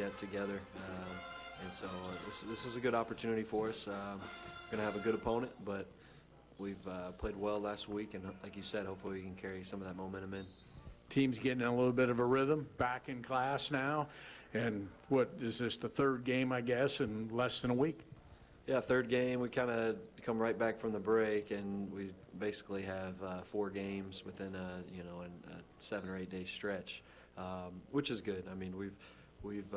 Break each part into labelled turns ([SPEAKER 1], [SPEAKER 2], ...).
[SPEAKER 1] yet together. And so this is a good opportunity for us. Going to have a good opponent, but we've played well last week, and like you said, hopefully we can carry some of that momentum in.
[SPEAKER 2] Team's getting in a little bit of a rhythm, back in class now, and what is this, the third game, I guess, in less than a week?
[SPEAKER 1] Yeah, third game. We kind of come right back from the break, and we basically have 4 games within a 7 or 8 day stretch, which is good. I mean, we've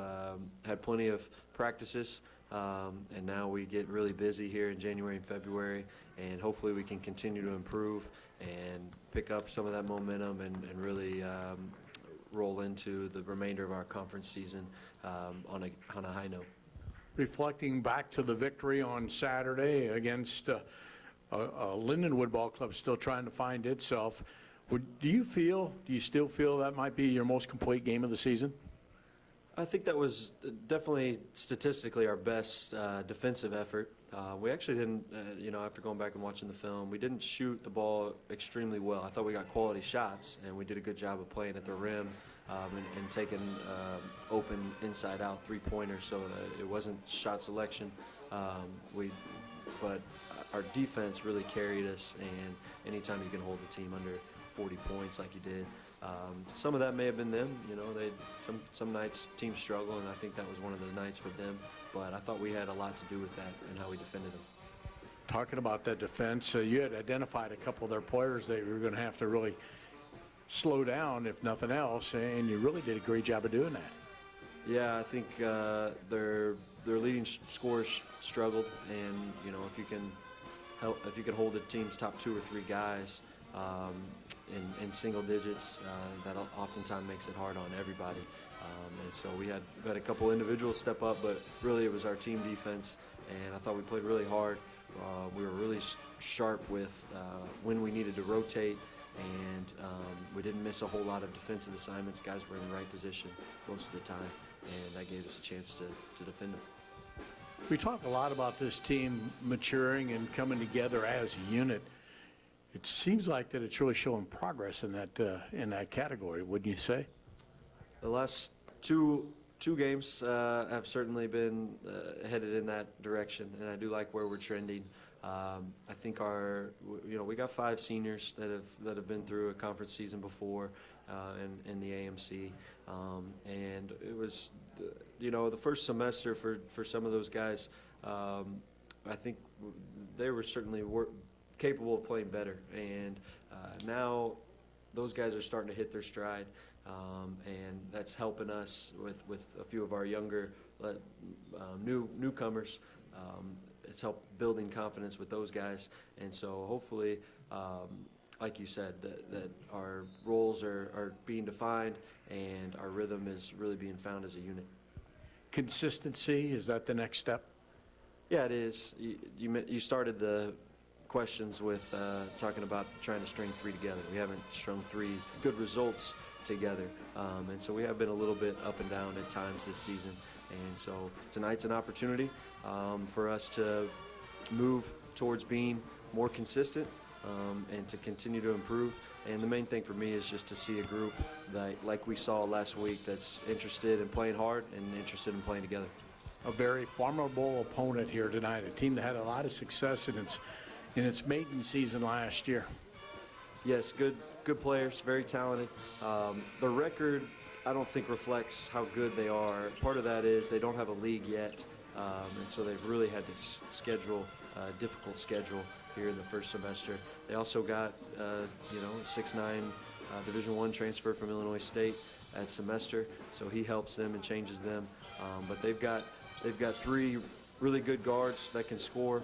[SPEAKER 1] had plenty of practices, and now we get really busy here in January and February, and hopefully we can continue to improve and pick up some of that momentum and really roll into the remainder of our conference season on a high note.
[SPEAKER 2] Reflecting back to the victory on Saturday against Lindenwood Ball Club, still trying to find itself, do you still feel that might be your most complete game of the season?
[SPEAKER 1] I think that was definitely statistically our best defensive effort. We actually didn't, after going back and watching the film, we didn't shoot the ball extremely well. I thought we got quality shots, and we did a good job of playing at the rim and taking open inside-out three-pointers, so it wasn't shot selection. But our defense really carried us, and anytime you can hold the team under 40 points like you did, some of that may have been them. Some nights teams struggle, and I think that was one of the nights for them. But I thought we had a lot to do with that and how we defended them.
[SPEAKER 2] Talking about that defense, you had identified a couple of their players that you were going to have to really slow down, if nothing else, and you really did a great job of doing that.
[SPEAKER 1] Yeah, I think their leading scorers struggled, and if you can hold the team's top 2 or 3 guys in single digits, that oftentimes makes it hard on everybody. And so we had a couple individuals step up, but really it was our team defense, and I thought we played really hard. We were really sharp with when we needed to rotate, and we didn't miss a whole lot of defensive assignments. Guys were in the right position most of the time, and that gave us a chance to defend them.
[SPEAKER 2] We talk a lot about this team maturing and coming together as a unit. It seems like that it's really showing progress in that category, wouldn't you say?
[SPEAKER 1] The last two games have certainly been headed in that direction, and I do like where we're trending. I think we got 5 seniors that have been through a conference season before in the AMC, and it was the first semester for some of those guys. I think they were certainly capable of playing better, and now those guys are starting to hit their stride, and that's helping us with a few of our younger newcomers. It's helped building confidence with those guys, and so hopefully, like you said, that our roles are being defined and our rhythm is really being found as a unit.
[SPEAKER 2] Consistency, is that the next step?
[SPEAKER 1] Yeah, it is. You started the questions with talking about trying to string 3 together. We haven't strung 3 good results together, and so we have been a little bit up and down at times this season, and so tonight's an opportunity for us to move towards being more consistent and to continue to improve. And the main thing for me is just to see a group that, like we saw last week, that's interested in playing hard and interested in playing together.
[SPEAKER 2] A very formidable opponent here tonight, a team that had a lot of success in its maiden season last year.
[SPEAKER 1] Yes, good players, very talented. The record, I don't think, reflects how good they are. Part of that is they don't have a league yet, and so they've really had to schedule a difficult schedule here in the first semester. They also got a 6'9" Division I transfer from Illinois State that semester, so he helps them and changes them. But they've got 3 really good guards that can score.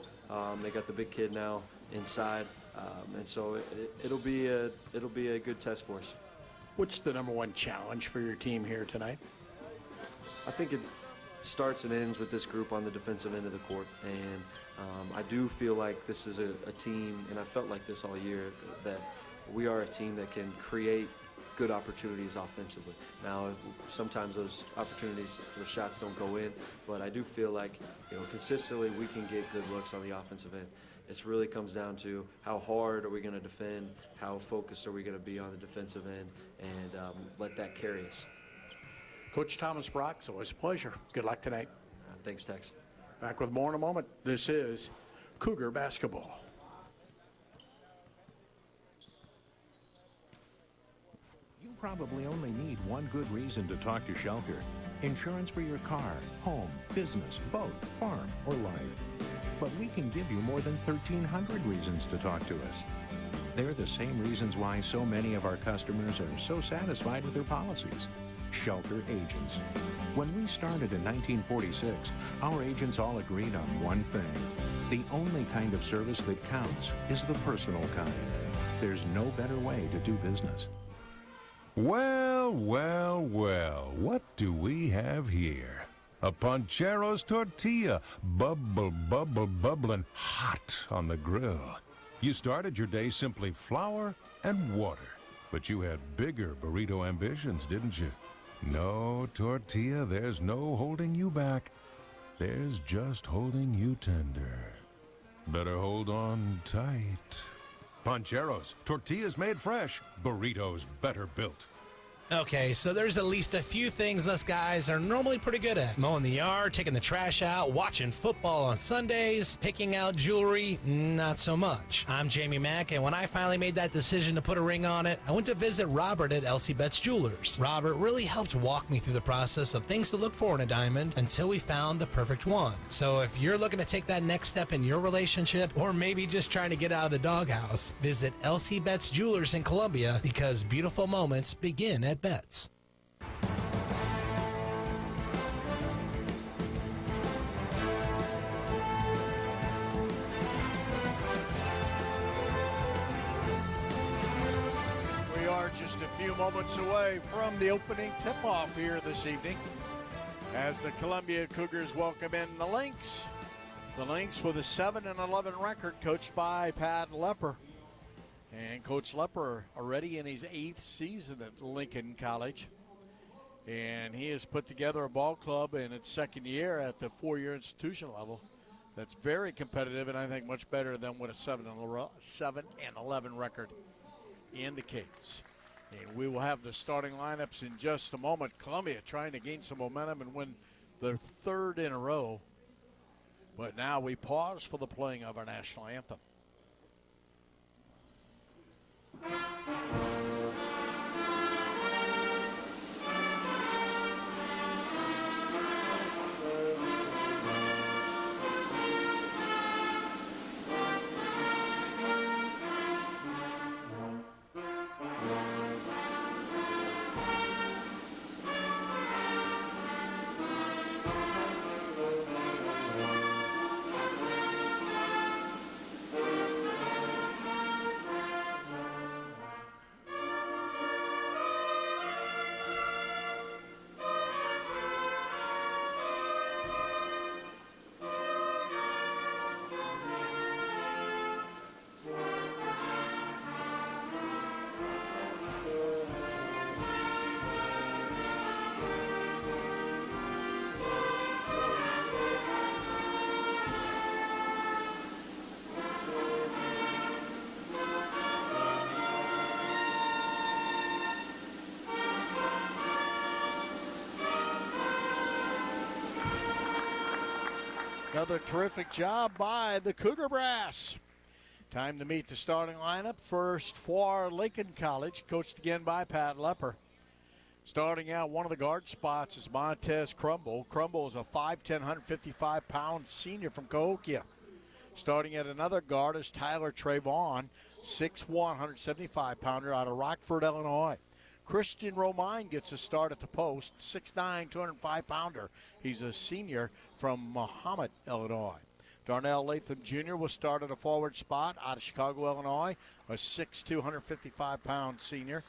[SPEAKER 1] They got the big kid now inside, and so it'll be a good test for us.
[SPEAKER 2] What's the #1 challenge for your team here tonight?
[SPEAKER 1] I think it starts and ends with this group on the defensive end of the court, and I do feel like this is a team, and I felt like this all year, that we are a team that can create good opportunities offensively. Now, sometimes those shots don't go in, but I do feel like, consistently we can get good looks on the offensive end. It really comes down to how hard are we going to defend, how focused are we going to be on the defensive end, and let that carry us.
[SPEAKER 2] Coach Thomas Brock, it's always a pleasure. Good luck tonight.
[SPEAKER 1] Thanks, Tex.
[SPEAKER 2] Back with more in a moment. This is Cougar Basketball.
[SPEAKER 3] You probably only need one good reason to talk to Shelter. Insurance for your car, home, business, boat, farm, or life. But we can give you more than 1,300 reasons to talk to us. They're the same reasons why so many of our customers are so satisfied with their policies. Shelter agents. When we started in 1946, our agents all agreed on one thing. The only kind of service that counts is the personal kind. There's no better way to do business.
[SPEAKER 4] Well, well, well, what do we have here? A Pancheros tortilla, bubbling hot on the grill. You started your day simply flour and water, but you had bigger burrito ambitions, didn't you? No, tortilla, there's no holding you back. There's just holding you tender. Better hold on tight. Pancheros, tortillas made fresh, burritos better built.
[SPEAKER 5] Okay, so there's at least a few things us guys are normally pretty good at. Mowing the yard, taking the trash out, watching football on Sundays, picking out jewelry, not so much. I'm Jamie Mack, and when I finally made that decision to put a ring on it, I went to visit Robert at Elsie Betts Jewelers. Robert really helped walk me through the process of things to look for in a diamond until we found the perfect one. So if you're looking to take that next step in your relationship, or maybe just trying to get out of the doghouse, visit Elsie Betts Jewelers in Columbia, because beautiful moments begin at Betts.
[SPEAKER 2] We are just a few moments away from the opening tip-off here this evening as the Columbia Cougars welcome in the Lynx. The Lynx with a 7-11 record, coached by Pat Lepper. And Coach Lepper already in his 8th season at Lincoln College. And he has put together a ball club in its 2nd year at the 4-year institution level that's very competitive, and I think much better than what a 7-11 record indicates. And we will have the starting lineups in just a moment. Columbia trying to gain some momentum and win their 3rd in a row. But now we pause for the playing of our national anthem. Another terrific job by the Cougar Brass. Time to meet the starting lineup. First for Lincoln College, coached again by Pat Lepper. Starting out, one of the guard spots is Montez Crumble. Crumble is a 5'10", 155-pound senior from Cahokia. Starting at another guard is Tyler Trayvon, 6'1", 175-pounder out of Rockford, Illinois. Christian Romine gets a start at the post, 6'9", 205-pounder. He's a senior from Mahomet, Illinois. Darnell Latham Jr. will start at a forward spot out of Chicago, Illinois, a 6'2", 155-pound senior,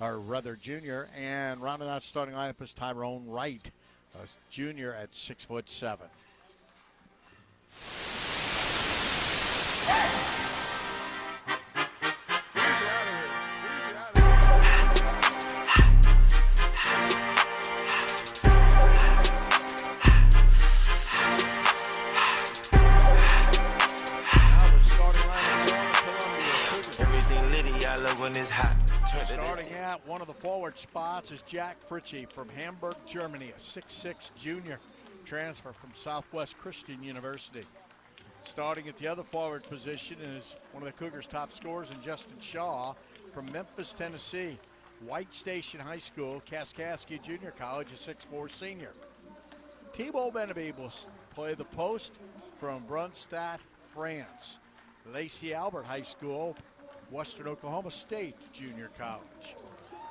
[SPEAKER 2] or rather junior. And rounding out starting lineup is Tyrone Wright, a junior at 6'7". At one of the forward spots is Jack Fritchie from Hamburg, Germany, a 6'6 junior transfer from Southwest Christian University. Starting at the other forward position is one of the Cougars' top scorers, and Justin Shaw from Memphis, Tennessee. White Station High School, Kaskaskia Junior College, a 6'4 senior. Thibaut Benabib will play the post from Brunstadt, France. Lacey Albert High School, Western Oklahoma State Junior College.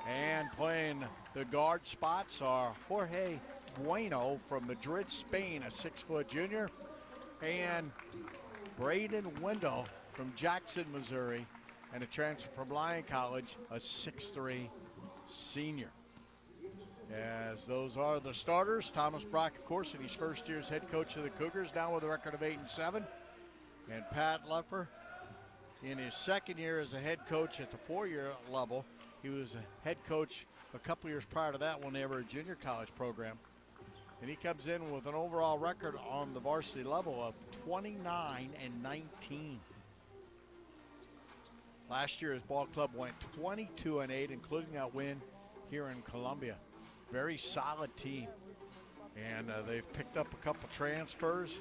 [SPEAKER 2] And playing the guard spots are Jorge Bueno from Madrid, Spain, a 6' junior, and Braden Wendell from Jackson, Missouri, and a transfer from Lyon College, a 6'3 senior. As those are the starters, Thomas Brock, of course, in his first year as head coach of the Cougars, now with a record of 8-7. And Pat Leffer, in his second year as a head coach at the 4-year level. He was a head coach a couple years prior to that when they were a junior college program. And he comes in with an overall record on the varsity level of 29-19. Last year his ball club went 22-8, including that win here in Columbia. Very solid team. And they've picked up a couple transfers,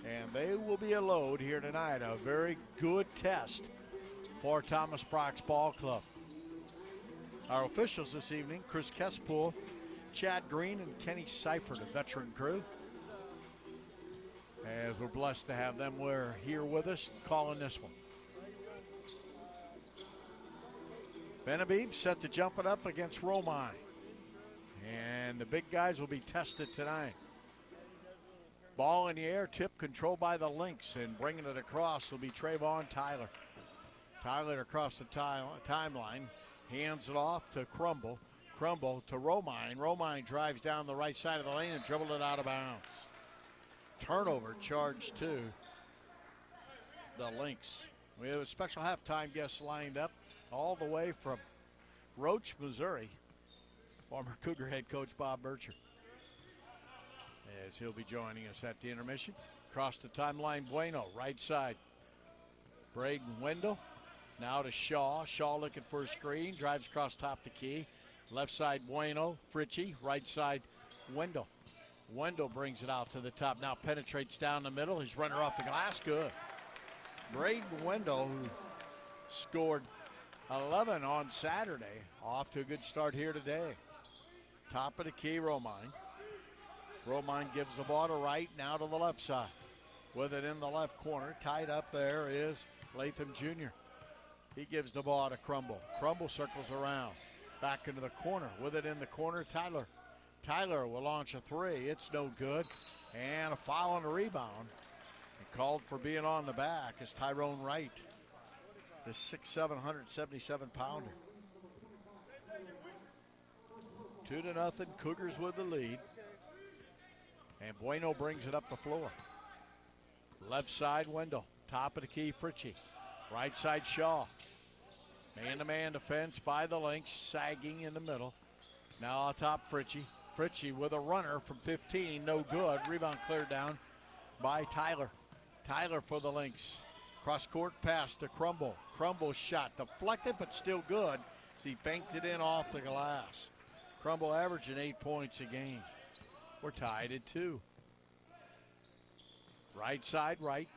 [SPEAKER 2] and they will be a load here tonight. A very good test for Thomas Brock's ball club. Our officials this evening, Chris Kespool, Chad Green, and Kenny Seifert, a veteran crew. As we're blessed to have them here with us, calling this one. Benabib set to jump it up against Romine. And the big guys will be tested tonight. Ball in the air, tip controlled by the Lynx, and bringing it across will be Trayvon Tyler. Tyler across the timeline, hands it off to Crumble. Crumble to Romine. Romine drives down the right side of the lane and dribbled it out of bounds. Turnover charge to the Lynx. We have a special halftime guest lined up all the way from Roach, Missouri. Former Cougar head coach Bob Bircher, as he'll be joining us at the intermission. Across the timeline, Bueno, right side. Braden Wendell, now to Shaw. Shaw looking for a screen, drives across top the key. Left side, Bueno, Fritchie, right side, Wendell. Wendell brings it out to the top, now penetrates down the middle. His runner off the glass, good. Braden Wendell, who scored 11 on Saturday, off to a good start here today. Top of the key, Romine. Romine gives the ball to right, now to the left side. With it in the left corner, tied up there is Latham Jr. He gives the ball to Crumble. Crumble circles around, back into the corner. With it in the corner, Tyler. Tyler will launch a three. It's no good. And a foul on the rebound. And called for being on the back is Tyrone Wright, the 6'7", 177-pounder. 2-0, Cougars with the lead. And Bueno brings it up the floor. Left side, Wendell. Top of the key, Fritchie. Right side, Shaw. Man-to-man defense by the Lynx, sagging in the middle. Now on top, Fritchie. Fritchie with a runner from 15, no good. Rebound cleared down by Tyler. Tyler for the Lynx. Cross-court pass to Crumble. Crumble shot deflected, but still good as he banked it in off the glass. Crumble averaging 8 points a game. We're tied at 2. Right side, right,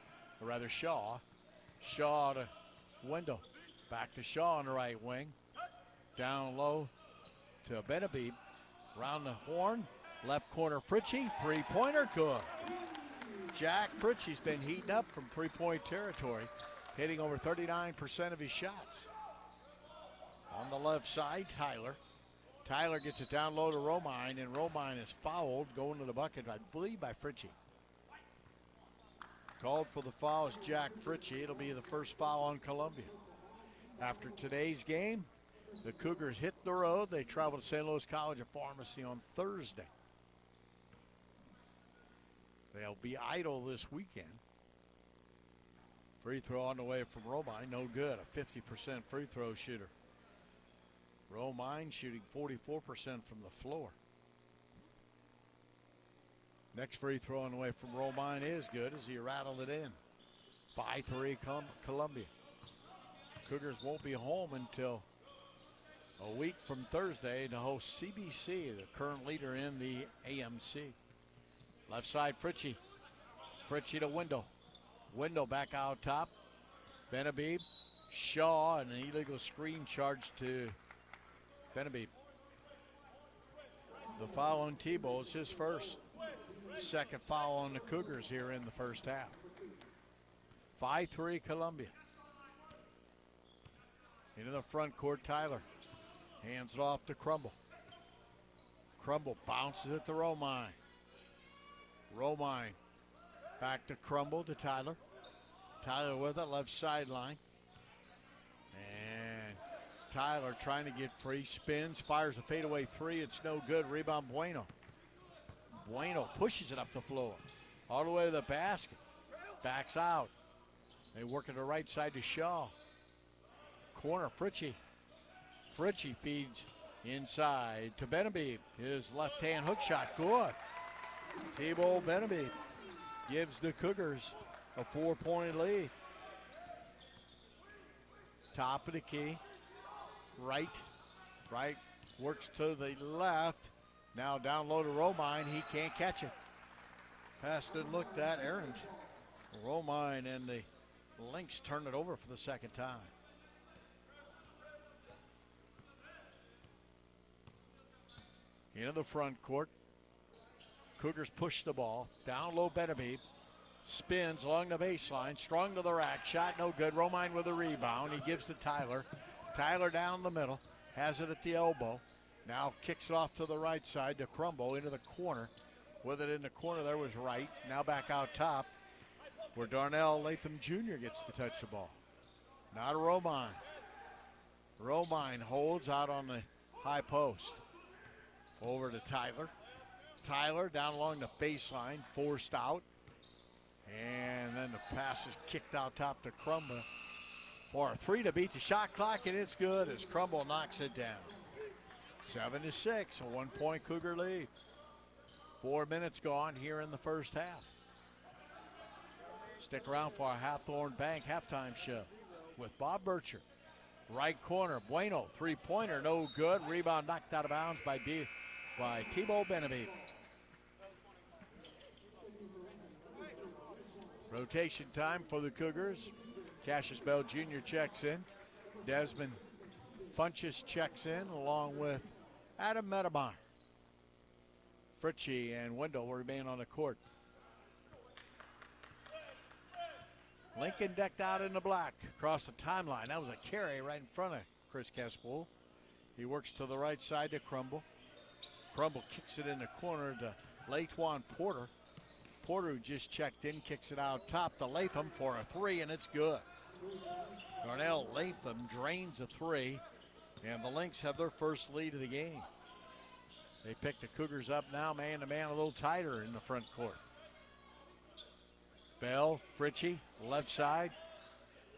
[SPEAKER 2] or rather Shaw. Shaw to Wendell. Back to Shaw on the right wing. Down low to Benabib. Round the horn. Left corner, Fritchie. Three-pointer, good. Jack Fritchie's been heating up from three-point territory, hitting over 39% of his shots. On the left side, Tyler. Tyler gets it down low to Romine, and Romine is fouled, going to the bucket, I believe, by Fritchie. Called for the foul is Jack Fritchie. It'll be the first foul on Columbia. After today's game, the Cougars hit the road. They travel to St. Louis College of Pharmacy on Thursday. They'll be idle this weekend. Free throw on the way from Romine, no good. A 50% free throw shooter. Romine shooting 44% from the floor. Next free throw on the way from Romine is good as he rattled it in. 5-3 Columbia. Cougars won't be home until a week from Thursday to host CBC, the current leader in the AMC. Left side, Fritchie. Fritchie to Window. Window back out top. Benabib. Shaw, and an illegal screen charge to Benabib. The foul on Tebow is his first. Second foul on the Cougars here in the first half. 5-3 Columbia. Into the front court, Tyler. Hands it off to Crumble. Crumble bounces it to Romine. Romine back to Crumble to Tyler. Tyler with it, left sideline. And Tyler trying to get free, spins, fires a fadeaway three. It's no good. Rebound Bueno. Bueno pushes it up the floor, all the way to the basket. Backs out. They work at the right side to Shaw. Corner, Fritchie. Fritchie feeds inside to Benabib. His left-hand hook shot, good. Tebow Benabib gives the Cougars a 4-point lead. Top of the key. Right. Works to the left. Now down low to Romine. He can't catch it. Passed and looked at errant. Romine and the Lynx turn it over for the second time. Into the front court. Cougars push the ball. Down low, Benabib. Spins along the baseline. Strong to the rack. Shot no good. Romine with a rebound. He gives to Tyler. Tyler down the middle. Has it at the elbow. Now kicks it off to the right side to Crumble into the corner. With it in the corner there was Wright. Now back out top where Darnell Latham Jr. gets to touch the ball. Now to Romine. Romine holds out on the high post. Over to Tyler. Tyler down along the baseline, forced out. And then the pass is kicked out top to Crumble for a three to beat the shot clock, and it's good as Crumble knocks it down. 7-6, a 1-point Cougar lead. 4 minutes gone here in the first half. Stick around for our Hawthorne Bank halftime show with Bob Bircher. Right corner, Bueno, three-pointer, no good. Rebound knocked out of bounds by Tebow Benabib. Rotation time for the Cougars. Cassius Bell Jr. checks in. Desmond Funchess checks in along with Adam Medemeyer. Fritchie and Wendell will remain on the court. Lincoln decked out in the black across the timeline. That was a carry right in front of Chris Caspool. He works to the right side to Crumble. Crumble kicks it in the corner to Latham Porter. Porter, who just checked in, kicks it out top to Latham for a three, and it's good. Darnell Latham drains a three, and the Lynx have their first lead of the game. They pick the Cougars up now, man-to-man, a little tighter in the front court. Bell, Fritchie, left side.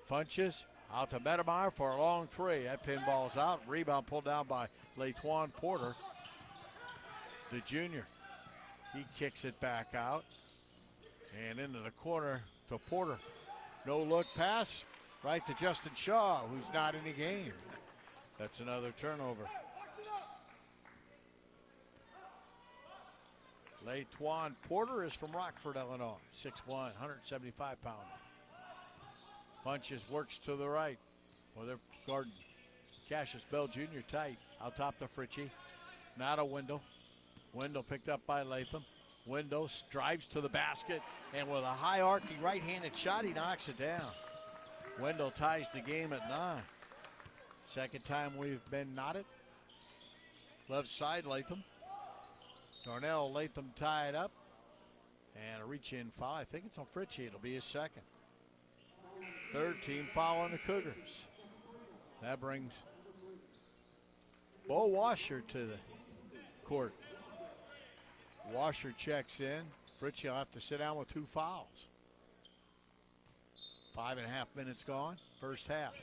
[SPEAKER 2] Funches out to Medemeyer for a long three. That pinball's out. Rebound pulled down by Latham Porter. The junior. He kicks it back out. And into the corner to Porter. No look pass. Right to Justin Shaw, who's not in the game. That's another turnover. Latham Porter is from Rockford, Illinois. 6'1", 175-pounder. Funches works to the right. Well, they're guarding Cassius Bell Jr. tight. Out top to Fritchie. Not a Wendell. Wendell picked up by Latham. Wendell drives to the basket, and with a high arcing right-handed shot, he knocks it down. Wendell ties the game at 9. Second time we've been knotted. Left side, Latham. Darnell Latham tied up. And a reach-in foul. I think it's on Fritchie. It'll be his second. Third team foul on the Cougars. That brings Bo Washer to the court. Washer checks in. Fritchie will have to sit down with 2 fouls. 5.5 minutes gone. First half.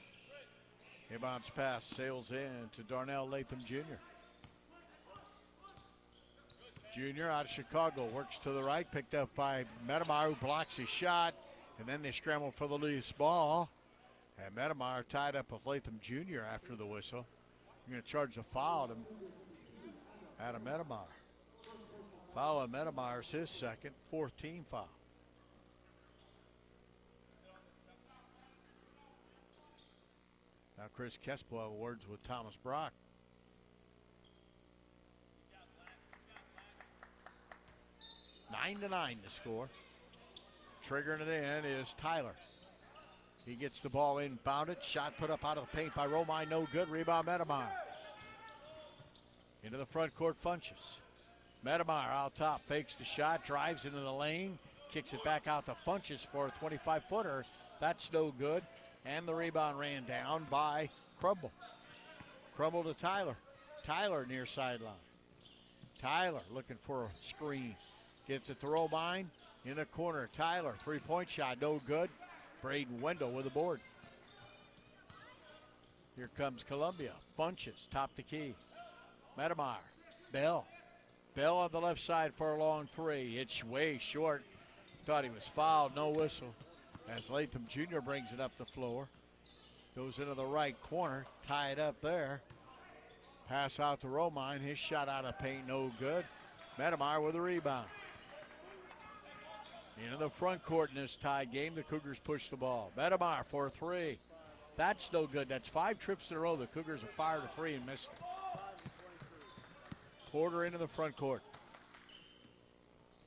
[SPEAKER 2] Inbounds pass sails in to Darnell Latham Jr. Jr. out of Chicago works to the right, picked up by Medemeyer, who blocks his shot, and then they scramble for the loose ball. And Medemeyer tied up with Latham Jr. after the whistle.
[SPEAKER 6] You're going to charge a foul to Adam Medemeyer. Foul on Medemeyer is his second, 4th team foul. Now Chris Kespo will have words with Thomas Brock. Nine to 9 to score. Triggering it in is Tyler. He gets the ball inbounded. Shot put up out of the paint by Romine. No good. Rebound Medemeyer. Into the front court, Funches. Medemeyer out top. Fakes the shot. Drives into the lane. Kicks it back out to Funches for a 25-footer. That's no good. And the rebound ran down by Crumble. Crumble to Tyler. Tyler near sideline. Tyler looking for a screen. Gets it to Romine. In the corner, Tyler, 3-point shot, no good. Braden Wendell with the board. Here comes Columbia. Funches, top the key. Medemeyer, Bell. Bell on the left side for a long three. It's way short. Thought he was fouled, no whistle. As Latham Jr. brings it up the floor. Goes into the right corner, tied up there. Pass out to Romine. His shot out of paint, no good. Medemeyer with a rebound. Into the front court in this tie game, the Cougars push the ball. Medemeyer for a three. That's no good. That's 5 trips in a row. The Cougars have fired a three and missed it. Porter into the front court.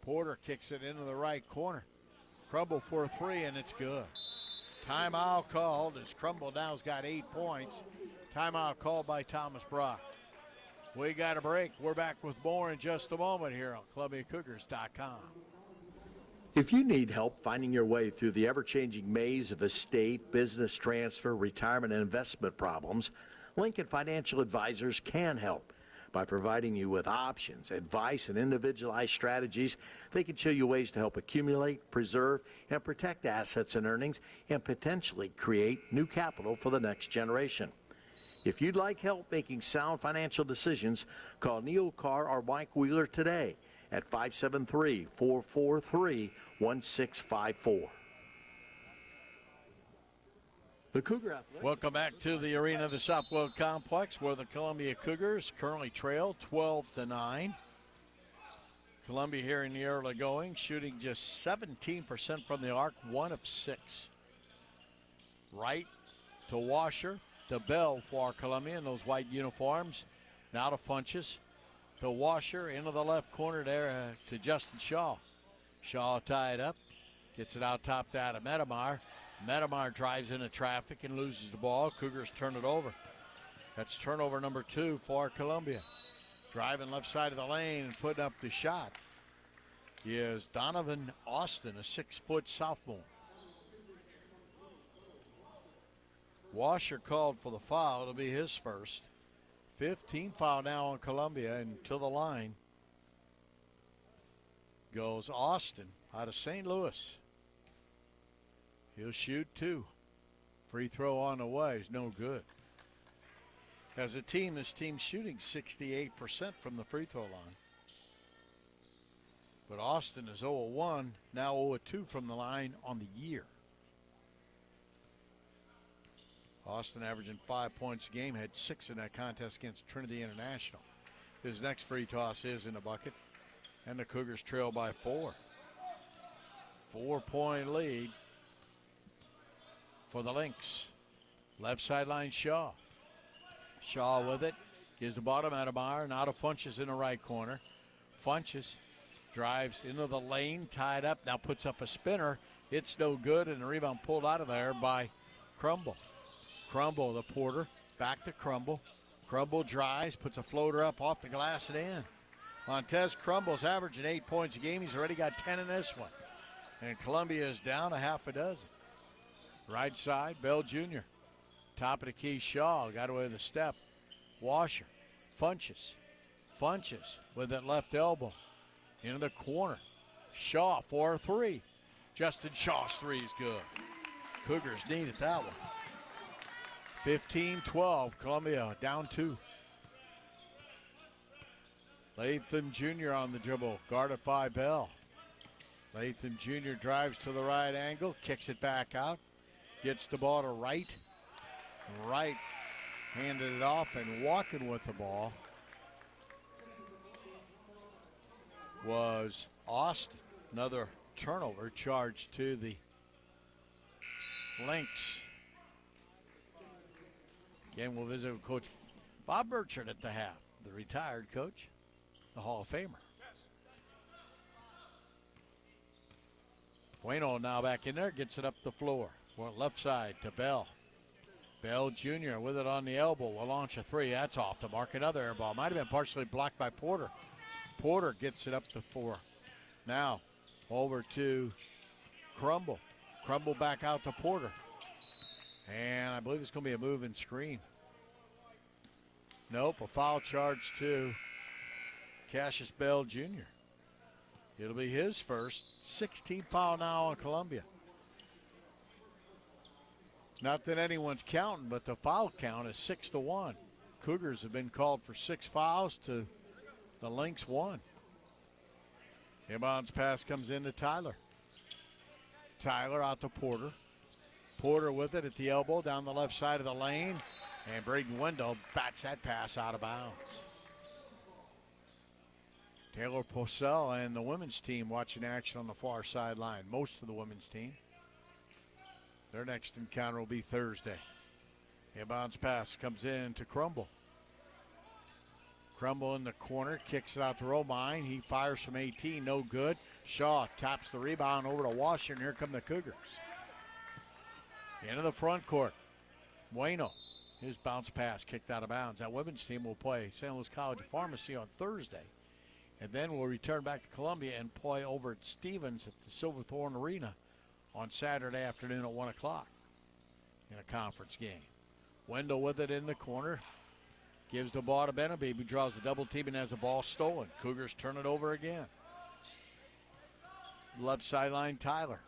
[SPEAKER 6] Porter kicks it into the right corner. Crumble for a three, and it's good. Timeout called as Crumble now's got 8 points. Timeout called by Thomas Brock. We got a break. We're back with more in just a moment here on ColumbiaCougars.com.
[SPEAKER 7] If you need help finding your way through the ever-changing maze of estate, business transfer, retirement, and investment problems, Lincoln Financial Advisors can help. By providing you with options, advice, and individualized strategies, they can show you ways to help accumulate, preserve, and protect assets and earnings, and potentially create new capital for the next generation. If you'd like help making sound financial decisions, call Neil Carr or Mike Wheeler today at 573-443-1654. The Cougar Athletic.
[SPEAKER 6] Welcome back to the arena of the Southwell Complex, where the Columbia Cougars currently trail 12-9. Columbia here in the early going, shooting just 17% from the arc, 1 of 6. Right to Washer, to Bell for Columbia in those white uniforms. Now to Funches, to Washer, into the left corner there to Justin Shaw. Shaw tied up, gets it out top to Adam Medemeyer. Medemeyer drives into traffic and loses the ball. Cougars turn it over. That's turnover number 2 for Columbia. Driving left side of the lane and putting up the shot is Donovan Austin, a 6-foot sophomore. Washer called for the foul. It'll be his first. 15 foul now on Columbia, and to the line goes Austin out of St. Louis. He'll shoot 2. Free throw on the way is no good. As a team, this team's shooting 68% from the free throw line. But Austin is 0-1, now 0-2 from the line on the year. Austin averaging 5 points a game, had 6 in that contest against Trinity International. His next free toss is in the bucket, and the Cougars trail by 4. 4-point lead for the Lynx. Left sideline Shaw. Shaw with it. Gives the bottom Medemeyer. Now to Funches in the right corner. Funches drives into the lane. Tied up. Now puts up a spinner. It's no good. And the rebound pulled out of there by Crumble. Crumble, the Porter. Back to Crumble. Crumble drives. Puts a floater up off the glass and in. Montez Crumble's averaging 8 points a game. He's already got 10 in this one. And Columbia is down a half a dozen. Right side, Bell Jr. Top of the key, Shaw got away with a step. Washer, Funches. Funches with that left elbow. Into the corner. Shaw for a 3. Justin Shaw's 3 is good. Cougars needed that one. 15-12, Columbia down 2. Latham Jr. on the dribble, guarded by Bell. Latham Jr. drives to the right angle, kicks it back out. Gets the ball to Wright. Wright handed it off, and walking with the ball was Austin. Another turnover charge to the Lynx. Again, we'll visit with Coach Bob Burchard at the half, the retired coach, the Hall of Famer. Bueno now back in there, gets it up the floor. Left side to Bell. Bell Jr. with it on the elbow will launch a three. That's off the mark. Another air ball. Might have been partially blocked by Porter. Porter gets it up the floor. Now over to Crumble. Crumble back out to Porter. And I believe it's going to be a move and screen. Nope, a foul charge to Cassius Bell Jr. It'll be his first. 16th foul now on Columbia. Not that anyone's counting, but the foul count is 6-1. Cougars have been called for 6 fouls to the Lynx 1. Inbounds pass comes into Tyler. Tyler out to Porter. Porter with it at the elbow down the left side of the lane. And Braden Wendell bats that pass out of bounds. Taylor Purcell and the women's team watching action on the far sideline. Most of the women's team. Their next encounter will be Thursday. Inbounds pass comes in to Crumble. Crumble in the corner, kicks it out to Romine. He fires from 18, no good. Shaw taps the rebound over to Washer, and here come the Cougars. Into the front court. Bueno, his bounce pass kicked out of bounds. That women's team will play St. Louis College of Pharmacy on Thursday. And then we'll return back to Columbia and play over at Stevens at the Silverthorne Arena on Saturday afternoon at 1 o'clock in a conference game. Wendell with it in the corner. Gives the ball to Benabe, who draws a double team and has the ball stolen. Cougars turn it over again. Left sideline, Tyler.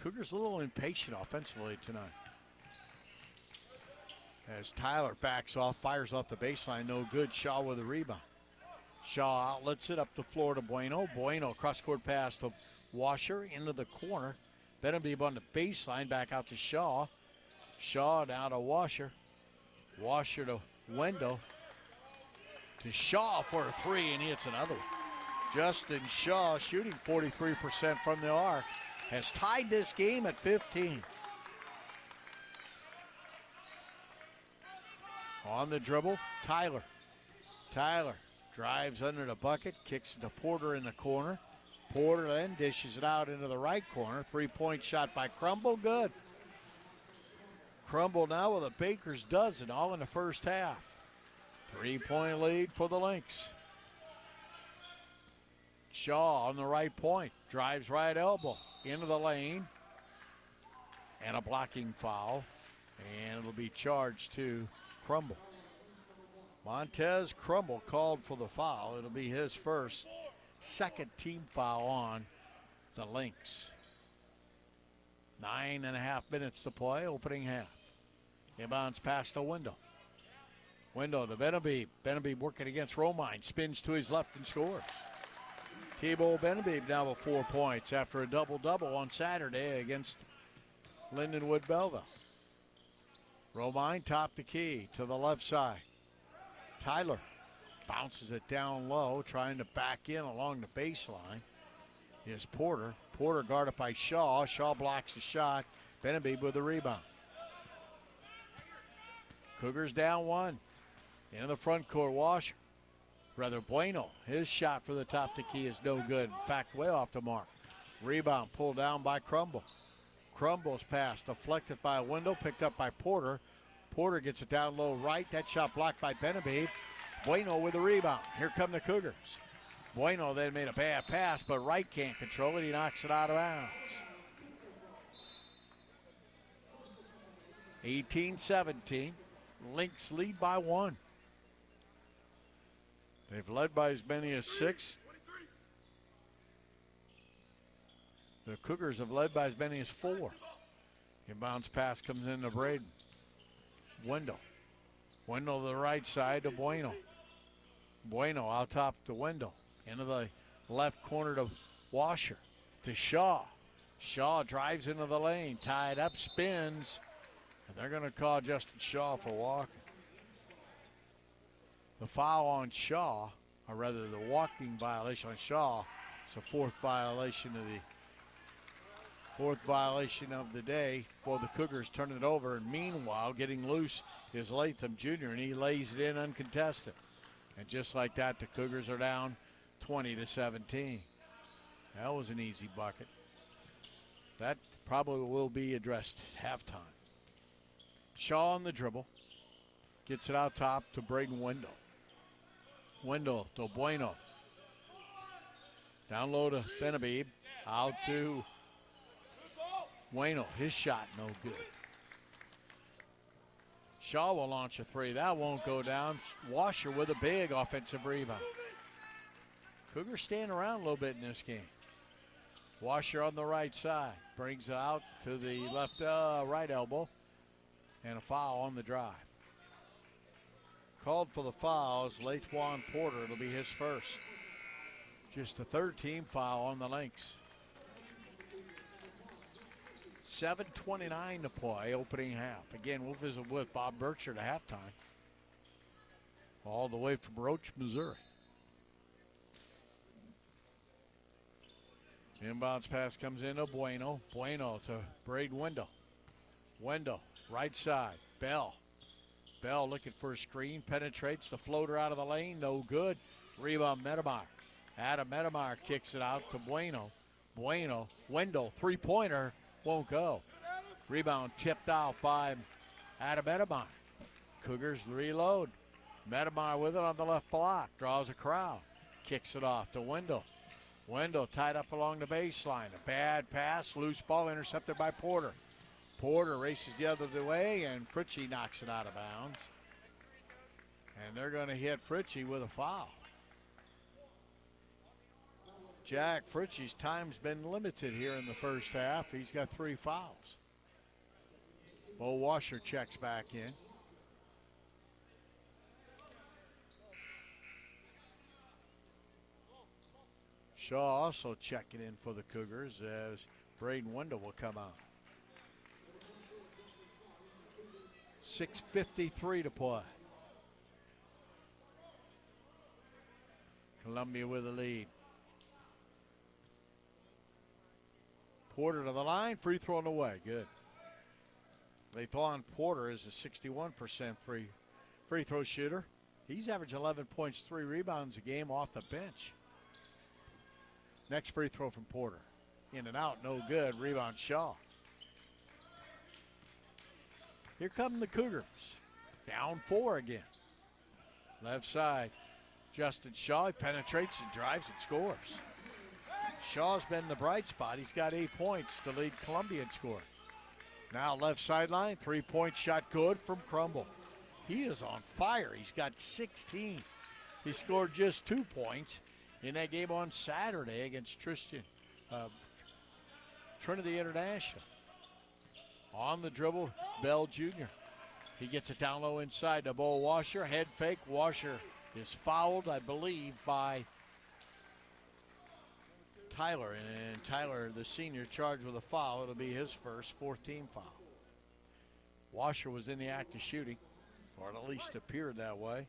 [SPEAKER 6] Cougars a little impatient offensively tonight. As Tyler backs off, fires off the baseline, no good. Shaw with a rebound. Shaw outlets it up the floor to Bueno. Bueno, cross-court pass to Washer into the corner. Benabe on the baseline, back out to Shaw. Shaw down to Washer. Washer to Wendell. To Shaw for a three, and he hits another one. Justin Shaw, shooting 43% from the arc, has tied this game at 15. On the dribble, Tyler. Tyler drives under the bucket, kicks it to Porter in the corner. Porter then dishes it out into the right corner. Three-point shot by Crumble, good. Crumble now with a baker's dozen, all in the first half. 3-point lead for the Lynx. Shaw on the right point, drives right elbow into the lane. And a blocking foul, and it'll be charged to Crumble. Montez Crumble called for the foul. It'll be his first, second team foul on the Lynx. 9.5 minutes to play, opening half. Inbounds pass to Wendell. Wendell to Benabe. Benabe working against Romine. Spins to his left and scores. Thibault Benabe now with 4 points after a double-double on Saturday against Lindenwood Belleville. Romine top the key to the left side. Tyler bounces it down low, trying to back in along the baseline. Is Porter. Porter guarded by Shaw. Shaw blocks the shot. Benabe with the rebound. Cougars down one. Into the front court, Washer. Rather Bueno. His shot for the top of the key is no good. In fact, way off the mark. Rebound pulled down by Crumble. Crumble's pass deflected by Wendell, picked up by Porter. Porter gets it down low right. That shot blocked by Benabe. Bueno with the rebound. Here come the Cougars. Bueno then made a bad pass, but Wright can't control it. He knocks it out of bounds. 18-17. Lynx lead by 1. They've led by as many as 6. The Cougars have led by as many as 4. Inbounds pass comes into Braden. Wendell. Wendell to the right side to Bueno. Bueno out top to Wendell. Into the left corner to Washer. To Shaw. Shaw drives into the lane. Tied up, spins. And they're going to call Justin Shaw for walking. The foul on Shaw, or rather the walking violation on Shaw, is the fourth violation of the day for the Cougars, turning it over. And meanwhile, getting loose is Latham Jr., and he lays it in uncontested. And just like that, the Cougars are down 20-17. That was an easy bucket. That probably will be addressed at halftime. Shaw on the dribble. Gets it out top to Braden Wendell. Wendell to Bueno. Down low to Benabib. Out to Bueno. His shot no good. Shaw will launch a three. That won't go down. Washer with a big offensive rebound. Cougars staying around a little bit in this game. Washer on the right side. Brings it out to the left right elbow. And a foul on the drive. Called for the fouls, Latewan Porter. It'll be his first. Just the third team foul on the Lynx. 7:29 to play, opening half. Again, we'll visit with Bob Birchard at halftime. All the way from Roach, Missouri. Inbounds pass comes in to Bueno. Bueno to Braden Wendell. Wendell, right side. Bell. Bell looking for a screen. Penetrates the floater out of the lane. No good. Rebound Medemeyer. Adam Medemeyer kicks it out to Bueno. Bueno. Wendell. Three-pointer. Won't go. Rebound tipped out by Adam Medemeyer. Cougars reload. Medemeyer with it on the left block. Draws a crowd. Kicks it off to Wendell. Wendell tied up along the baseline. A bad pass. Loose ball intercepted by Porter. Porter races the other way, and Fritchie knocks it out of bounds. And they're going to hit Fritchie with a foul. Jack Fritchie's time's been limited here in the first half. He's got 3 fouls. Bo Washer checks back in. Shaw also checking in for the Cougars as Braden Wendell will come out. 6:53 to play. Columbia with a lead. Porter to the line, free throw on the way, good. Lathon Porter is a 61% free throw shooter. He's averaged 11 points, 3 rebounds a game off the bench. Next free throw from Porter. In and out, no good. Rebound Shaw. Here come the Cougars. Down 4 again. Left side. Justin Shaw, he penetrates and drives and scores. Shaw's been the bright spot. He's got 8 points to lead Columbia in scoring. Now left sideline, 3-point shot good from Crumble. He is on fire. He's got 16. He scored just 2 points in that game on Saturday against Trinity International. On the dribble, Bell Jr. He gets it down low inside to Bo Washer. Head fake. Washer is fouled, I believe, by Tyler. And Tyler, the senior, charged with a foul. It'll be his first 4th-team foul. Washer was in the act of shooting, or at least appeared that way.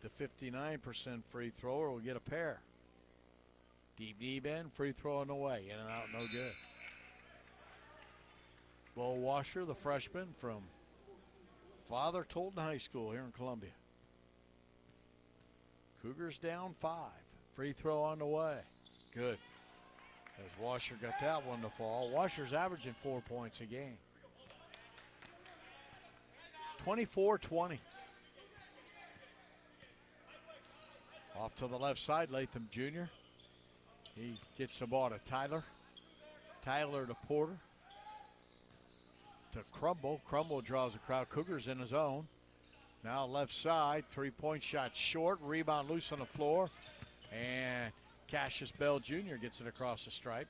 [SPEAKER 6] The 59% free thrower will get a pair. Deep end, free throw on the way. In and out, no good. Bo Washer, the freshman from Father Tolton High School here in Columbia. Cougars down 5. Free throw on the way. Good. As Washer got that one to fall. Washer's averaging 4 points a game. 24-20. Off to the left side, Latham Jr. He gets the ball to Tyler. Tyler to Porter. To Crumble. Crumble draws a crowd. Cougars in his own. Now left side, 3-point shot short. Rebound loose on the floor. And Cassius Bell Jr. gets it across the stripe.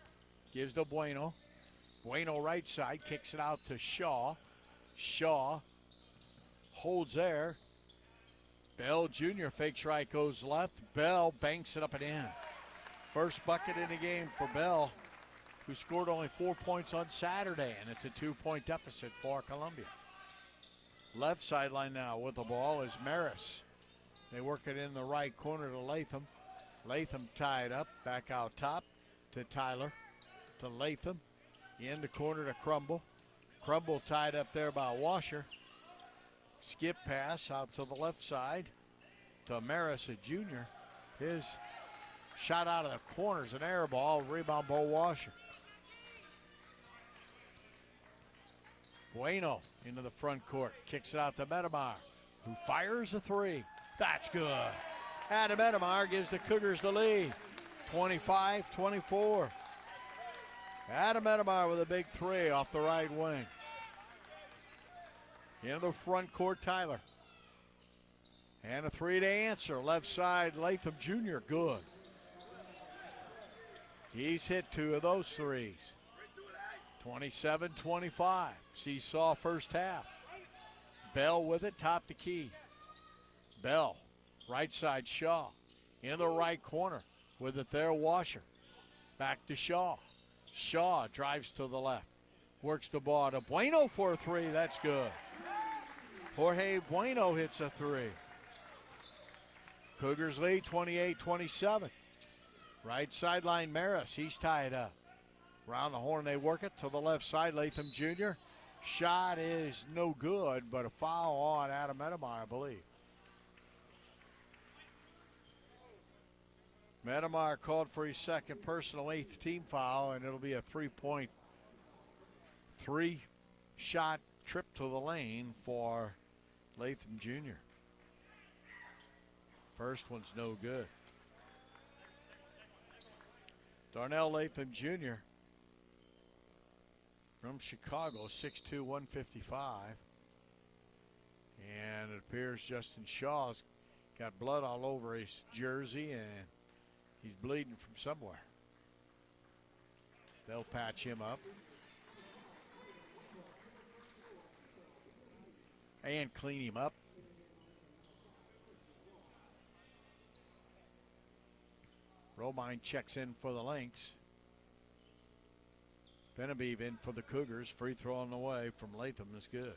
[SPEAKER 6] Gives to Bueno. Bueno right side, kicks it out to Shaw. Shaw holds there. Bell Jr. fakes right, goes left. Bell banks it up and in. First bucket in the game for Bell, who scored only 4 points on Saturday, and it's a 2-point deficit for Columbia. Left sideline now with the ball is Maris. They work it in the right corner to Latham. Latham tied up, back out top to Tyler, to Latham. In the corner to Crumble. Crumble tied up there by Washer. Skip pass out to the left side to Maris, a junior. His shot out of the corner is an air ball. Rebound, Bo Washer. Bueno into the front court. Kicks it out to Medemeyer, who fires a three. That's good. Adam Medemeyer gives the Cougars the lead. 25-24. Adam Medemeyer with a big three off the right wing. Into the front court, Tyler. And a three to answer. Left side, Latham Jr. Good. He's hit two of those threes. 27-25. Seesaw first half. Bell with it, top to key. Bell, right side, Shaw. In the right corner with it there, Washer. Back to Shaw. Shaw drives to the left. Works the ball to Bueno for a three. That's good. Jorge Bueno hits a three. Cougars lead 28-27. Right sideline, Maris. He's tied up. Around the horn, they work it to the left side. Latham Jr. Shot is no good, but a foul on Adam Medemeyer, I believe. Medemeyer called for his second personal, eighth team foul, and it'll be a three-shot trip to the lane for Latham Jr. First one's no good. Darnell Latham Jr. from Chicago, 6'2", 155. And it appears Justin Shaw's got blood all over his jersey, and he's bleeding from somewhere. They'll patch him up. And clean him up. Romine checks in for the Lynx. Benavieve in for the Cougars. Free throw on the way from Latham is good.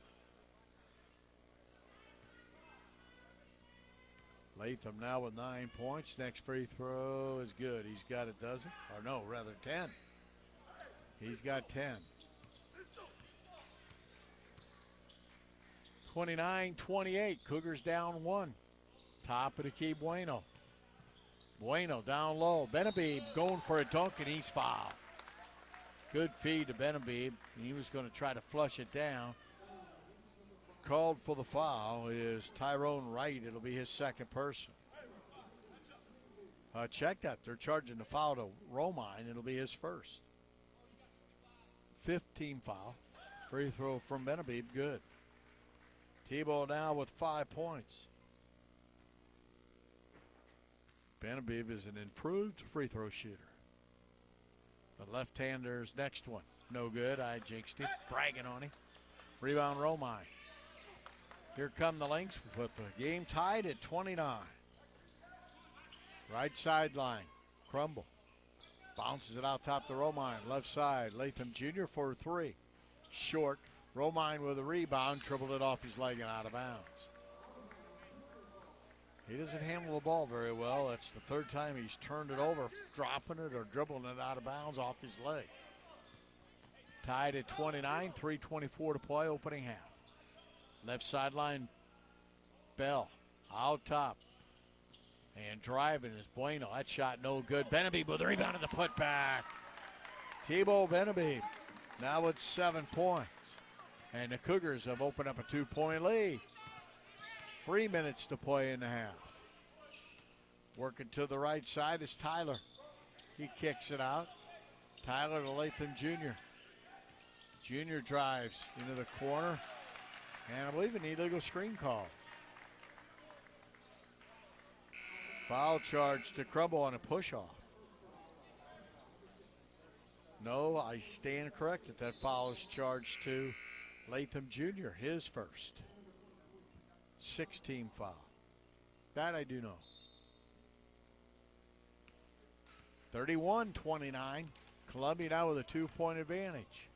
[SPEAKER 6] Latham now with 9 points. Next free throw is good. He's got a dozen. Or no, rather 10. He's got 10. 29-28. Cougars down one. Top of the key, Bueno. Bueno down low. Benavieve going for a dunk, and he's fouled. Good feed to Benavieve. He was going to try to flush it down. Called for the foul is Tyrone Wright. It'll be his second person. Check that. They're charging the foul to Romine. It'll be his first. 15 foul. Free throw from Benavieve. Good. Tebow now with 5 points. Benavieve is an improved free throw shooter. The left-hander's next one. No good. I jinxed it. Bragging on him. Rebound Romine. Here come the Lynx with the game tied at 29. Right sideline. Crumble. Bounces it out top to Romine. Left side. Latham Jr. for a three. Short. Romine with a rebound. Dribbled it off his leg and out of bounds. He doesn't handle the ball very well. That's the third time he's turned it over, dropping it or dribbling it out of bounds off his leg. Tied at 29, 3:24 to play, opening half. Left sideline, Bell, out top. And driving is Bueno. That shot no good. Benavieve with a rebound and the putback. Tebow Benavieve now with 7 points. And the Cougars have opened up a 2-point lead. 3 minutes to play in the half. Working to the right side is Tyler. He kicks it out. Tyler to Latham Jr. Jr. drives into the corner. And I believe an illegal screen call. Foul charge to Crumble on a push-off. No, I stand corrected. That foul is charged to Latham Jr., his first. 16 foul. That I do know. 31-29. Columbia now with a 2-point advantage.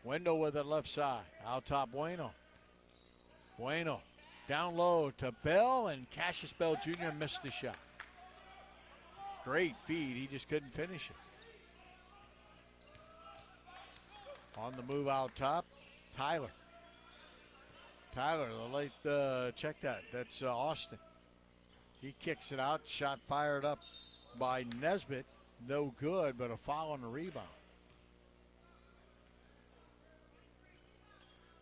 [SPEAKER 6] Wendell with it left side. Out top, Bueno. Bueno down low to Bell, and Cassius Bell Jr. missed the shot. Great feed. He just couldn't finish it. On the move out top, Tyler. Tyler, the late, check that. That's Austin. He kicks it out. Shot fired up by Nesbitt. No good, but a foul on the rebound.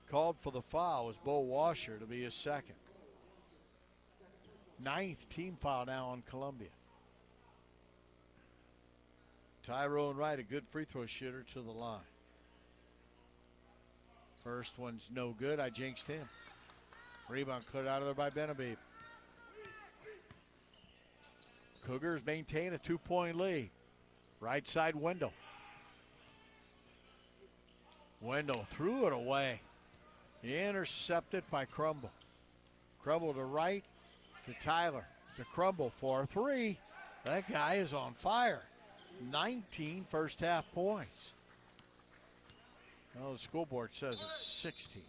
[SPEAKER 6] Called for the foul was Bo Washer to be his second. 9th team foul now on Columbia. Tyrone Wright, a good free throw shooter, to the line. First one's no good. I jinxed him. Rebound cleared out of there by Benavides. Cougars maintain a 2-point lead. Right side, Wendell. Wendell threw it away. Intercepted by Crumble. Crumble to right to Tyler. To Crumble for 3. That guy is on fire. 19 first half points. Well, the school board says it's 16.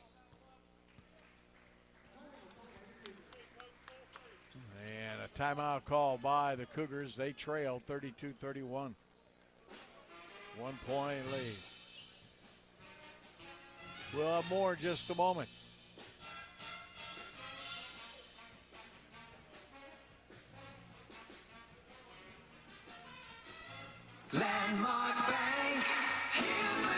[SPEAKER 6] And a timeout call by the Cougars. They trail 32-31. 1-point lead. We'll have more in just a moment.
[SPEAKER 8] Landmark Bank, here for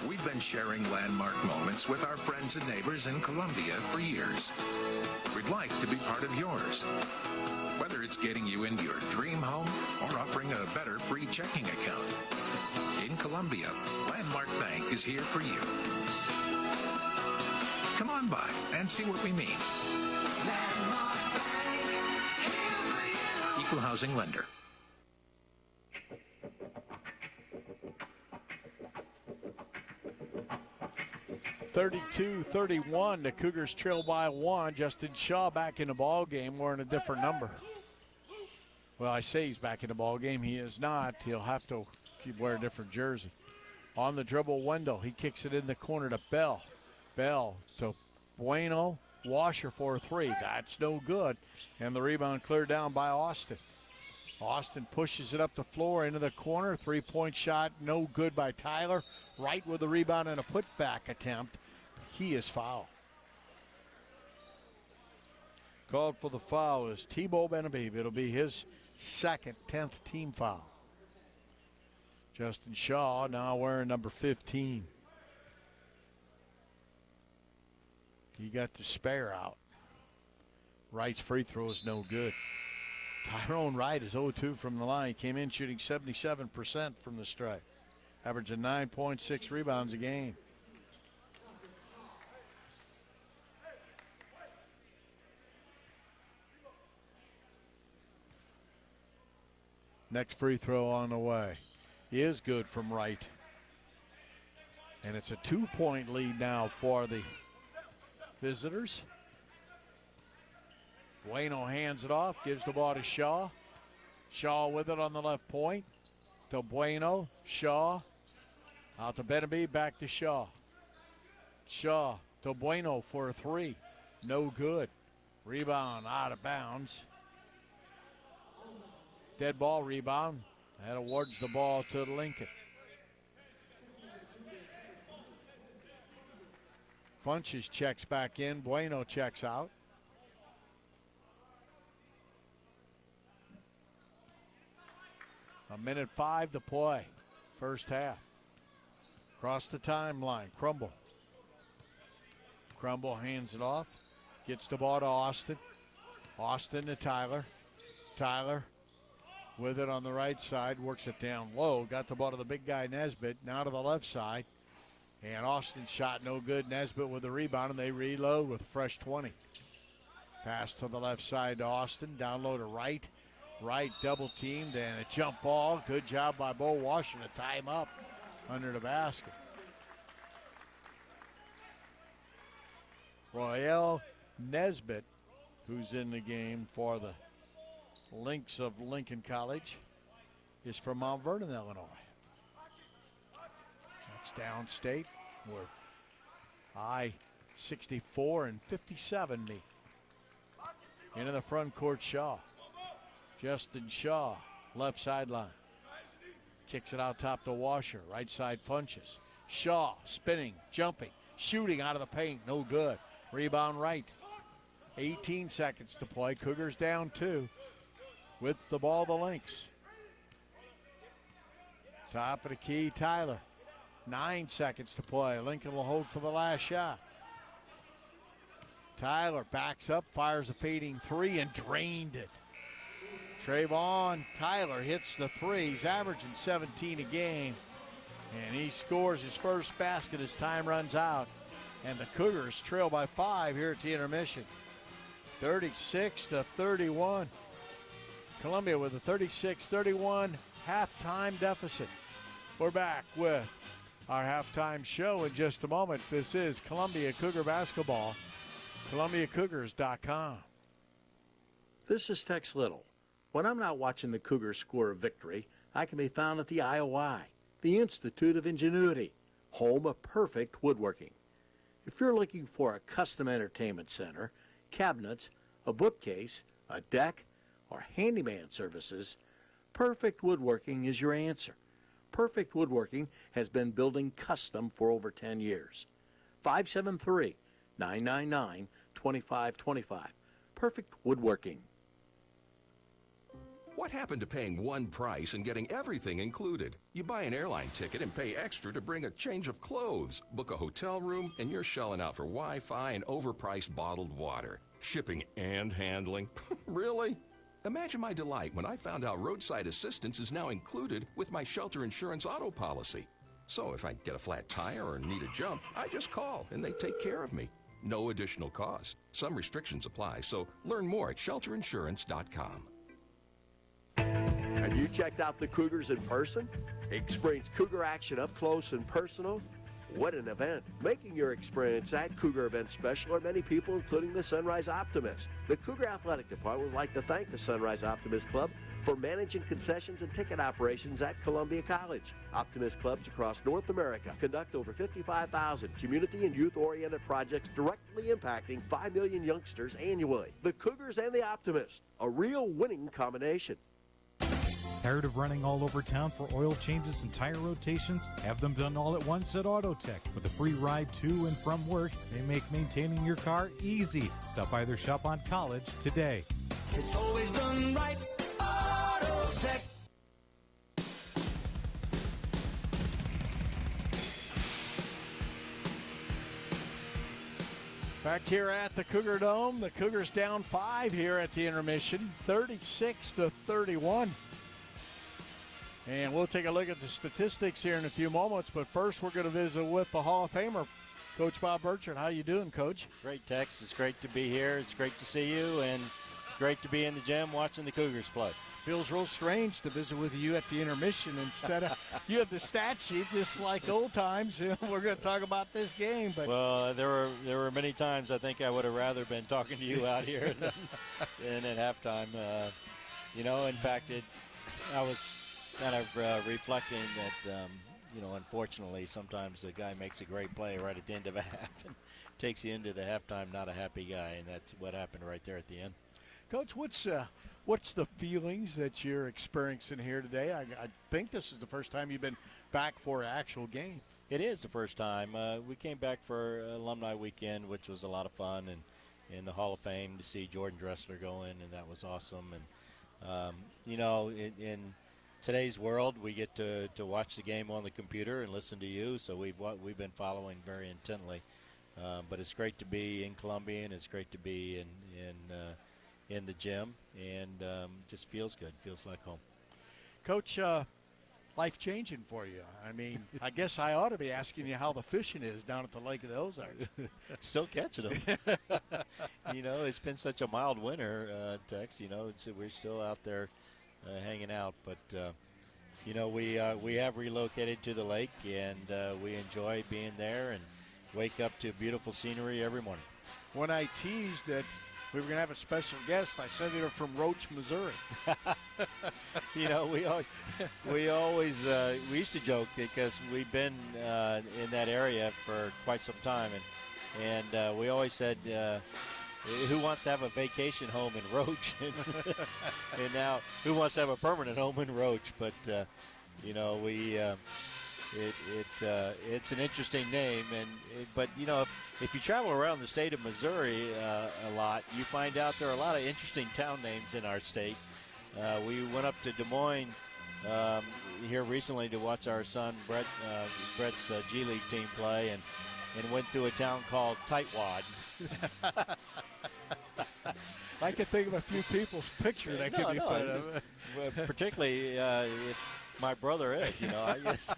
[SPEAKER 8] you. We've been sharing landmark moments with our friends and neighbors in Columbia for years. We'd like to be part of yours. Whether it's getting you into your dream home or offering a better free checking account. In Columbia, Landmark Bank is here for you. Come on by and see what we mean. Landmark Bank, here for you. Equal housing lender.
[SPEAKER 6] 32-31, the Cougars trail by 1. Justin Shaw back in the ball game, wearing a different number. Well, I say he's back in the ball game. He is not. He'll have to wear a different jersey. On the dribble, Wendell. He kicks it in the corner to Bell. Bell to Bueno. Washer for 3. That's no good. And the rebound cleared down by Austin. Austin pushes it up the floor into the corner. 3-point shot, no good by Tyler. Wright with the rebound and a putback attempt. He is fouled. Called for the foul is Tebow Benavides. It'll be his second, 10th team foul. Justin Shaw now wearing number 15. He got the spare out. Wright's free throw is no good. Tyrone Wright is 0-2 from the line. He came in shooting 77% from the stripe, averaging 9.6 rebounds a game. Next free throw on the way is good from Wright. And it's a 2-point lead now for the visitors. Bueno hands it off, gives the ball to Shaw. Shaw with it on the left point. To Bueno, Shaw. Out to Benavides, back to Shaw. Shaw to Bueno for a 3. No good. Rebound out of bounds. Dead ball rebound. That awards the ball to Lincoln. Funches checks back in. Bueno checks out. A minute 5 to play. First half. Across the timeline. Crumble. Crumble hands it off. Gets the ball to Austin. Austin to Tyler. Tyler with it on the right side. Works it down low. Got the ball to the big guy Nesbitt. Now to the left side. And Austin's shot no good. Nesbitt with the rebound, and they reload with a fresh 20. Pass to the left side to Austin. Down low to Wright. Wright double teamed and a jump ball. Good job by Bo Washer to tie him up under the basket. Royale Nesbitt, who's in the game for the Lynx of Lincoln College, is from Mount Vernon, Illinois. It's downstate where I-64 and 57 meet. Into the front court, Shaw. Justin Shaw, left sideline. Kicks it out top to Washer. Right side Funches. Shaw spinning, jumping, shooting out of the paint. No good. Rebound right. 18 seconds to play. Cougars down 2. With the ball, the Lynx. Top of the key, Tyler. 9 seconds to play. Lincoln will hold for the last shot. Tyler backs up, fires a fading 3, and drained it. Trayvon Tyler hits the 3. He's averaging 17 a game. And he scores his first basket as time runs out. And the Cougars trail by 5 here at the intermission. 36-31. Columbia with a 36-31 halftime deficit. We're back with our halftime show in just a moment. This is Columbia Cougar Basketball. ColumbiaCougars.com.
[SPEAKER 7] This is Tex Little. When I'm not watching the Cougars score a victory, I can be found at the IOI, the Institute of Ingenuity, home of perfect woodworking. If you're looking for a custom entertainment center, cabinets, a bookcase, a deck, or handyman services, Perfect Woodworking is your answer. Perfect Woodworking has been building custom for over 10 years. 573-999-2525. Perfect Woodworking.
[SPEAKER 8] What happened to paying one price and getting everything included? You buy an airline ticket and pay extra to bring a change of clothes, book a hotel room, and you're shelling out for Wi-Fi and overpriced bottled water. Shipping and handling. Really? Imagine my delight when I found out roadside assistance is now included with my shelter insurance auto policy. So if I get a flat tire or need a jump, I just call and they take care of me. No additional cost. Some restrictions apply, so learn more at shelterinsurance.com.
[SPEAKER 7] Have you checked out the Cougars in person? Experience Cougar action up close and personal? What an event. Making your experience at Cougar Event special are many people, including the Sunrise Optimist. The Cougar Athletic Department would like to thank the Sunrise Optimist Club for managing concessions and ticket operations at Columbia College. Optimist clubs across North America conduct over 55,000 community and youth-oriented projects directly impacting 5 million youngsters annually. The Cougars and the Optimist, a real winning combination.
[SPEAKER 9] Tired of running all over town for oil changes and tire rotations? Have them done all at once at AutoTech. With a free ride to and from work, they make maintaining your car easy. Stop by their shop on College today.
[SPEAKER 10] It's always done right. AutoTech.
[SPEAKER 6] Back here at the Cougar Dome, the Cougars down 5 here at the intermission, 36-31. And we'll take a look at the statistics here in a few moments, but first we're going to visit with the Hall of Famer, Coach Bob Burchard. How you doing, Coach?
[SPEAKER 11] Great, Tex. It's great to be here. It's great to see you, and it's great to be in the gym watching the Cougars play.
[SPEAKER 6] Feels real strange to visit with you at the intermission instead of you have the stat sheet, just like old times. We're going to talk about this game, but
[SPEAKER 11] well, there were many times I think I would have rather been talking to you out here than at halftime. In fact, I was kind of reflecting that, unfortunately, sometimes a guy makes a great play right at the end of a half and takes you into the halftime not a happy guy, and that's what happened right there at the end.
[SPEAKER 6] Coach, what's the feelings that you're experiencing here today? I think this is the first time you've been back for an actual game.
[SPEAKER 11] It is the first time. We came back for Alumni Weekend, which was a lot of fun, and in the Hall of Fame to see Jordan Dressler go in, and that was awesome. And, in today's world, we get to watch the game on the computer and listen to you, so we've been following very intently. But it's great to be in Columbia, and it's great to be in the gym, and just feels good, feels like home.
[SPEAKER 6] Coach, life-changing for you. I mean, I guess I ought to be asking you how the fishing is down at the Lake of the Ozarks.
[SPEAKER 11] Still catching them. It's been such a mild winter, Tex. We're still out there hanging out, but we have relocated to the lake, and we enjoy being there and wake up to beautiful scenery every morning.
[SPEAKER 6] When I teased that We were going to have a special guest. I sent her from Roach, Missouri.
[SPEAKER 11] You know, we used to joke because we've been in that area for quite some time, and we always said, who wants to have a vacation home in Roach? And now, who wants to have a permanent home in Roach? But you know, it's an interesting name, but you know, if you travel around the state of Missouri a lot, you find out there are a lot of interesting town names in our state. We went up to Des Moines here recently to watch our son Brett's G League team play, and went to a town called Tightwad.
[SPEAKER 6] I can think of a few people's picture that could be put of.
[SPEAKER 11] Particularly my brother Ed, you know. I guess.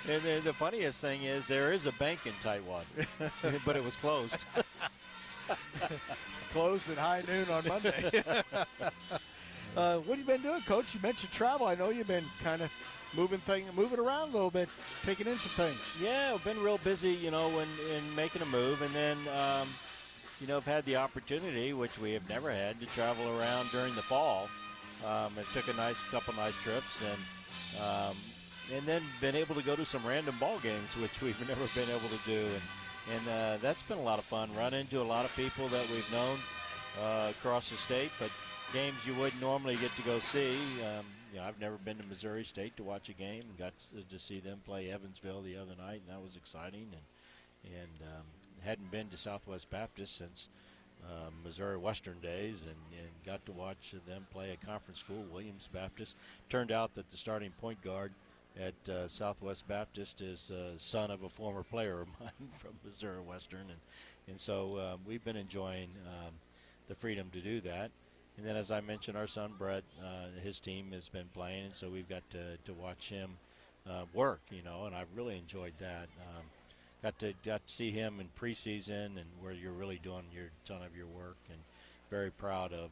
[SPEAKER 11] And then the funniest thing is there is a bank in Tightwad, but it was closed.
[SPEAKER 6] Closed at high noon on Monday. What have you been doing, Coach? You mentioned travel. I know you've been kind of moving around a little bit, taking in some things.
[SPEAKER 11] Yeah, I've been real busy, you know, in making a move, and then, you know, I've had the opportunity, which we have never had, to travel around during the fall. I took a couple nice trips, and then been able to go to some random ball games, which we've never been able to do, and that's been a lot of fun. Run into a lot of people that we've known across the state, but games you wouldn't normally get to go see. You know, I've never been to Missouri State to watch a game, and got to see them play Evansville the other night, and that was exciting. And hadn't been to Southwest Baptist since Missouri Western days, and got to watch them play a conference school, Williams Baptist. Turned out that the starting point guard at Southwest Baptist is son of a former player of mine from Missouri Western, and so we've been enjoying the freedom to do that. And then, as I mentioned, our son Brett, his team has been playing, and so we've got to watch him work, you know, and I've really enjoyed that. Got to see him in preseason, and where you're really doing your ton of your work, and very proud of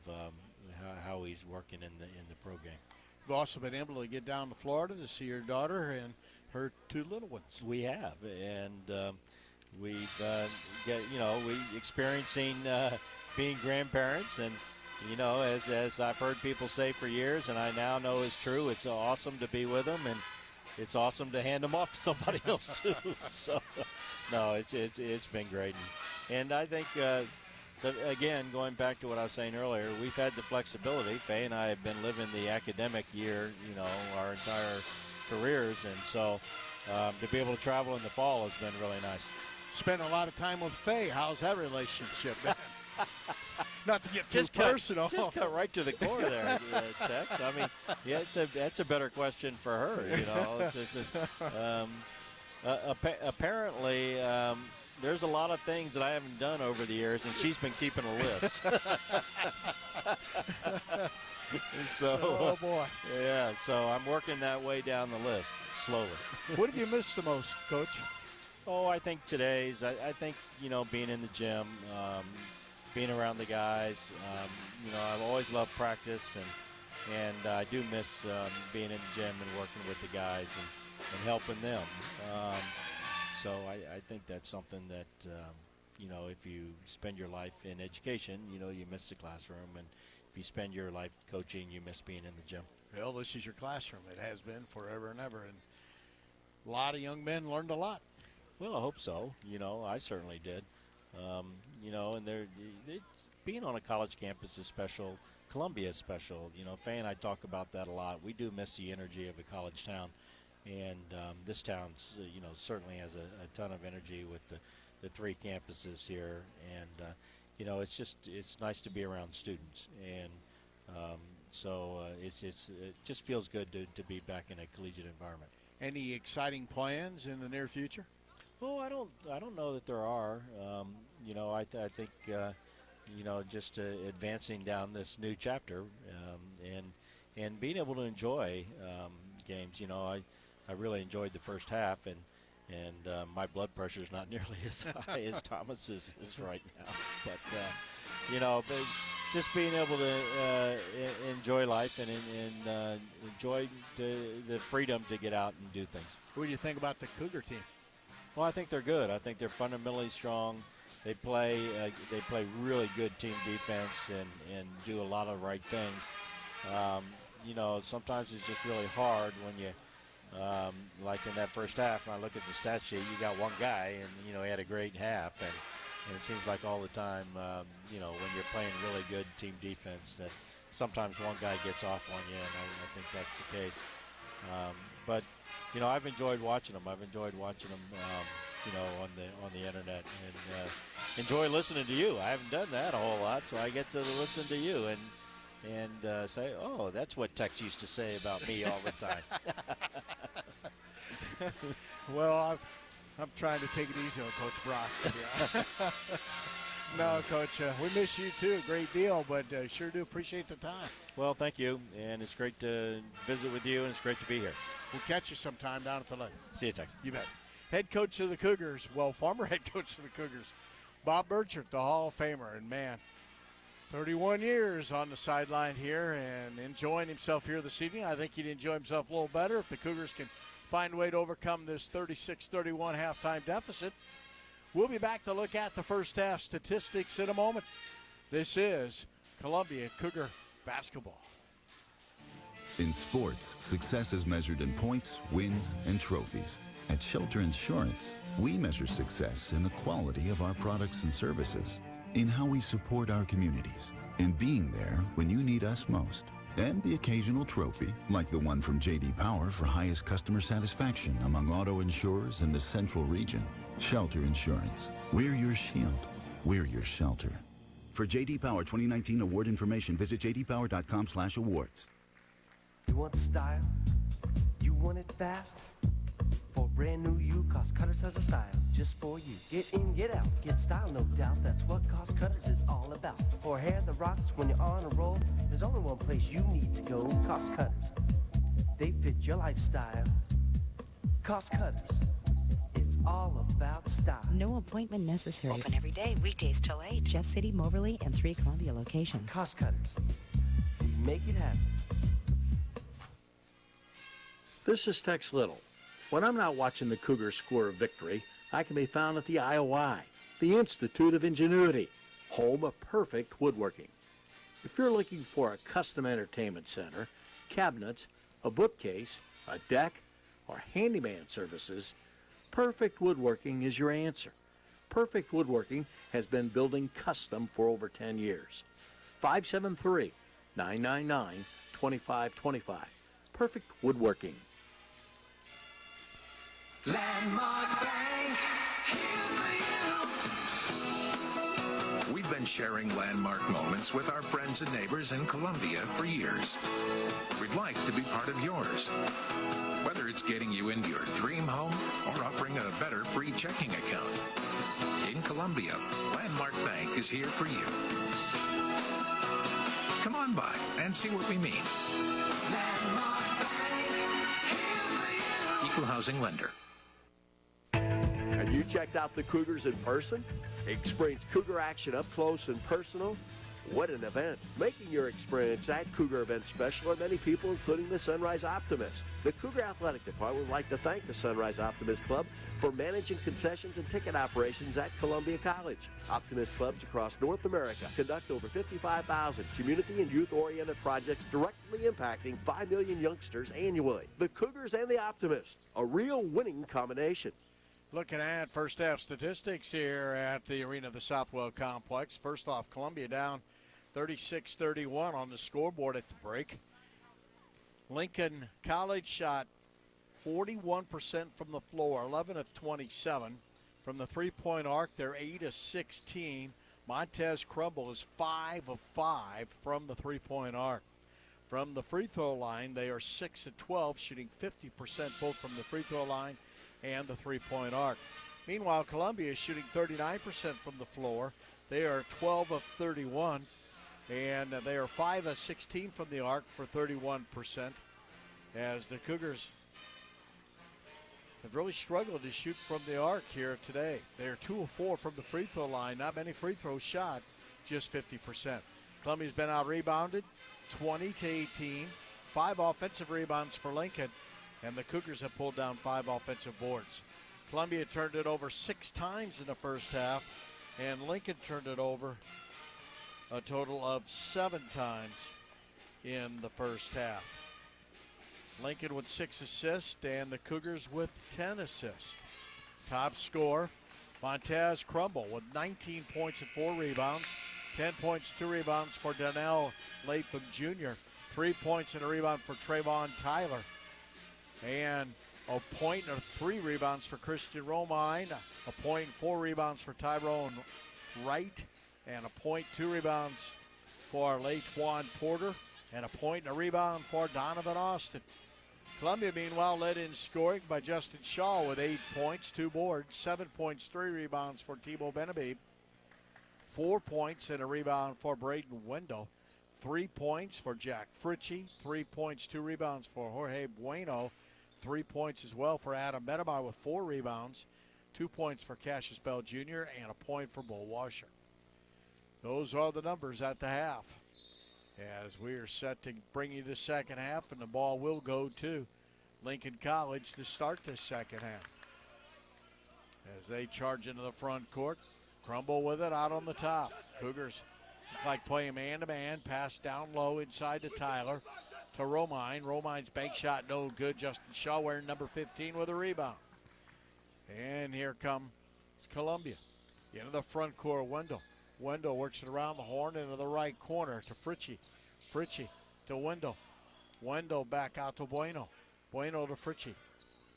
[SPEAKER 11] how he's working in the pro game.
[SPEAKER 6] You've also been able to get down to Florida to see your daughter and her two little ones.
[SPEAKER 11] We have, and we've we experiencing being grandparents, and you know, as I've heard people say for years, and I now know is true, it's awesome to be with them, and it's awesome to hand them off to somebody else too. So, no, it's been great, and I think that, again, going back to what I was saying earlier, we've had the flexibility. Faye and I have been living the academic year, you know, our entire careers, and so to be able to travel in the fall has been really nice.
[SPEAKER 6] Spent a lot of time with Faye. How's that relationship been? Not to get too
[SPEAKER 11] personal. Just cut right to the core there, Tex. I mean, yeah, that's a better question for her. You know, apparently there's a lot of things that I haven't done over the years, and she's been keeping a list. So,
[SPEAKER 6] oh boy,
[SPEAKER 11] yeah. So I'm working that way down the list slowly.
[SPEAKER 6] What have you missed the most, Coach?
[SPEAKER 11] Oh, I think today's. I think, you know, being in the gym. Being around the guys, you know, I've always loved practice, and I do miss being in the gym and working with the guys and helping them. So I think that's something that, you know, if you spend your life in education, you know, you miss the classroom, and if you spend your life coaching, you miss being in the gym.
[SPEAKER 6] Well, this is your classroom. It has been forever and ever, and a lot of young men learned a lot.
[SPEAKER 11] Well, I hope so. You know, I certainly did. You know, and being on a college campus is special. Columbia is special. You know, Faye and I talk about that a lot. We do miss the energy of a college town, and this town, you know, certainly has a ton of energy with the three campuses here. And you know, it's nice to be around students, and so it just feels good to be back in a collegiate environment.
[SPEAKER 6] Any exciting plans in the near future?
[SPEAKER 11] Oh, I don't know that there are. You know, I think you know, just advancing down this new chapter, and being able to enjoy games. You know, I really enjoyed the first half, and my blood pressure is not nearly as high as Thomas is right now. But you know, but just being able to enjoy life and enjoy the freedom to get out and do things.
[SPEAKER 6] What do you think about the Cougar team?
[SPEAKER 11] Well, I think they're good. I think they're fundamentally strong. they play really good team defense and do a lot of right things. Sometimes it's just really hard when you, like in that first half, when I look at the stat sheet, you got one guy, and, he had a great half. And it seems like all the time, when you're playing really good team defense, that sometimes one guy gets off on you, and I think that's the case. But I've enjoyed watching them. I've enjoyed watching them, on the internet, and enjoy listening to you. I haven't done that a whole lot, so I get to listen to you and say, oh, that's what Tex used to say about me all the time.
[SPEAKER 6] Well, I'm trying to take it easy on Coach Brock. Yeah. No, Coach, we miss you too a great deal, but sure do appreciate the time.
[SPEAKER 11] Well, thank you, and it's great to visit with you, and it's great to be here.
[SPEAKER 6] We'll catch you sometime down at the lake.
[SPEAKER 11] See you, Tex.
[SPEAKER 6] You bet. Head coach of the Cougars, former head coach of the Cougars, Bob Burchard, the Hall of Famer, and man, 31 years on the sideline here and enjoying himself here this evening. I think he'd enjoy himself a little better if the Cougars can find a way to overcome this 36-31 halftime deficit. We'll be back to look at the first half statistics in a moment. This is Columbia Cougar basketball.
[SPEAKER 12] In sports, success is measured in points, wins, and trophies. At Shelter Insurance, we measure success in the quality of our products and services, in how we support our communities, in being there when you need us most. And the occasional trophy, like the one from J.D. Power for highest customer satisfaction among auto insurers in the Central Region. Shelter Insurance. We're your shield. We're your shelter.
[SPEAKER 13] For J.D. Power 2019 award information, visit jdpower.com/awards.
[SPEAKER 14] You want style? You want it fast? For brand new you, Cost Cutters has a style just for you. Get in, get out, get style, no doubt. That's what Cost Cutters is all about. For hair that rocks when you're on a roll, there's only one place you need to go. Cost Cutters. They fit your lifestyle. Cost Cutters. It's all about style.
[SPEAKER 15] No appointment necessary. Open every day, weekdays till 8. Jeff City, Moberly, and 3 Columbia locations.
[SPEAKER 14] Cost Cutters. We make it happen.
[SPEAKER 7] This is Tex Little. When I'm not watching the Cougars score a victory, I can be found at the IOI, the Institute of Ingenuity, home of perfect woodworking. If you're looking for a custom entertainment center, cabinets, a bookcase, a deck, or handyman services, Perfect Woodworking is your answer. Perfect Woodworking has been building custom for over 10 years. 573-999-2525. Perfect Woodworking.
[SPEAKER 10] Landmark Bank, here for you.
[SPEAKER 8] We've been sharing landmark moments with our friends and neighbors in Columbia for years. We'd like to be part of yours. Whether it's getting you into your dream home or offering a better free checking account. In Columbia, Landmark Bank is here for you. Come on by and see what we mean.
[SPEAKER 10] Landmark Bank, here for you.
[SPEAKER 8] Equal housing lender.
[SPEAKER 7] Have you checked out the Cougars in person? Experienced Cougar action up close and personal? What an event. Making your experience at Cougar event special are many people, including the Sunrise Optimist. The Cougar Athletic Department would like to thank the Sunrise Optimist Club for managing concessions and ticket operations at Columbia College. Optimist clubs across North America conduct over 55,000 community and youth-oriented projects directly impacting 5 million youngsters annually. The Cougars and the Optimist, a real winning combination.
[SPEAKER 6] Looking at first half statistics here at the Arena of the Southwell Complex. First off, Columbia down 36-31 on the scoreboard at the break. Lincoln College shot 41% from the floor, 11 of 27. From the three-point arc, they're 8 of 16. Montez Crumble is 5 of 5 from the three-point arc. From the free throw line, they are 6 of 12, shooting 50% both from the free throw line and the three-point arc. Meanwhile, Columbia is shooting 39% from the floor. They are 12 of 31, and they are 5 of 16 from the arc for 31%, as the Cougars have really struggled to shoot from the arc here today. They are 2 of 4 from the free throw line. Not many free throws shot, just 50%. Columbia's been out-rebounded 20-18, 5 offensive rebounds for Lincoln, and the Cougars have pulled down 5 offensive boards. Columbia turned it over 6 times in the first half. And Lincoln turned it over a total of 7 times in the first half. Lincoln with 6 assists and the Cougars with 10 assists. Top scorer, Montez Crumble with 19 points and 4 rebounds. 10 points, 2 rebounds for Donnell Latham Jr. 3 points and a rebound for Trayvon Tyler. And a point and 3 rebounds for Christian Romine. A point and 4 rebounds for Tyrone Wright. And a point, 2 rebounds for Laquan Porter. And a point and a rebound for Donovan Austin. Columbia, meanwhile, led in scoring by Justin Shaw with 8 points, 2 boards, 7 points, 3 rebounds for Tebow Benabib. 4 points and a rebound for Braden Wendell. 3 points for Jack Fritchie. 3 points, 2 rebounds for Jorge Bueno. 3 points as well for Adam Metamar with 4 rebounds. 2 points for Cassius Bell Jr. and a point for Bo Washer. Those are the numbers at the half. As we are set to bring you the second half, and the ball will go to Lincoln College to start this second half. As they charge into the front court, Crumble with it out on the top. Cougars look like playing man-to-man, pass down low inside to Tyler, to Romine. Romine's bank shot no good. Justin Shaw wearing number 15 with a rebound. And here comes Columbia. Into the front court, Wendell. Wendell works it around the horn into the right corner to Fritchie. Fritchie to Wendell. Wendell back out to Bueno. Bueno to Fritchie.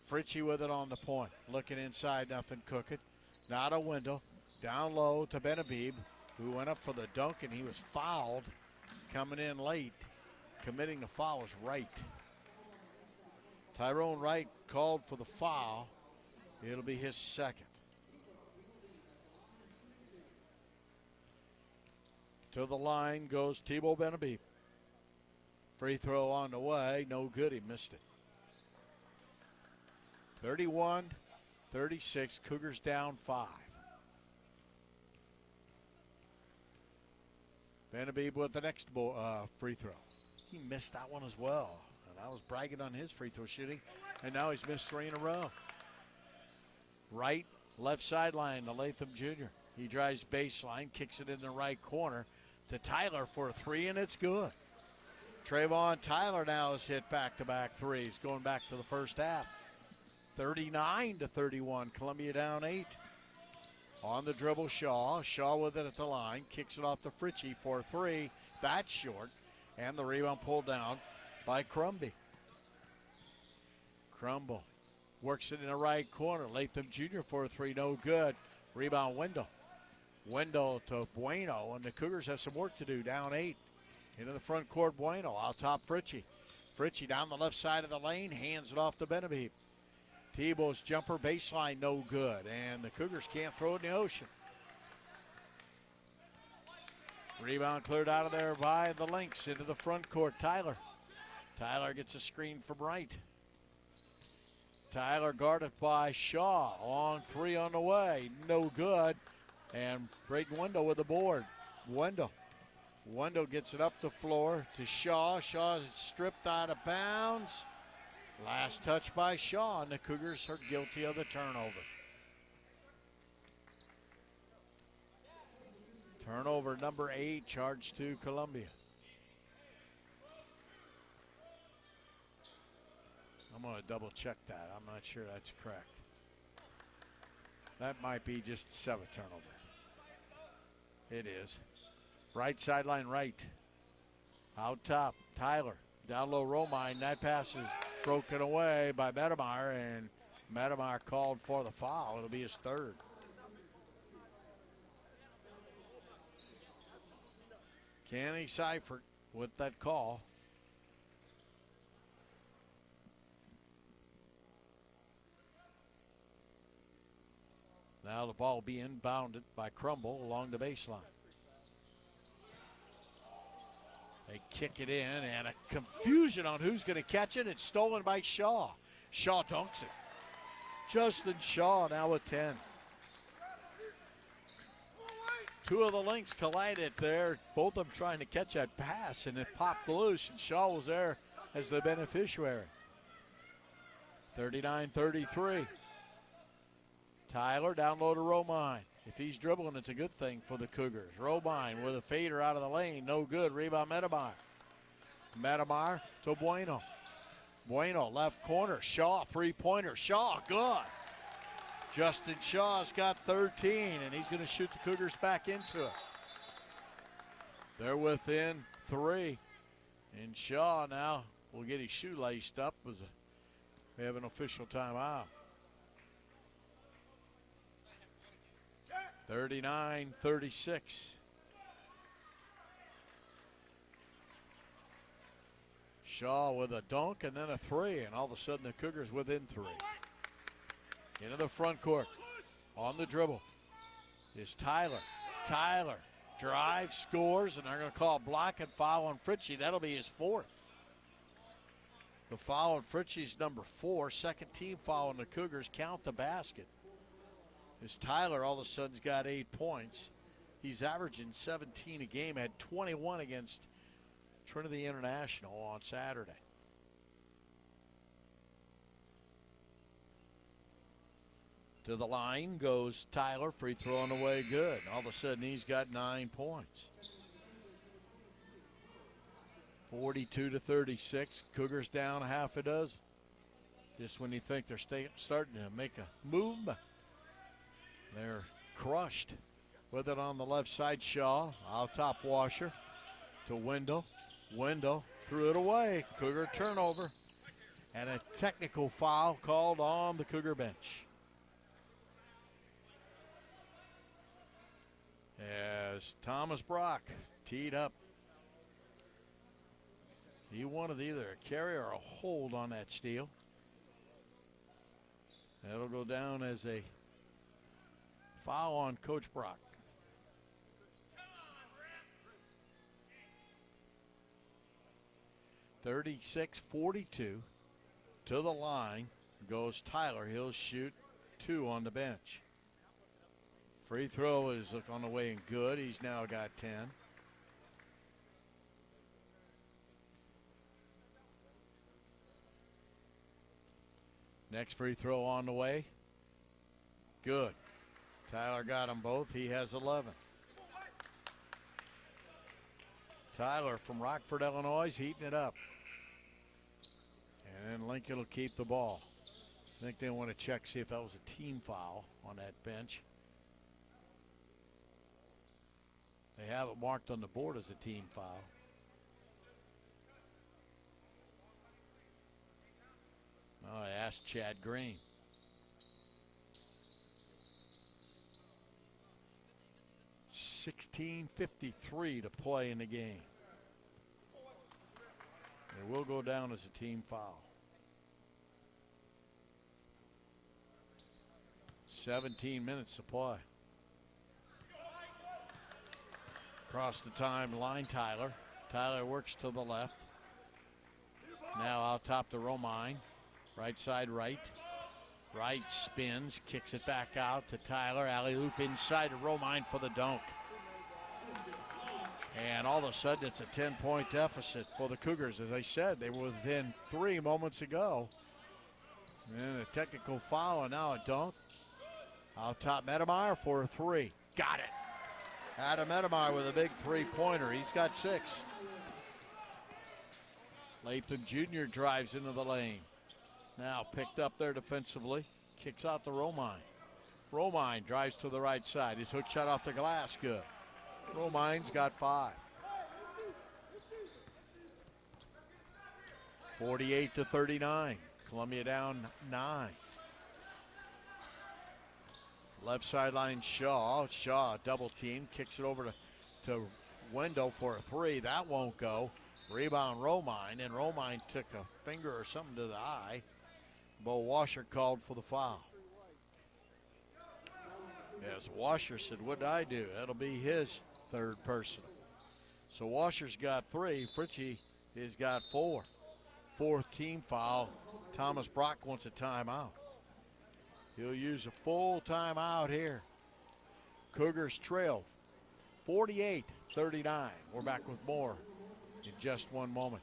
[SPEAKER 6] Fritchie with it on the point. Looking inside, nothing cooking. Now to Wendell. Down low to Benabib, who went up for the dunk, and he was fouled coming in late. Committing the foul is Wright. Tyrone Wright called for the foul. It'll be his second. To the line goes Tebow Benabib. Free throw on the way. No good. He missed it. 31-36. Cougars down 5. Benabib with the next free throw. He missed that one as well. And I was bragging on his free throw shooting. And now he's missed 3 in a row. Right, left sideline to Latham Jr. He drives baseline, kicks it in the right corner to Tyler for a 3, and it's good. Trayvon Tyler now has hit back-to-back threes, going back to the first half. 39-31, Columbia down 8. On the dribble, Shaw. Shaw with it at the line, kicks it off to Fritchie for a 3. That's short, and the rebound pulled down by Crumby. Crumble works it in the right corner. Latham Jr. for a 3, no good. Rebound Wendell. Wendell to Bueno, and the Cougars have some work to do, down 8. Into the front court, Bueno, out top Fritchie. Fritchie down the left side of the lane, hands it off to Benabib. Tebow's jumper baseline, no good, and the Cougars can't throw it in the ocean. Rebound cleared out of there by the Lynx into the front court, Tyler. Tyler gets a screen from Wright. Tyler guarded by Shaw. Long 3 on the way. No good. And Braden Wendell with the board. Wendell gets it up the floor to Shaw. Shaw is stripped out of bounds. Last touch by Shaw, and the Cougars are guilty of the turnover. Turnover number 8, charged to Columbia. I'm going to double check that. I'm not sure that's correct. That might be just 7 turnover. It is. Right sideline, Right. Out top, Tyler. Down low, Romine. That pass is broken away by Metamar, and Metamar called for the foul. It'll be his 3rd. Kenny Seifert with that call. Now the ball will be inbounded by Crumble along the baseline. They kick it in, and a confusion on who's going to catch it. It's stolen by Shaw. Shaw dunks it. Justin Shaw now with 10. 2 of the Lynx collided there, both of them trying to catch that pass, and it popped loose, and Shaw was there as the beneficiary. 39-33. Tyler down low to Romine. If he's dribbling, it's a good thing for the Cougars. Robine with a fader out of the lane. No good. Rebound Medemeyer. Medemeyer to Bueno. Bueno left corner. Shaw, three-pointer. Shaw, good. Justin Shaw's got 13, and he's going to shoot the Cougars back into it. They're within 3. And Shaw now will get his shoe laced up as we have an official timeout. 39-36. Shaw with a dunk and then a 3, and all of a sudden the Cougars within 3. Into the front court. On the dribble is Tyler. Tyler drives, scores, and they're going to call a block and foul on Fritchie. That'll be his 4th. The foul on Fritchie's number 4. Second team foul on the Cougars. Count the basket. As Tyler all of a sudden's got 8 points. He's averaging 17 a game. Had 21 against Trinity International on Saturday. To the line goes Tyler. Free throw on the way, good. All of a sudden he's got 9 points. 42-36. Cougars down a half a dozen. Just when you think they're starting to make a move, they're crushed. With it on the left side, Shaw. Out top, Washer. To Wendell. Wendell threw it away. Cougar turnover. And a technical foul called on the Cougar bench. As Thomas Brock teed up. He wanted either a carry or a hold on that steal. That'll go down as a foul on Coach Brock. (36-42) to the line goes Tyler. He'll shoot 2 on the bench. Free throw is on the way and good. He's now got 10. Next free throw on the way. Good. Tyler got them both. He has 11. Tyler from Rockford, Illinois, heating it up. And then Lincoln will keep the ball. I think they want to check, see if that was a team foul on that bench. They have it marked on the board as a team foul. Oh, I asked Chad Green. .16:53 to play in the game. It will go down as a team foul. 17 minutes to play. Across the timeline, Tyler. Tyler works to the left. Now out top to Romine. Right side right. Right spins, kicks it back out to Tyler. Alley-oop inside to Romine for the dunk. And all of a sudden it's a 10-point deficit for the Cougars. As I said, they were within 3 moments ago. And a technical foul and now a dunk. Out top, Medemeyer for a 3. Got it. Adam Medemeyer with a big 3-pointer. He's got 6. Latham Jr. drives into the lane. Now picked up there defensively. Kicks out to Romine. Romine drives to the right side. His hook shot off the glass, good. Romine's got 5. 48-39. Columbia down 9. Left sideline Shaw. Shaw double team. Kicks it over to Wendell for a 3. That won't go. Rebound Romine. And Romine took a finger or something to the eye. Bo Washer called for the foul. As Washer said, what did I do? That'll be his 3rd personal. So Washer's got 3. Fritchie has got 4. 4th team foul. Thomas Brock wants a timeout. He'll use a full timeout here. Cougars trail 48-39. We're back with more in just one moment.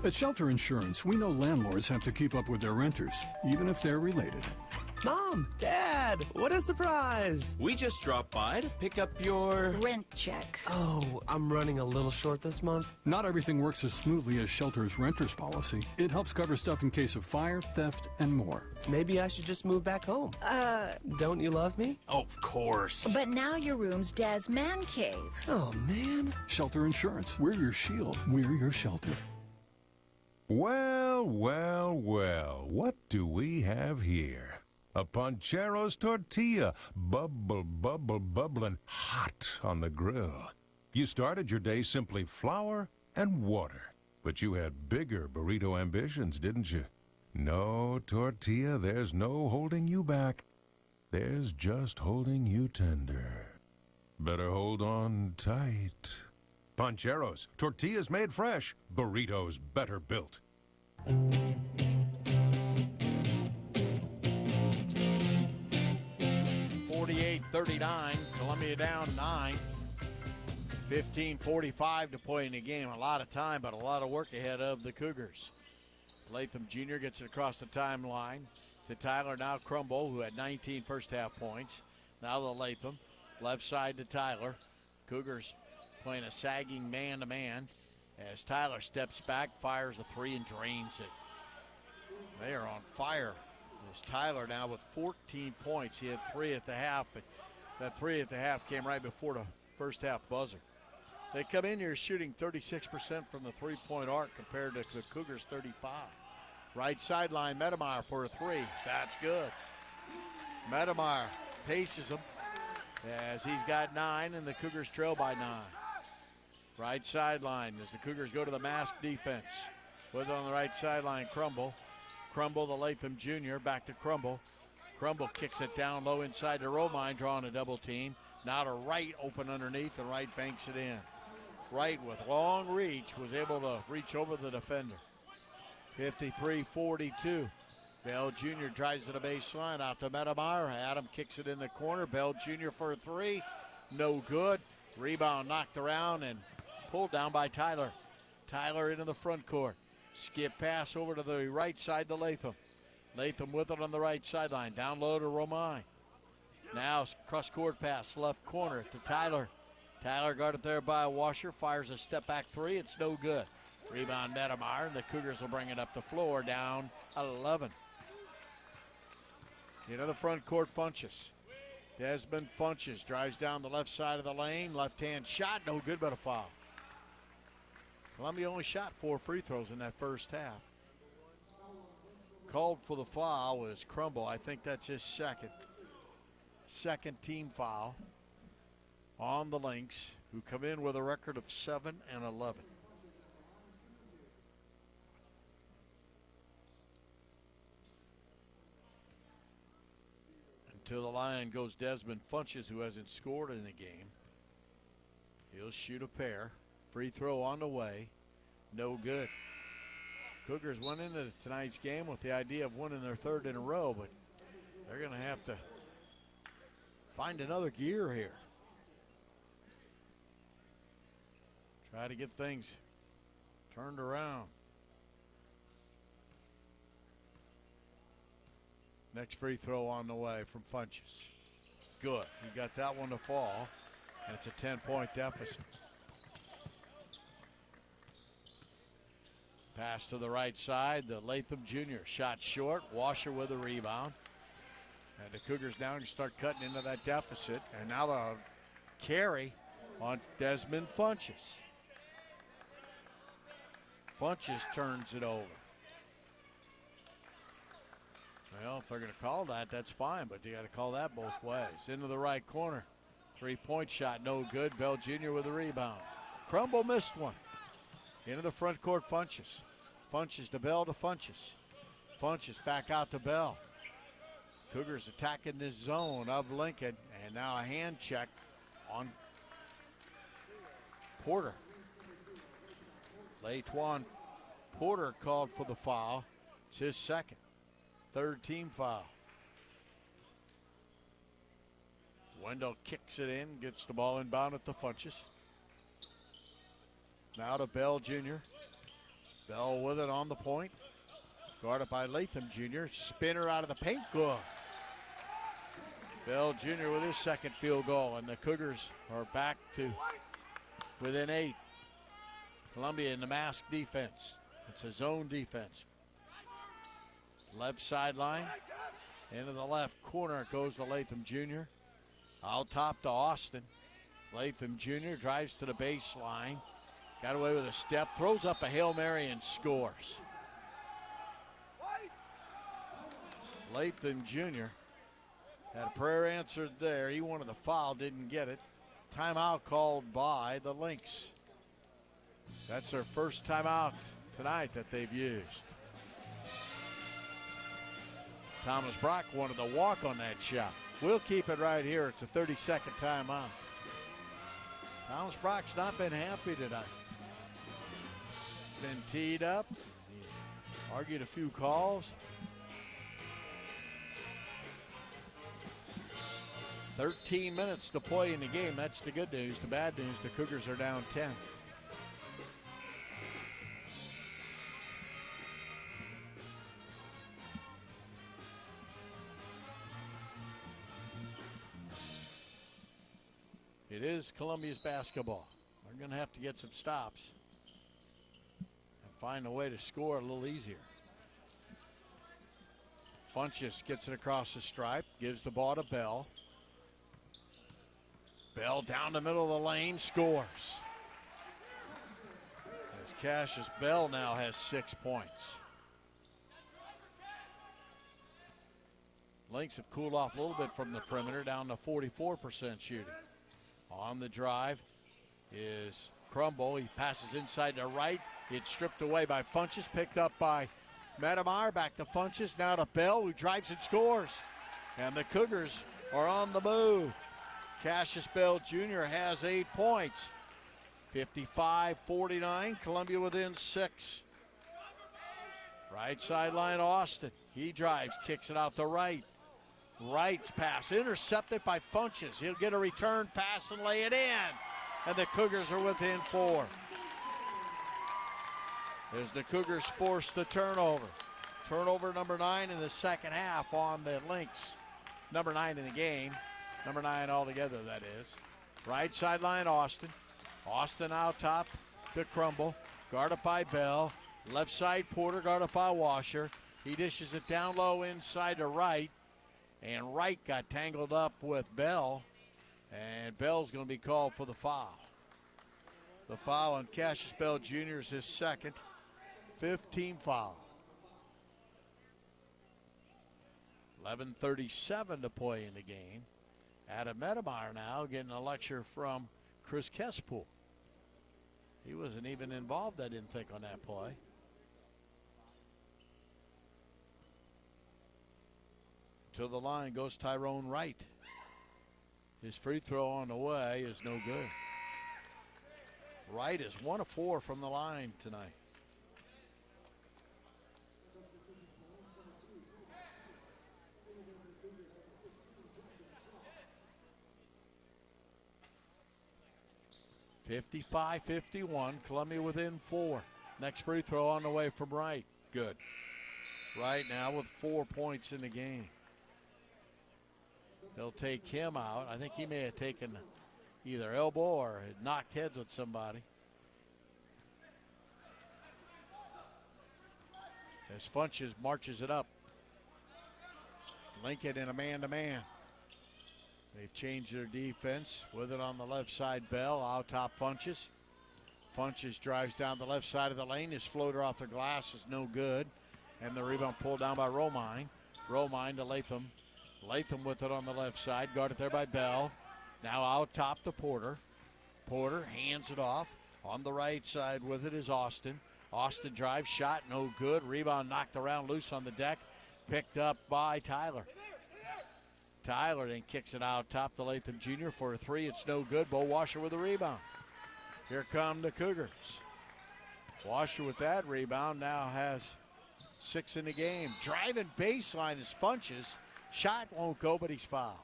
[SPEAKER 16] At Shelter Insurance, we know landlords have to keep up with their renters, even if they're related.
[SPEAKER 17] Mom, Dad, what a surprise!
[SPEAKER 18] We just dropped by to pick up your
[SPEAKER 17] rent check. Oh, I'm running a little short this month.
[SPEAKER 16] Not everything works as smoothly as Shelter's renter's policy. It helps cover stuff in case of fire, theft, and more.
[SPEAKER 17] Maybe I should just move back home. Don't you love me?
[SPEAKER 18] Of course.
[SPEAKER 19] But now your room's Dad's man cave.
[SPEAKER 17] Oh, man.
[SPEAKER 16] Shelter Insurance. We're your shield. We're your shelter.
[SPEAKER 4] Well, well, well, what do we have here? A Pancheros tortilla, bubbling hot on the grill. You started your day simply flour and water, but you had bigger burrito ambitions, didn't you? No, tortilla, there's no holding you back. There's just holding you tender. Better hold on tight. Pancheros, tortillas made fresh, burritos better built.
[SPEAKER 6] 48-39, Columbia down 9. 15:45 to play in the game. A lot of time, but a lot of work ahead of the Cougars. Latham Jr. gets it across the timeline to Tyler, now Crumble, who had 19 first-half points. Now to Latham, left side to Tyler. Cougars playing a sagging man-to-man as Tyler steps back, fires a three, and drains it. They are on fire. As Tyler now with 14 points. He had 3 at the half, but that 3 at the half came right before the first half buzzer. They come in here shooting 36% from the three-point arc compared to the Cougars 35. Right sideline, Medemeyer for a 3. That's good. Medemeyer paces him as he's got 9 and the Cougars trail by 9. Right sideline as the Cougars go to the mask defense. With on the right sideline, Crumble. Crumble to Latham Jr., back to Crumble. Crumble kicks it down low inside to Romine, drawing a double team. Now to Wright, open underneath, and Wright banks it in. Wright with long reach was able to reach over the defender. 53-42. Bell Jr. drives to the baseline, out to Medemeyer. Adam kicks it in the corner. Bell Jr. for a 3. No good. Rebound knocked around and pulled down by Tyler. Tyler into the front court. Skip pass over to the right side to Latham. Latham with it on the right sideline. Down low to Romine. Now cross-court pass, left corner to Tyler. Tyler guarded there by Washer. Fires a step-back 3. It's no good. Rebound Medemeyer, and the Cougars will bring it up the floor, down 11. Into the front court, Funches. Desmond Funches drives down the left side of the lane. Left-hand shot, no good, but a foul. Columbia only shot 4 free throws in that first half. Called for the foul was Crumble. I think that's his second team foul on the Lynx, who come in with a record of 7-11. And to the line goes Desmond Funches, who hasn't scored in the game. He'll shoot a pair. Free throw on the way. No good. Cougars went into tonight's game with the idea of winning their 3rd in a row, but they're going to have to find another gear here. Try to get things turned around. Next free throw on the way from Funches. Good. He got that one to fall, and it's a 10-point deficit. Pass to the right side, the Latham Jr. Shot short, Washer with a rebound. And the Cougars now can start cutting into that deficit. And now the carry on Desmond Funches. Funches turns it over. Well, if they're going to call that, that's fine, but you got to call that both ways. Into the right corner. 3-point shot, no good. Bell Jr. with a rebound. Crumble missed one. Into the front court, Funches. Funches to Bell to Funches. Funches back out to Bell. Cougars attacking this zone of Lincoln, and now a hand check on Porter. Latewan Porter called for the foul. It's his second. 3rd team foul. Wendell kicks it in, gets the ball inbound at the Funches. Now to Bell Jr. Bell with it on the point. Guarded by Latham Jr. Spinner out of the paint. Good. Bell Jr. with his second field goal, and the Cougars are back to within 8. Columbia in the mask defense. It's a zone defense. Left sideline. Into the left corner it goes to Latham Jr. Out top to Austin. Latham Jr. drives to the baseline. Got away with a step. Throws up a Hail Mary and scores. Latham Jr. had a prayer answered there. He wanted the foul, didn't get it. Timeout called by the Lynx. That's their first timeout tonight that they've used. Thomas Brock wanted to walk on that shot. We'll keep it right here. It's a 30-second timeout. Thomas Brock's not been happy tonight. Been teed up. He's argued a few calls. 13 minutes to play in the game. That's the good news. The bad news, the Cougars are down 10. It is Columbia's basketball. They're going to have to get some stops and find a way to score a little easier. Funches gets it across the stripe, gives the ball to Bell. Bell down the middle of the lane, scores. As Cassius Bell now has 6 points. Lynx have cooled off a little bit from the perimeter, down to 44% shooting. On the drive is Crumble. He passes inside to right. It's stripped away by Funches, picked up by Metamar. Back to Funches, now to Bell, who drives and scores. And the Cougars are on the move. Cassius Bell Jr. has 8 points. 55-49, Columbia within 6. Right sideline, Austin. He drives, kicks it out to right. Right pass intercepted by Funches. He'll get a return pass and lay it in. And the Cougars are within 4. As the Cougars force the turnover. Turnover number 9 in the second half on the Lynx. Number 9 in the game. Number 9 altogether, that is. Right sideline, Austin. Austin out top to Crumble. Guarded by Bell. Left side, Porter guarded by Washer. He dishes it down low inside to Wright. And Wright got tangled up with Bell. And Bell's going to be called for the foul. The foul on Cassius Bell Jr. is his second. 15 foul. 11:37 to play in the game. Adam Metamar now getting a lecture from Chris Kespool. He wasn't even involved, I didn't think, on that play. To the line goes Tyrone Wright. His free throw on the way is no good. Wright is 1 of 4 from the line tonight. (55-51), Columbia within 4. Next free throw on the way from Wright. Good. Wright now with 4 points in the game. They'll take him out. I think he may have taken either elbow or had knocked heads with somebody. As Funches marches it up. Lincoln in a man-to-man. They've changed their defense. With it on the left side, Bell. Out top, Funches. Funches drives down the left side of the lane. His floater off the glass is no good. And the rebound pulled down by Romine. Romine to Latham. Latham with it on the left side. Guarded there by Bell. Now out top to Porter. Porter hands it off. On the right side with it is Austin. Austin drives, shot, no good. Rebound knocked around loose on the deck. Picked up by Tyler. Tyler then kicks it out top to Latham Jr. for a 3. It's no good. Bo Washer with a rebound. Here come the Cougars. Washer with that rebound now has 6 in the game. Driving baseline is Funches. Shot won't go, but he's fouled.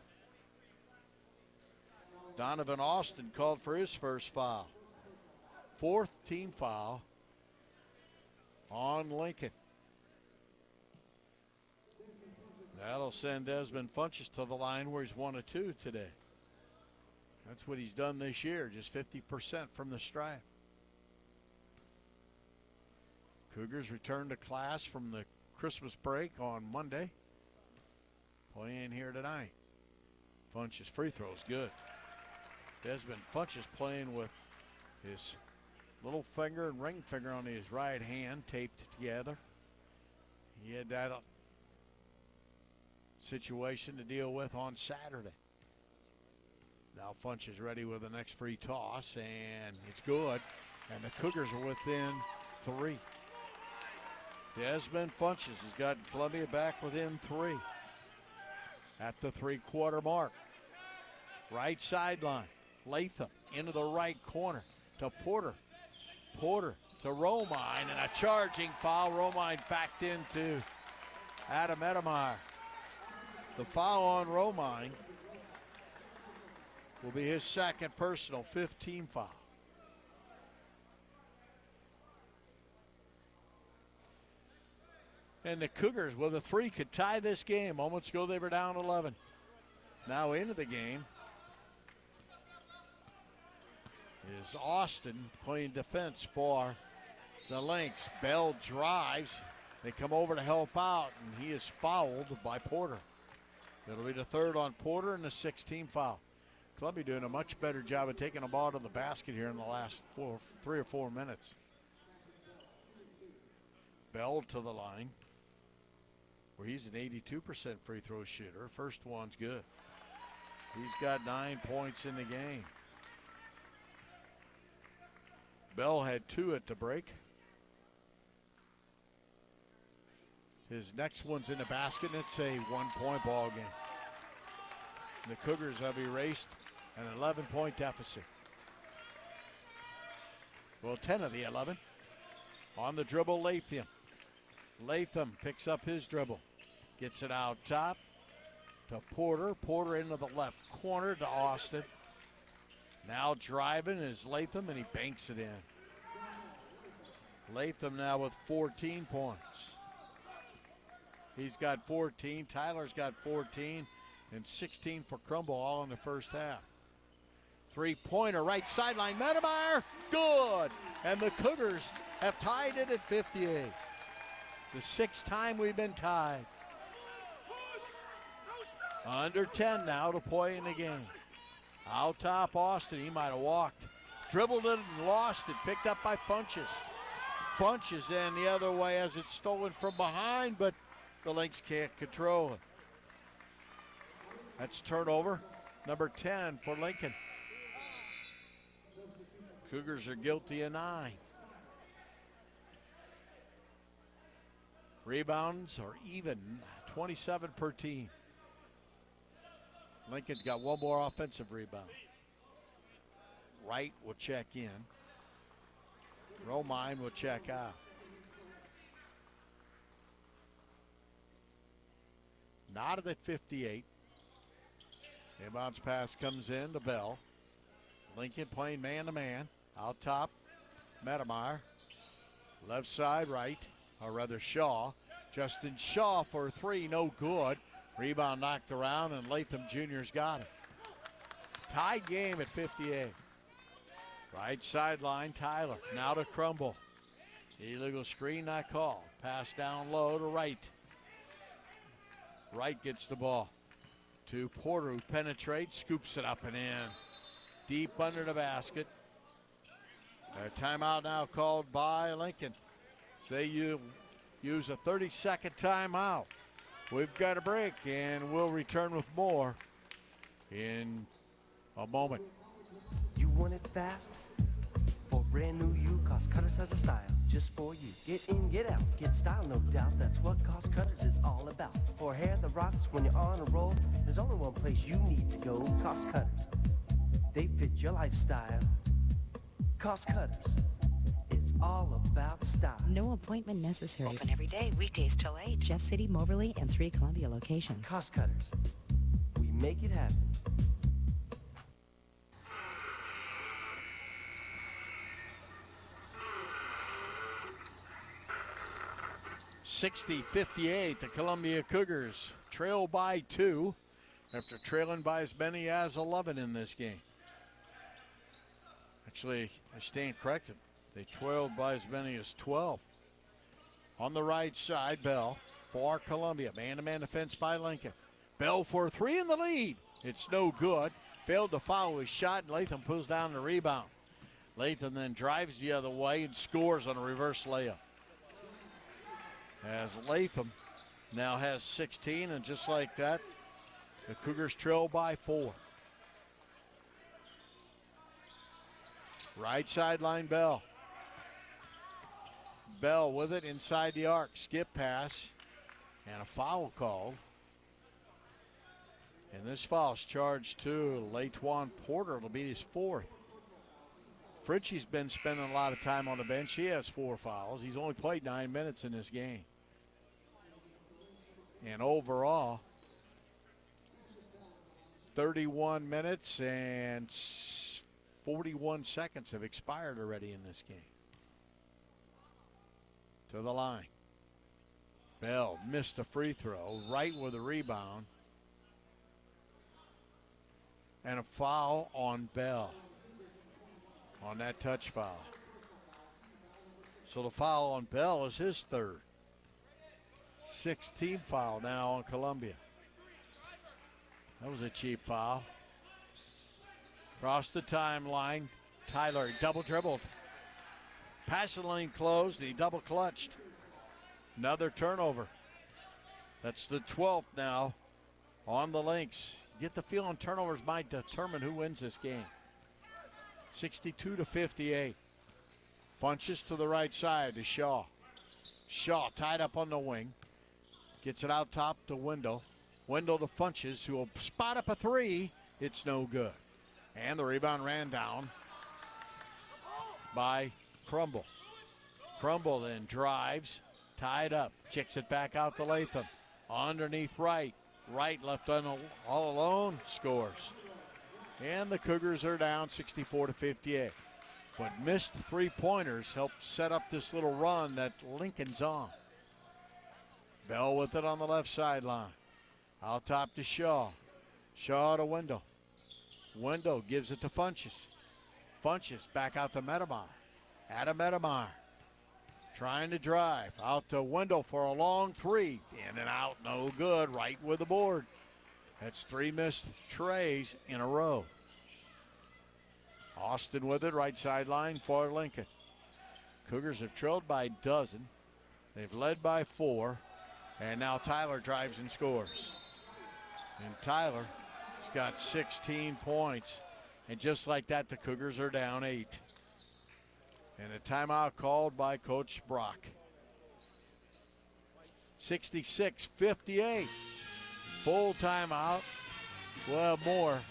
[SPEAKER 6] Donovan Austin called for his first foul. 4th team foul. on Lincoln. That'll send Desmond Funches to the line where he's 1 of 2 today. That's what he's done this year, just 50% from the stripe. Cougars return to class from the Christmas break on Monday. Playing here tonight. Funches' free throw's good. Desmond Funches playing with his little finger and ring finger on his right hand taped together. He had that situation to deal with on Saturday. Now Funches ready with the next free toss, and it's good. And the Cougars are within 3. Desmond Funches has got Columbia back within 3 at the 3-quarter mark. Right sideline. Latham into the right corner to Porter. Porter to Romine, and a charging foul. Romine backed into Adam Edemeyer. The foul on Romine will be his second personal, 15 foul. And the Cougars with a 3 could tie this game. Moments ago they were down 11. Now into the game is Austin playing defense for the Lynx. Bell drives. They come over to help out, and he is fouled by Porter. It'll be the 3rd on Porter and the 16th foul. Columbia doing a much better job of taking the ball to the basket here in the last 3 or 4 minutes. Bell to the line, where he's an 82% free throw shooter. First one's good. He's got 9 points in the game. Bell had 2 at the break. His next one's in the basket, and it's a 1-point ball game. The Cougars have erased an 11-point deficit. Well, 10 of the 11. On the dribble, Latham. Latham picks up his dribble. Gets it out top to Porter. Porter into the left corner to Austin. Now driving is Latham, and he banks it in. Latham now with 14 points. He's got 14. Tyler's got 14. And 16 for Crumble, all in the first half. 3-pointer, right sideline. Medemeyer, good. And the Cougars have tied it at 58. The 6th time we've been tied. Under 10 now to play in the game. Out top, Austin. He might have walked. Dribbled it and lost it. Picked up by Funches. Funches then the other way as it's stolen from behind, but the Lynx can't control it. That's turnover number 10 for Lincoln. Cougars are guilty of 9. Rebounds are even, 27 per team. Lincoln's got 1 more offensive rebound. Wright will check in. Romine will check out. Knotted at 58. Inbounds pass comes in to Bell. Lincoln playing man-to-man. Out top, Medemeyer. Left side, right, or rather Shaw. Justin Shaw for 3, no good. Rebound knocked around, and Latham Jr.'s got it. Tied game at 58. Right sideline, Tyler. Now to Crumble. Illegal screen not called. Pass down low to Wright. Wright gets the ball to Porter, who penetrates, scoops it up and in. Deep under the basket. A timeout now called by Lincoln. Say you use a 30-second timeout. We've got a break, and we'll return with more in a moment.
[SPEAKER 14] You want it fast? For brand new you, Cost Cutters has a style just for you. Get in, get out, get style, no doubt. That's what Cost Cutters is all about. For hair that rocks when you're on a roll, there's only one place you need to go. Cost Cutters. They fit your lifestyle. Cost Cutters. It's all about style.
[SPEAKER 15] No appointment necessary.
[SPEAKER 19] Open every day, weekdays till 8.
[SPEAKER 15] Jeff City, Moberly, and 3 Columbia locations.
[SPEAKER 14] Cost Cutters. We make it happen.
[SPEAKER 6] 60-58, the Columbia Cougars trail by 2 after trailing by as many as 11 in this game. Actually, I stand corrected. They trailed by as many as 12. On the right side, Bell for Columbia. Man-to-man defense by Lincoln. Bell for 3 in the lead. It's no good. Failed to follow his shot, and Latham pulls down the rebound. Latham then drives the other way and scores on a reverse layup. As Latham now has 16, and just like that, the Cougars trail by 4. Right sideline, Bell. Bell with it inside the arc. Skip pass and a foul called. And this foul is charged to Latewan Porter. It'll be his 4th. Fritchie's been spending a lot of time on the bench. He has 4 fouls. He's only played 9 minutes in this game. And overall, 31 minutes and 41 seconds have expired already in this game. To the line. Bell missed a free throw, right with a rebound. And a foul on Bell on that touch foul. So the foul on Bell is his 3rd. 16th foul now on Columbia. That was a cheap foul. Across the timeline, Tyler double dribbled. Passing lane closed, he double clutched. Another turnover. That's the 12th now on the Lynx. Get the feeling turnovers might determine who wins this game. 62-58. Funches to the right side to Shaw. Shaw tied up on the wing. Gets it out top to Wendell. Wendell to Funches, who will spot up a 3. It's no good. And the rebound ran down by Crumble. Crumble then drives, tied up, kicks it back out to Latham. Underneath right. Right left all alone, scores. And the Cougars are down 64-58. But missed 3-pointers helped set up this little run that Lincoln's on. Bell with it on the left sideline. Out top to Shaw. Shaw to Wendell. Wendell gives it to Funches. Funches back out to Metamar. Adam Metamar trying to drive. Out to Wendell for a long 3. In and out, no good. Right with the board. That's 3 missed trays in a row. Austin with it, right sideline for Lincoln. Cougars have trailed by a dozen. They've led by 4. And now Tyler drives and scores. And Tyler has got 16 points. And just like that, the Cougars are down 8. And a timeout called by Coach Brock. 66-58. Full timeout. We'll have more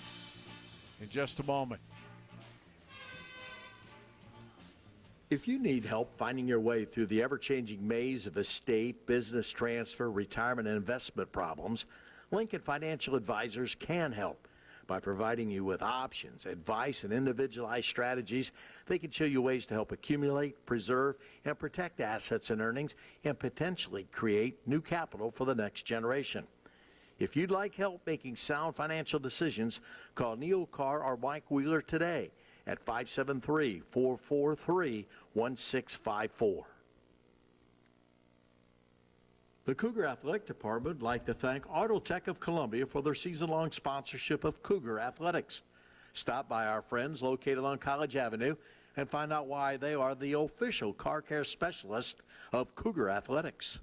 [SPEAKER 6] in just a moment.
[SPEAKER 7] If you need help finding your way through the ever-changing maze of estate, business transfer, retirement, and investment problems, Lincoln Financial Advisors can help. By providing you with options, advice, and individualized strategies, they can show you ways to help accumulate, preserve, and protect assets and earnings, and potentially create new capital for the next generation. If you'd like help making sound financial decisions, call Neil Carr or Mike Wheeler today at 573-443-1654. The Cougar Athletic Department would like to thank Autotech of Columbia for their season-long sponsorship of Cougar Athletics. Stop by our friends located on College Avenue and find out why they are the official car care specialist of Cougar Athletics.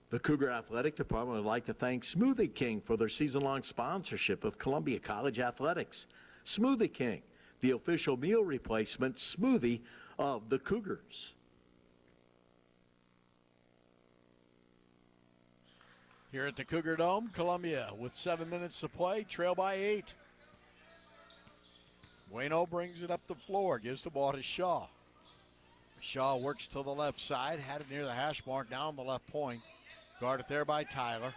[SPEAKER 7] The Cougar Athletic Department would like to thank Smoothie King for their season-long sponsorship of Columbia College Athletics. Smoothie King, the official meal replacement smoothie of the Cougars.
[SPEAKER 6] Here at the Cougar Dome, Columbia with 7 minutes to play, trail by 8. Bueno brings it up the floor, gives the ball to Shaw. Shaw works to the left side, had it near the hash mark, now on the left point. Guarded there by Tyler.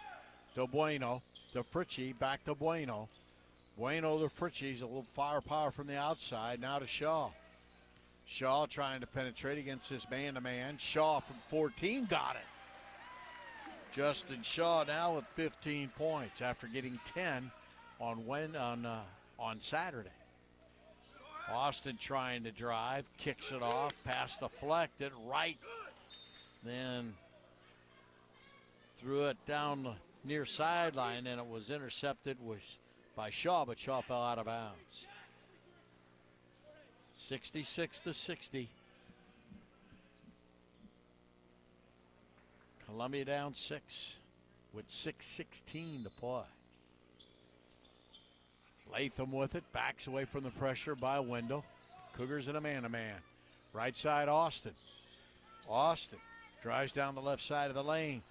[SPEAKER 6] To Bueno, to Fritchie, back to Bueno. Bueno to Fritchie, he's a little firepower from the outside, now to Shaw. Shaw trying to penetrate against this man-to-man. Shaw from 14 got it. Justin Shaw now with 15 points after getting 10 on Saturday. Austin trying to drive, kicks it off, pass deflected, right. Then threw it down the near sideline, and it was intercepted by Shaw, but Shaw fell out of bounds. 66-60. Columbia down 6 with 6:16 to play. Latham with it, backs away from the pressure by Wendell. Cougars in a man-to-man. Right side, Austin. Austin drives down the left side of the lane.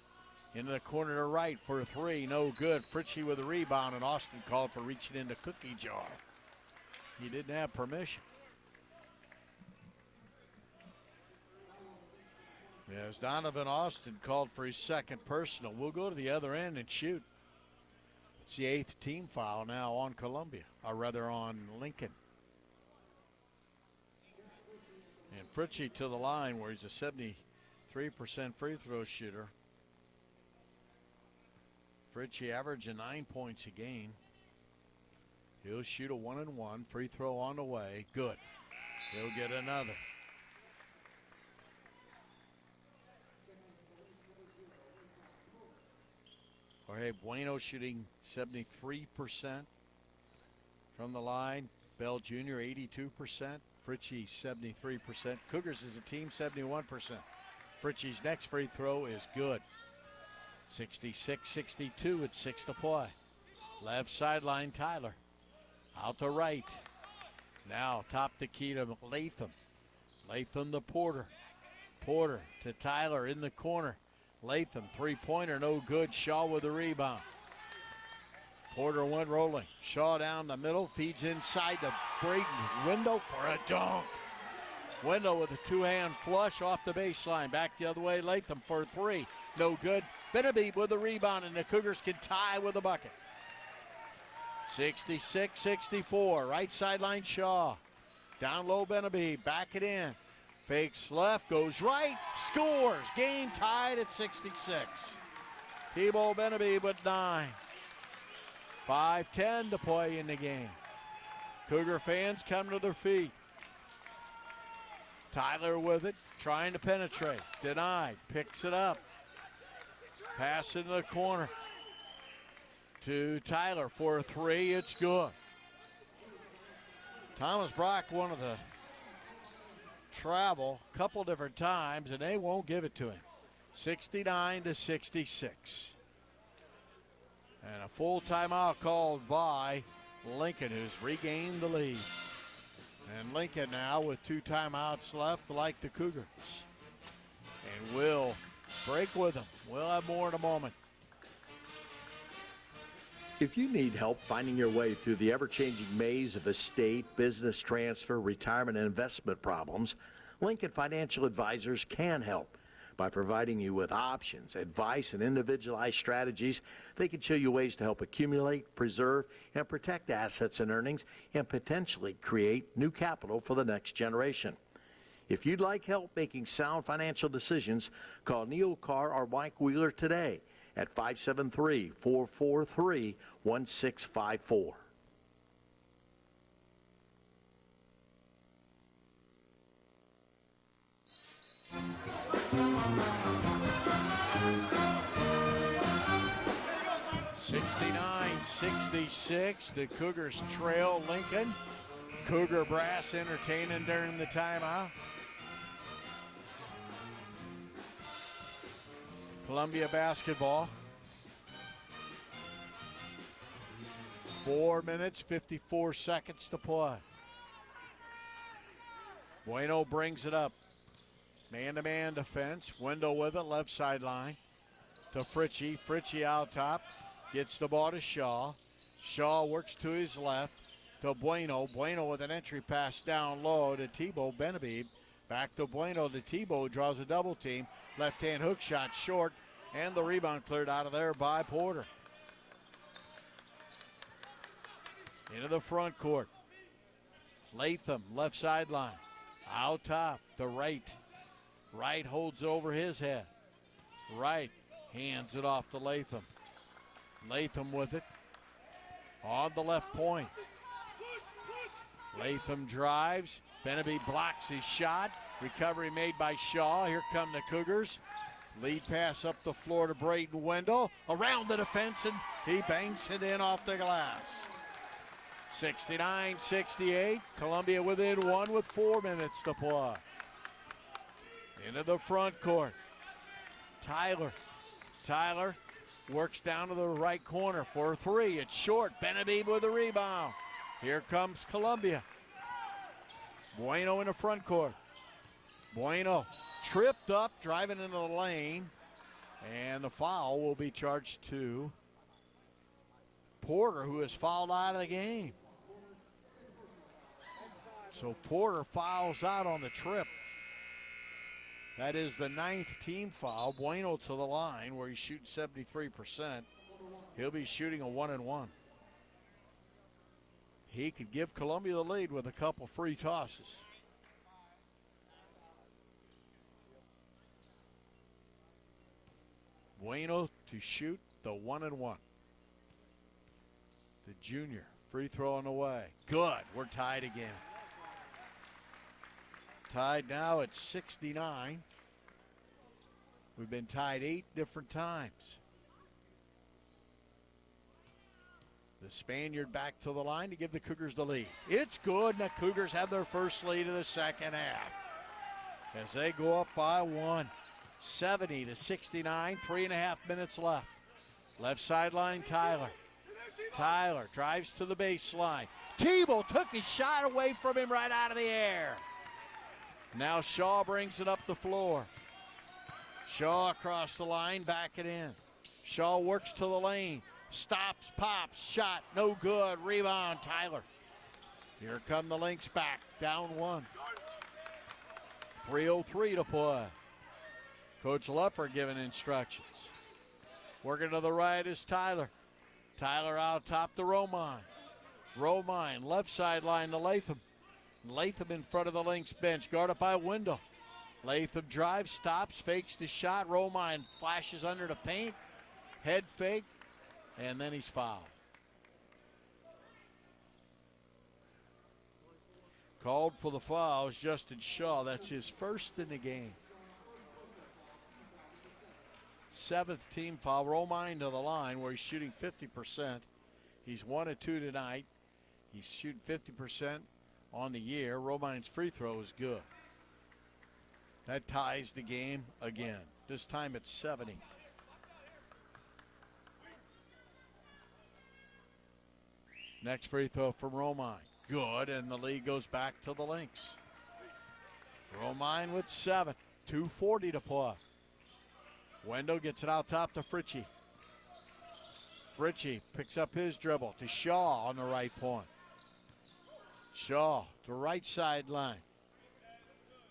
[SPEAKER 6] Into the corner to right for a three. No good. Fritchie with a rebound, and Austin called for reaching into cookie jar. He didn't have permission. Yes, Donovan Austin called for his second personal. We'll go to the other end and shoot. It's the 8th team foul now on Columbia, or rather on Lincoln. And Fritchie to the line where he's a 73% free throw shooter. Fritchie averaging 9 points a game. He'll shoot a 1-and-1. Free throw on the way. Good. He'll get another. Jorge Bueno shooting 73% from the line. Bell Jr. 82%. Fritchie 73%. Cougars as a team 71%. Fritchie's next free throw is good. 66-62 with 6 to play. Left sideline Tyler. Out to right. Now top the key to Latham. Latham to Porter. Porter to Tyler in the corner. Latham, three-pointer, no good. Shaw with the rebound. Porter went rolling. Shaw down the middle, feeds inside to Braden. Wendell for a dunk. Wendell with a two-hand flush off the baseline. Back the other way, Latham for a three. No good. Benabe with the rebound, and the Cougars can tie with a bucket. 66-64. Right sideline Shaw. Down low Benabe. Back it in. Fakes left, goes right, scores. Game tied at 66. T-Ball Benabe with 9. 5:10 to play in the game. Cougar fans come to their feet. Tyler with it, trying to penetrate. Denied, picks it up. Pass into the corner to Tyler for a three. It's good. Thomas Brock, one of the travel a couple different times, and they won't give it to him. 69-66. And a full timeout called by Lincoln, who's regained the lead. And Lincoln now with 2 timeouts left, like the Cougars. And we'll break with them. We'll have more in a moment.
[SPEAKER 7] If you need help finding your way through the ever-changing maze of estate, business transfer, retirement, and investment problems, Lincoln Financial Advisors can help. By providing you with options, advice, and individualized strategies, they can show you ways to help accumulate, preserve, and protect assets and earnings, and potentially create new capital for the next generation. If you'd like help making sound financial decisions, call Neil Carr or Mike Wheeler today at 573-443-1654.
[SPEAKER 6] (69-66). The Cougars trail Lincoln. Cougar brass entertaining during the timeout. Columbia basketball. 4 minutes, 54 seconds to play. Bueno brings it up. Man-to-man defense. Wendell with it, left sideline to Fritchie. Fritchie out top. Gets the ball to Shaw. Shaw works to his left to Bueno. Bueno with an entry pass down low to T-Bow Benabe. Back to Bueno. The T-Bow draws a double team. Left-hand hook shot short, and the rebound cleared out of there by Porter. Into the front court. Latham, left sideline. Out top, the right. Right holds it over his head. Right hands it off to Latham. Latham with it on the left point. Latham drives. Beneby blocks his shot. Recovery made by Shaw. Here come the Cougars. Lead pass up the floor to Braden Wendell. Around the defense, and he banks it in off the glass. 69-68. Columbia within one with 4 minutes to play. Into the front court. Tyler works down to the right corner for a three. It's short. Beneby with the rebound. Here comes Columbia. Bueno in the front court. Bueno tripped up, driving into the lane, and the foul will be charged to Porter, who is fouled out of the game. So Porter fouls out on the trip. That is the 9th team foul. Bueno to the line where he shoots 73%. He'll be shooting a 1-and-1. He could give Columbia the lead with a couple free tosses. Bueno to shoot the 1-and-1. The junior free throw on the way. Good. We're tied again. Tied now at 69. We've been tied 8 different times. The Spaniard back to the line to give the Cougars the lead. It's good, and the Cougars have their first lead of the second half as they go up by 1. 70-69, 3.5 minutes left. Left sideline, Tyler. Tyler drives to the baseline. Tebow took his shot away from him right out of the air. Now Shaw brings it up the floor. Shaw across the line, back it in. Shaw works to the lane. Stops, pops, shot, no good. Rebound, Tyler. Here come the Lynx back, down 1. 3:03 to play. Coach Lepper giving instructions. Working to the right is Tyler. Tyler out top to Romine. Romine, left sideline to Latham. Latham in front of the Lynx bench, guarded by Wendell. Latham drives, stops, fakes the shot. Romine flashes under the paint. Head fake, and then he's fouled. Called for the foul is Justin Shaw. That's his first in the game. 7th team foul. Romine to the line where he's shooting 50%. He's 1 of 2 tonight. He's shooting 50% on the year. Romine's free throw is good. That ties the game again. This time it's 70. Next free throw from Romine. Good, and the lead goes back to the Lynx. Romine with 7. 2:40 to play. Wendell gets it out top to Fritchie. Fritchie picks up his dribble to Shaw on the right point. Shaw to right sideline.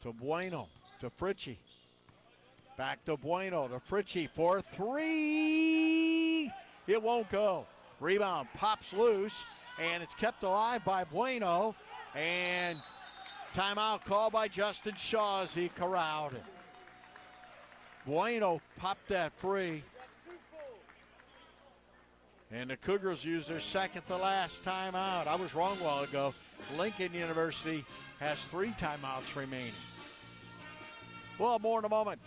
[SPEAKER 6] To Bueno, to Fritchie. Back to Bueno, to Fritchie for 3. It won't go. Rebound pops loose, and it's kept alive by Bueno. And timeout called by Justin Shaw as he corralled it. Bueno popped that free. And the Cougars use their second to last timeout. I was wrong a while ago. Lincoln University has 3 timeouts remaining. Well, more in a moment.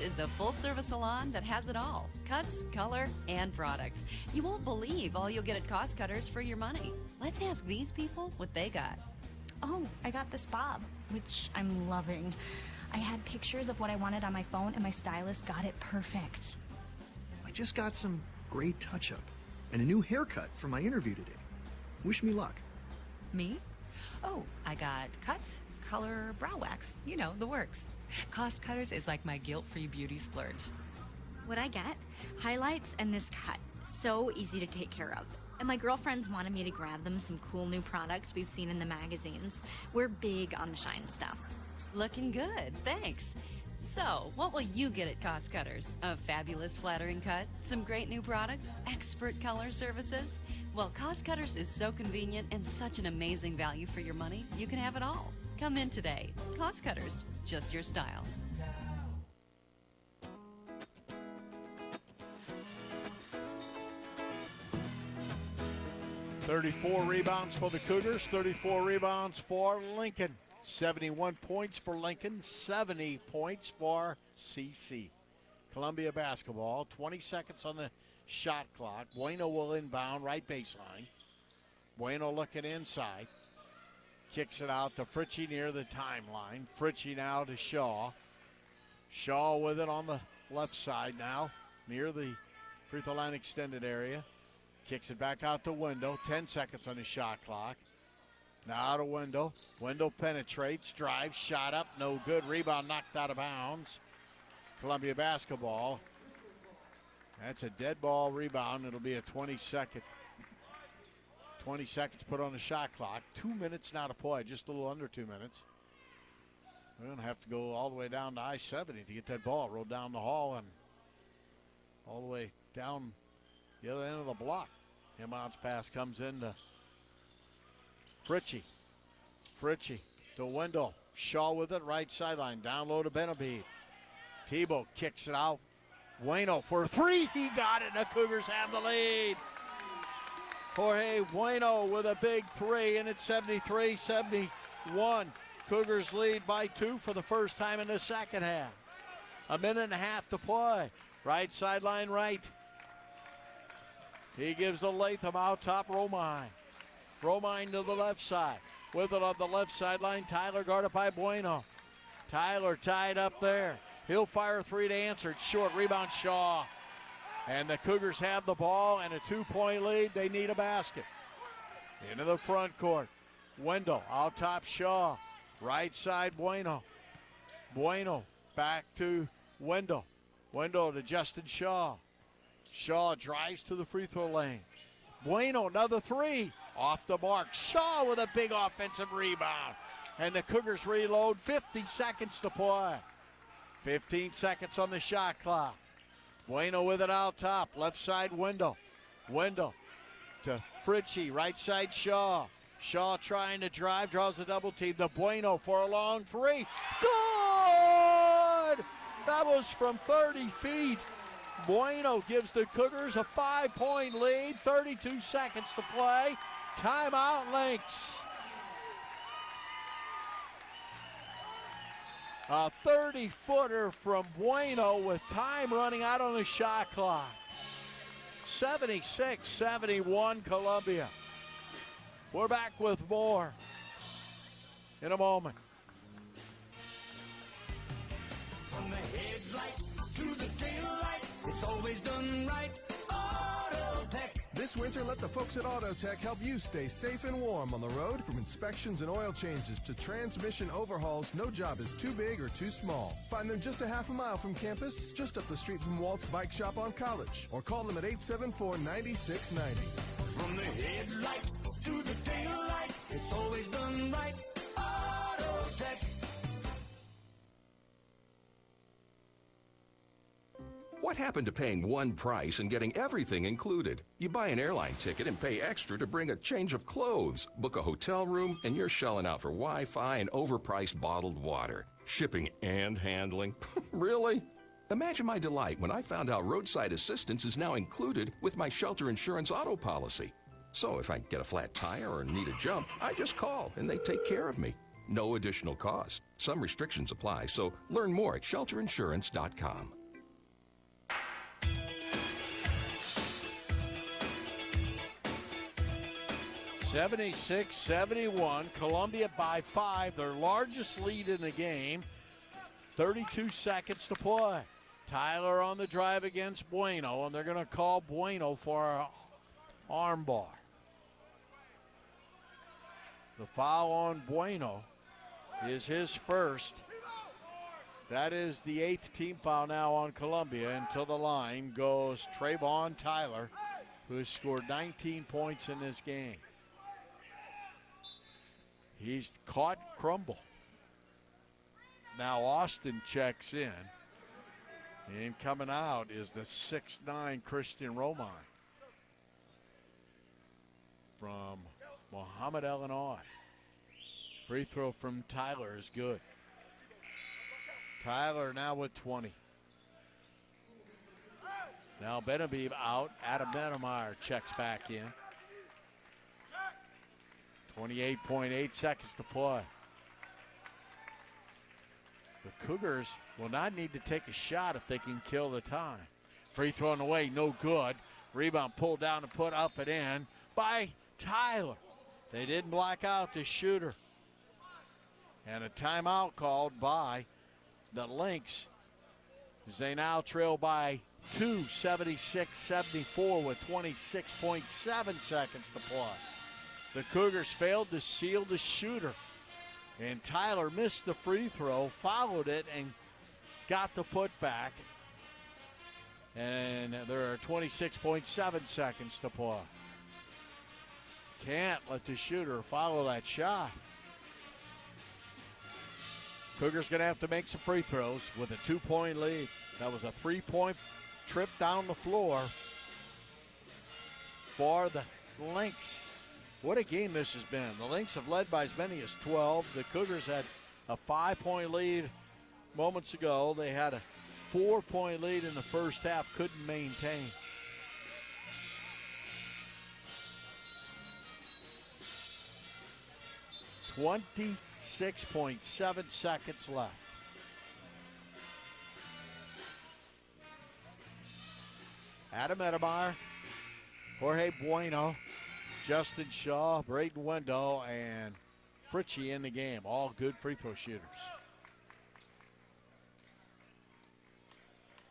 [SPEAKER 20] Is the full-service salon that has it all. Cuts, color, and products. You won't believe all you'll get at Cost Cutters for your money. Let's ask these people what they got.
[SPEAKER 21] Oh, I got this bob, which I'm loving. I had pictures of what I wanted on my phone, and my stylist got it perfect.
[SPEAKER 22] I just got some great touch-up and a new haircut for my interview today. Wish me luck.
[SPEAKER 20] Me? Oh, I got cut, color, brow wax. You know, the works. Cost Cutters is like my guilt-free beauty splurge.
[SPEAKER 23] What I get? Highlights and this cut. So easy to take care of. And my girlfriends wanted me to grab them some cool new products we've seen in the magazines. We're big on the shine stuff.
[SPEAKER 20] Looking good, thanks. So, what will you get at Cost Cutters? A fabulous flattering cut, some great new products, expert color services? Well, Cost Cutters is so convenient and such an amazing value for your money, you can have it all. Come in today. Cost Cutters, just your style.
[SPEAKER 6] 34 rebounds for the Cougars, 34 rebounds for Lincoln. 71 points for Lincoln, 70 points for CC. Columbia basketball, 20 seconds on the shot clock. Bueno will inbound, right baseline. Bueno looking inside. Kicks it out to Fritchie near the timeline. Fritchie now to Shaw. Shaw with it on the left side now, near the free throw line extended area. Kicks it back out to Wendell. 10 seconds on the shot clock. Now to Wendell. Wendell penetrates, drives, shot up, no good. Rebound knocked out of bounds. Columbia basketball. That's a dead ball rebound. It'll be a 20 seconds put on the shot clock. 2 minutes now to play, just a little under 2 minutes. We're going to have to go all the way down to I-70 to get that ball rolled down the hall and all the way down the other end of the block. Inbounds pass comes in to Fritchie. Fritchie to Wendell. Shaw with it, right sideline. Down low to Benabid. Tebow kicks it out. Bueno for three. He got it, and the Cougars have the lead. Jorge Bueno with a big three, and it's 73-71. Cougars lead by 2 for the first time in the second half. A minute and a half to play. Right sideline right. He gives the Latham out top, Romine. Romine to the left side. With it on the left sideline, Tyler guarded by Bueno. Tyler tied up there. He'll fire a three to answer. It's short. Rebound Shaw. And the Cougars have the ball and a 2-point lead. They need a basket. Into the front court. Wendell out top Shaw. Right side Bueno. Bueno back to Wendell. Wendell to Justin Shaw. Shaw drives to the free throw lane. Bueno, another three. Off the mark. Shaw with a big offensive rebound. And the Cougars reload. 50 seconds to play. 15 seconds on the shot clock. Bueno with it out top. Left side Wendell. Wendell to Fritchie. Right side Shaw. Shaw trying to drive. Draws a double team to Bueno for a long three. Good! That was from 30 feet. Bueno gives the Cougars a 5-point lead. 32 seconds to play. Timeout Lynx. A 30-footer from Bueno with time running out on the shot clock. 76-71 Columbia. We're back with more in a moment.
[SPEAKER 10] From the headlight to the tail light, it's always done right. Auto-Tech.
[SPEAKER 1] This winter, let the folks at Auto-Tech help you stay safe and warm on the road. From inspections and oil changes to transmission overhauls, no job is too big or too small. Find them just a half a mile from campus, just up the street from Walt's Bike Shop on College, or call them at 874-9690.
[SPEAKER 10] From the headlight to the tail light, it's always done right. Auto-Tech.
[SPEAKER 8] What happened to paying one price and getting everything included? You buy an airline ticket and pay extra to bring a change of clothes, book a hotel room, and you're shelling out for Wi-Fi and overpriced bottled water. Shipping and handling. Really? Imagine my delight when I found out roadside assistance is now included with my shelter insurance auto policy. So if I get a flat tire or need a jump, I just call and they take care of me. No additional cost. Some restrictions apply, so learn more at shelterinsurance.com.
[SPEAKER 6] 76-71, Columbia by 5, their largest lead in the game. 32 seconds to play. Tyler on the drive against Bueno, and they're going to call Bueno for an arm bar. The foul on Bueno is his first. That is the 8th team foul now on Columbia. And to the line goes Trayvon Tyler, who has scored 19 points in this game. He's caught Crumble. Now Austin checks in. And coming out is the 6'9" Christian Romine from Mohammed, Illinois. Free throw from Tyler is good. Tyler now with 20. Now Benabib out. Adam Medemeyer checks back in. 28.8 seconds to play. The Cougars will not need to take a shot if they can kill the time. Free thrown away, no good. Rebound pulled down and put up and in by Tyler. They didn't block out the shooter. And a timeout called by the Lynx as they now trail by 2, 76-74 with 26.7 seconds to play. The Cougars failed to seal the shooter. And Tyler missed the free throw, followed it, and got the putback. And there are 26.7 seconds to play. Can't let the shooter follow that shot. Cougars going to have to make some free throws with a 2-point lead. That was a 3-point trip down the floor for the Lynx. What a game this has been. The Lynx have led by as many as 12. The Cougars had a 5-point lead moments ago. They had a 4-point lead in the first half, couldn't maintain. .7 seconds left. Adam Medemeyer, Jorge Bueno, Justin Shaw, Braden Wendell, and Fritchie in the game. All good free throw shooters.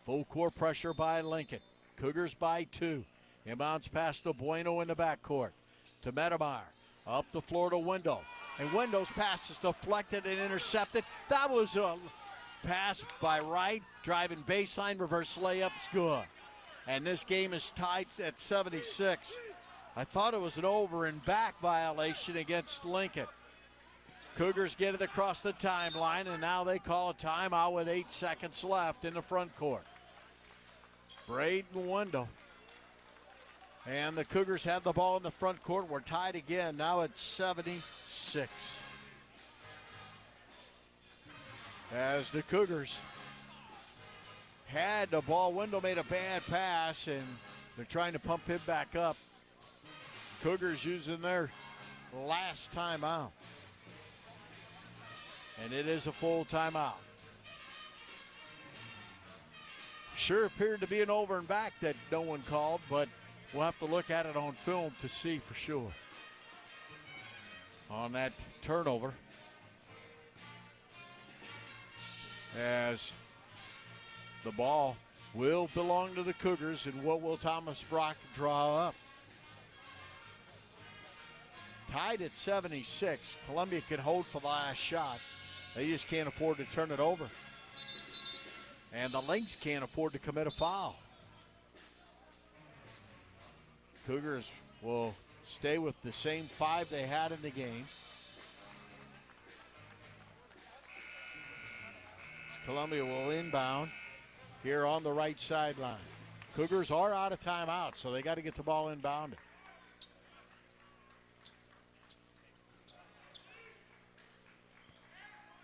[SPEAKER 6] Full court pressure by Lincoln. Cougars by 2. Inbounds pass to Bueno in the backcourt. To Medemeyer. Up the floor to Wendell. And Wendell's pass is deflected and intercepted. That was a pass by Wright. Driving baseline, reverse layup's good. And this game is tied at 76. I thought it was an over and back violation against Lincoln. Cougars get it across the timeline, and now they call a timeout with 8 seconds left in the front court. Braden Wendell. And the Cougars have the ball in the front court. We're tied again, now at 76. As the Cougars had the ball, Wendell made a bad pass, and they're trying to pump him back up. Cougars using their last timeout. And it is a full timeout. Sure appeared to be an over and back that no one called, but we'll have to look at it on film to see for sure. On that turnover. As the ball will belong to the Cougars, and what will Thomas Brock draw up? Tied at 76. Columbia can hold for the last shot. They just can't afford to turn it over. And the Lynx can't afford to commit a foul. Cougars will stay with the same 5 they had in the game. Columbia will inbound here on the right sideline. Cougars are out of timeout, so they got to get the ball inbounded.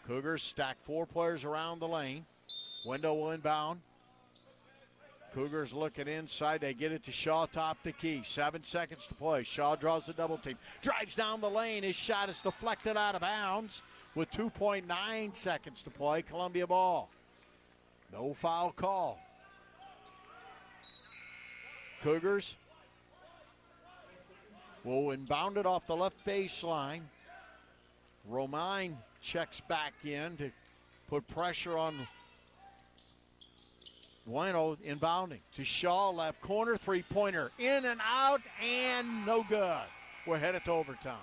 [SPEAKER 6] Cougars stack 4 players around the lane. Wendell will inbound. Cougars looking inside. They get it to Shaw, top the key. 7 seconds to play. Shaw draws the double team. Drives down the lane. His shot is deflected out of bounds with 2.9 seconds to play. Columbia ball. No foul call. Cougars will inbound it off the left baseline. Romine checks back in to put pressure on Bueno. Inbounding to Shaw, left corner, three-pointer, in and out, and no good. We're headed to overtime.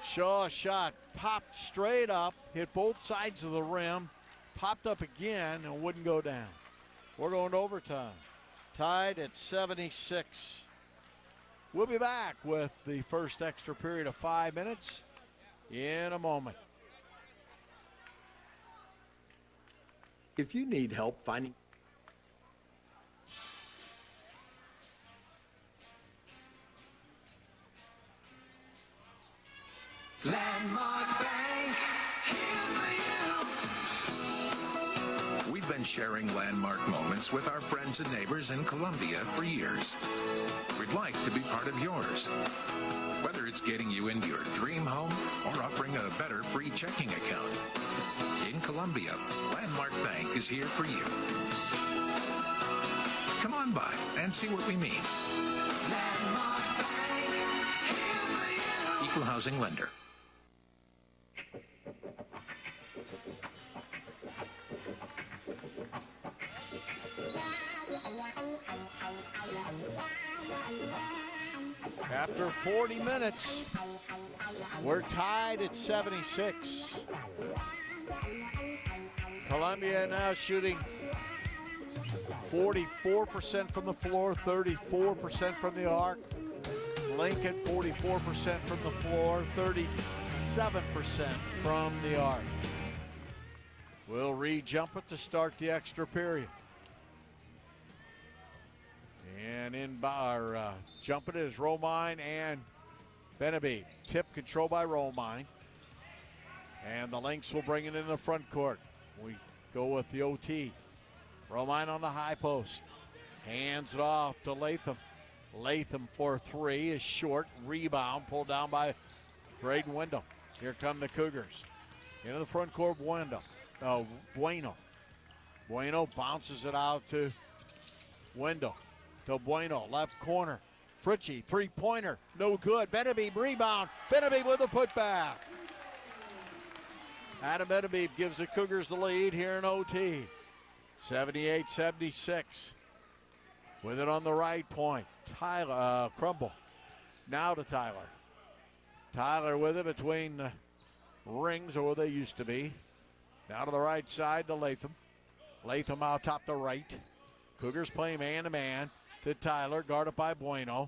[SPEAKER 6] Shaw shot popped straight up, hit both sides of the rim, popped up again, and wouldn't go down. We're going to overtime. Tied at 76. We'll be back with the first extra period of 5 minutes in a moment.
[SPEAKER 7] If you need help finding
[SPEAKER 8] sharing landmark moments with our friends and neighbors in Columbia for years. We'd like to be part of yours. Whether it's getting you into your dream home or offering a better free checking account. In Columbia, Landmark Bank is here for you. Come on by and see what we mean.
[SPEAKER 10] Landmark Bank, here for you.
[SPEAKER 8] Equal housing lender.
[SPEAKER 6] After 40 minutes, we're tied at 76. Columbia now shooting 44% from the floor, 34% from the arc. Lincoln 44% from the floor, 37% from the arc. We'll re-jump it to start the extra period. And in bar, jumping it is Romine and Beneby. Tip control by Romine. And the Lynx will bring it in the front court. We go with the OT. Romine on the high post. Hands it off to Latham. Latham for three is short. Rebound pulled down by Braden Wendell. Here come the Cougars. Into the front court, Bueno. Bueno bounces it out to Wendell. To Bueno, left corner. Fritchie, three-pointer, no good. Beneby rebound. Beneby with a putback. Adam Beneby gives the Cougars the lead here in OT. 78-76. With it on the right point. Tyler Crumble. Now to Tyler. Tyler with it between the rings, or where they used to be. Now to the right side to Latham. Latham out top to right. Cougars play man-to-man. To Tyler, guarded by Bueno.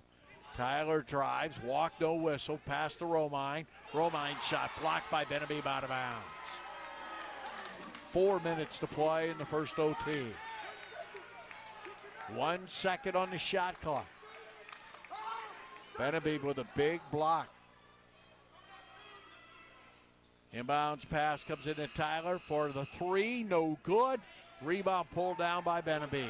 [SPEAKER 6] Tyler drives, walk, no whistle, pass to Romine. Romine shot blocked by Beneby, out of bounds. 4 minutes to play in the first OT. 1 second on the shot clock. Beneby with a big block. Inbounds pass comes into Tyler for the three, no good. Rebound pulled down by Beneby.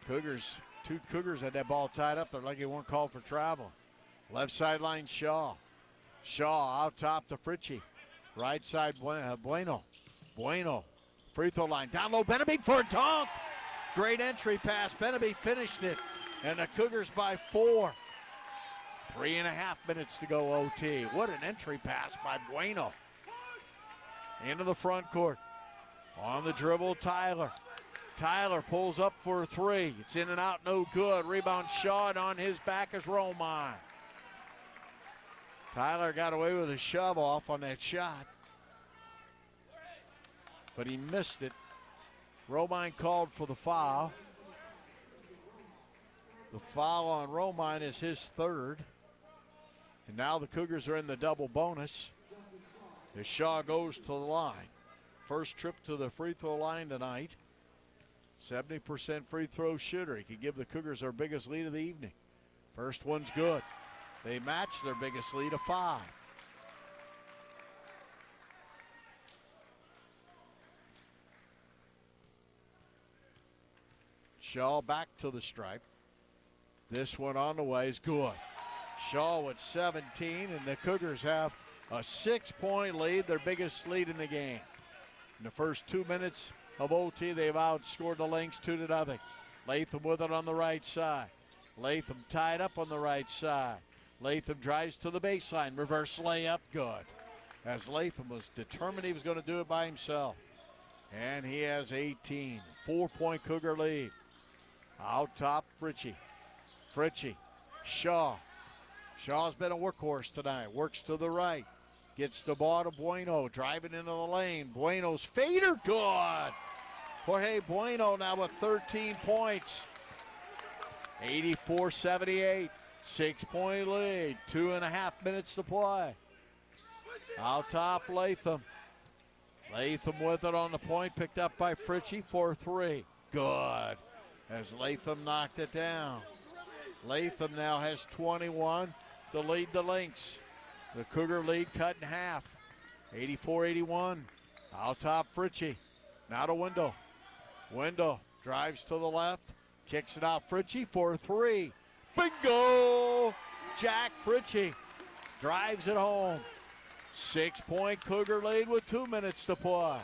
[SPEAKER 6] Two Cougars had that ball tied up. They're like they weren't called for travel. Left sideline, Shaw. Shaw out top to Fritchie. Right side, Bueno. Bueno, free throw line. Down low, Beneby for a dunk. Great entry pass. Beneby finished it. And the Cougars by 4. 3.5 minutes to go OT. What an entry pass by Bueno. Into the front court. On the dribble, Tyler. Tyler pulls up for a three. It's in and out, no good. Rebound Shaw, and on his back is Romine. Tyler got away with a shove off on that shot, but he missed it. Romine called for the foul. The foul on Romine is his third. And now the Cougars are in the double bonus as Shaw goes to the line. First trip to the free throw line tonight. 70% free throw shooter. He could give the Cougars their biggest lead of the evening. First one's good. They match their biggest lead of 5. Shaw back to the stripe. This one on the way is good. Shaw with 17, and the Cougars have a 6-point lead, their biggest lead in the game. In the first 2 minutes of OT, they've outscored the Lynx 2-0. Latham with it on the right side. Latham tied up on the right side. Latham drives to the baseline. Reverse layup, good. As Latham was determined he was going to do it by himself. And he has 18. 4-point Cougar lead. Out top, Fritchie. Fritchie. Shaw. Shaw's been a workhorse tonight. Works to the right. Gets the ball to Bueno. Driving into the lane. Bueno's fader, good. Jorge Bueno now with 13 points. 84-78. 6-point lead. 2.5 minutes to play. Out top, Latham. Latham with it on the point. Picked up by Fritchie for 3. Good. As Latham knocked it down. Latham now has 21 to lead the Lynx. The Cougar lead cut in half. 84-81. Out top, Fritchie. Now to Wendell. Wendell drives to the left. Kicks it out, Fritchie for 3. Bingo! Jack Fritchie drives it home. 6-point Cougar lead with 2 minutes to play.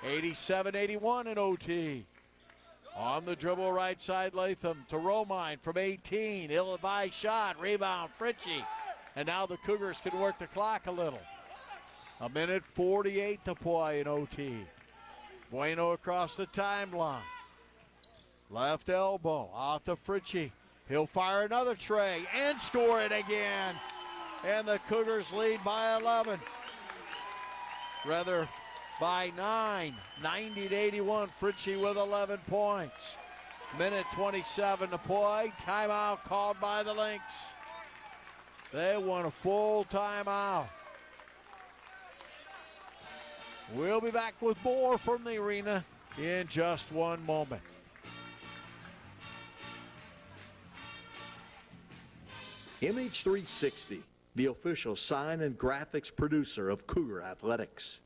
[SPEAKER 6] 87-81 in OT. On the dribble, right side, Latham to Romine from 18. Ill-advised shot, rebound, Fritchie. And now the Cougars can work the clock a little. 1:48 to play in OT. Bueno across the timeline. Left elbow, out to Fritchie. He'll fire another tray and score it again. And the Cougars lead by 11. Rather, by 9. 90-81. Fritchie with 11 points. 1:27 to play. Timeout called by the Lynx. They want a full timeout. We'll be back with more from the arena in just one moment.
[SPEAKER 7] MH360, the official sign and graphics producer of Cougar Athletics.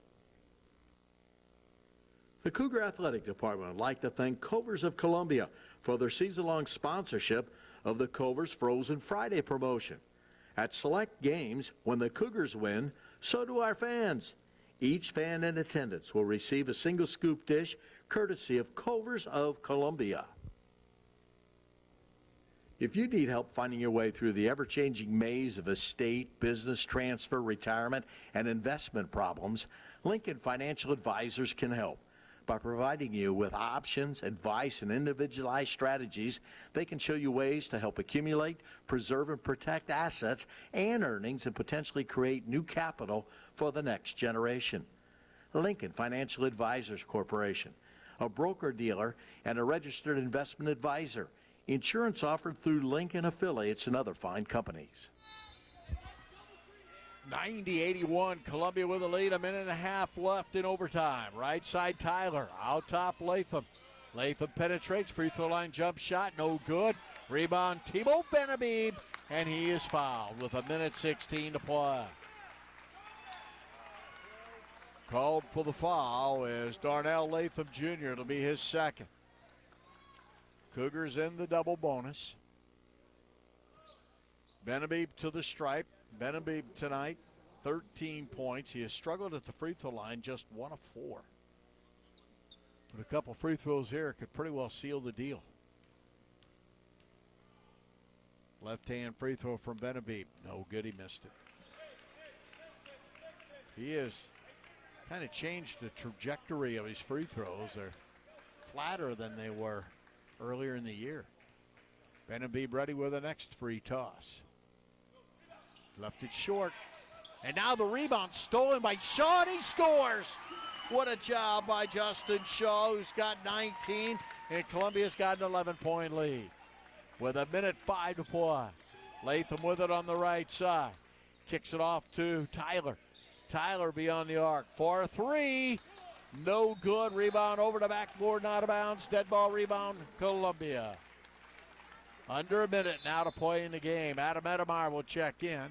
[SPEAKER 7] The Cougar Athletic Department would like to thank Covers of Columbia for their season-long sponsorship of the Covers Frozen Friday promotion. At select games, when the Cougars win, so do our fans. Each fan in attendance will receive a single scoop dish courtesy of Covers of Columbia. If you need help finding your way through the ever-changing maze of estate, business transfer, retirement, and investment problems, Lincoln Financial Advisors can help. By providing you with options, advice, and individualized strategies, they can show you ways to help accumulate, preserve, and protect assets and earnings and potentially create new capital for the next generation. Lincoln Financial Advisors Corporation, a broker-dealer and a registered investment advisor. Insurance offered through Lincoln affiliates and other fine companies.
[SPEAKER 6] 90-81, Columbia with a lead, 1.5 minutes left in overtime. Right side, Tyler, out top, Latham. Latham penetrates, free throw line jump shot, no good. Rebound, Tebow Benabib, and he is fouled with 1:16 to play. Called for the foul is Darnell Latham Jr. It'll be his second. Cougars in the double bonus. Benabib to the stripe. Benabib tonight, 13 points. He has struggled at the free throw line, just 1 of 4. But a couple free throws here could pretty well seal the deal. Left-hand free throw from Benabib. No good, he missed it. He has kind of changed the trajectory of his free throws. They're flatter than they were earlier in the year. Benabib ready with the next free toss. Left it short. And now the rebound stolen by Shaw, and he scores. What a job by Justin Shaw, who's got 19, and Columbia's got an 11-point lead. With 1:05 to play. Latham with it on the right side. Kicks it off to Tyler. Tyler beyond the arc for 3. No good. Rebound over the backboard, out of bounds. Dead ball rebound, Columbia. Under a minute now to play in the game. Adam Edemar will check in.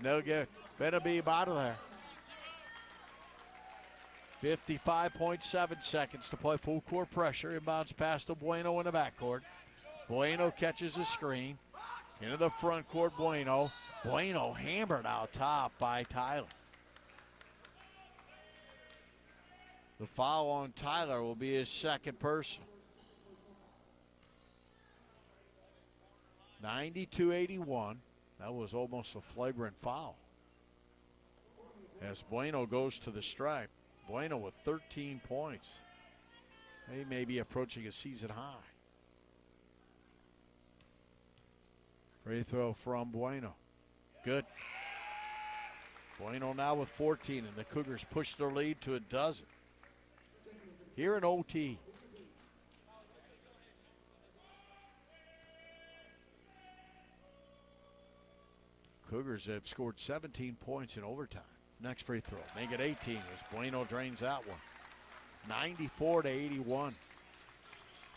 [SPEAKER 6] No good. Benabib out of there. 55.7 seconds to play. Full court pressure. Inbounds pass to Bueno in the backcourt. Bueno catches a screen. Into the front court, Bueno. Bueno hammered out top by Tyler. The foul on Tyler will be his second personal. 92-81. That was almost a flagrant foul. As Bueno goes to the stripe. Bueno with 13 points. He may be approaching a season high. Free throw from Bueno. Good. Bueno now with 14, and the Cougars push their lead to a dozen. Here in OT. Cougars have scored 17 points in overtime. Next free throw, make it 18 as Bueno drains that one. 94-81.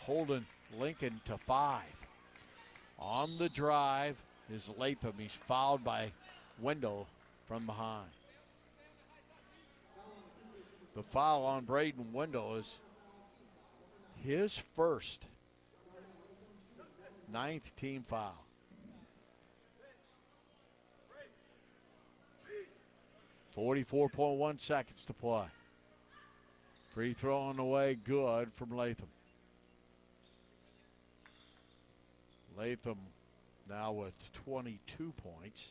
[SPEAKER 6] Holding Lincoln to 5. On the drive is Latham. He's fouled by Wendell from behind. The foul on Braden Wendell is his first 9th team foul. .1 seconds to play. Free throw on the way, good from Latham. Latham now with 22 points.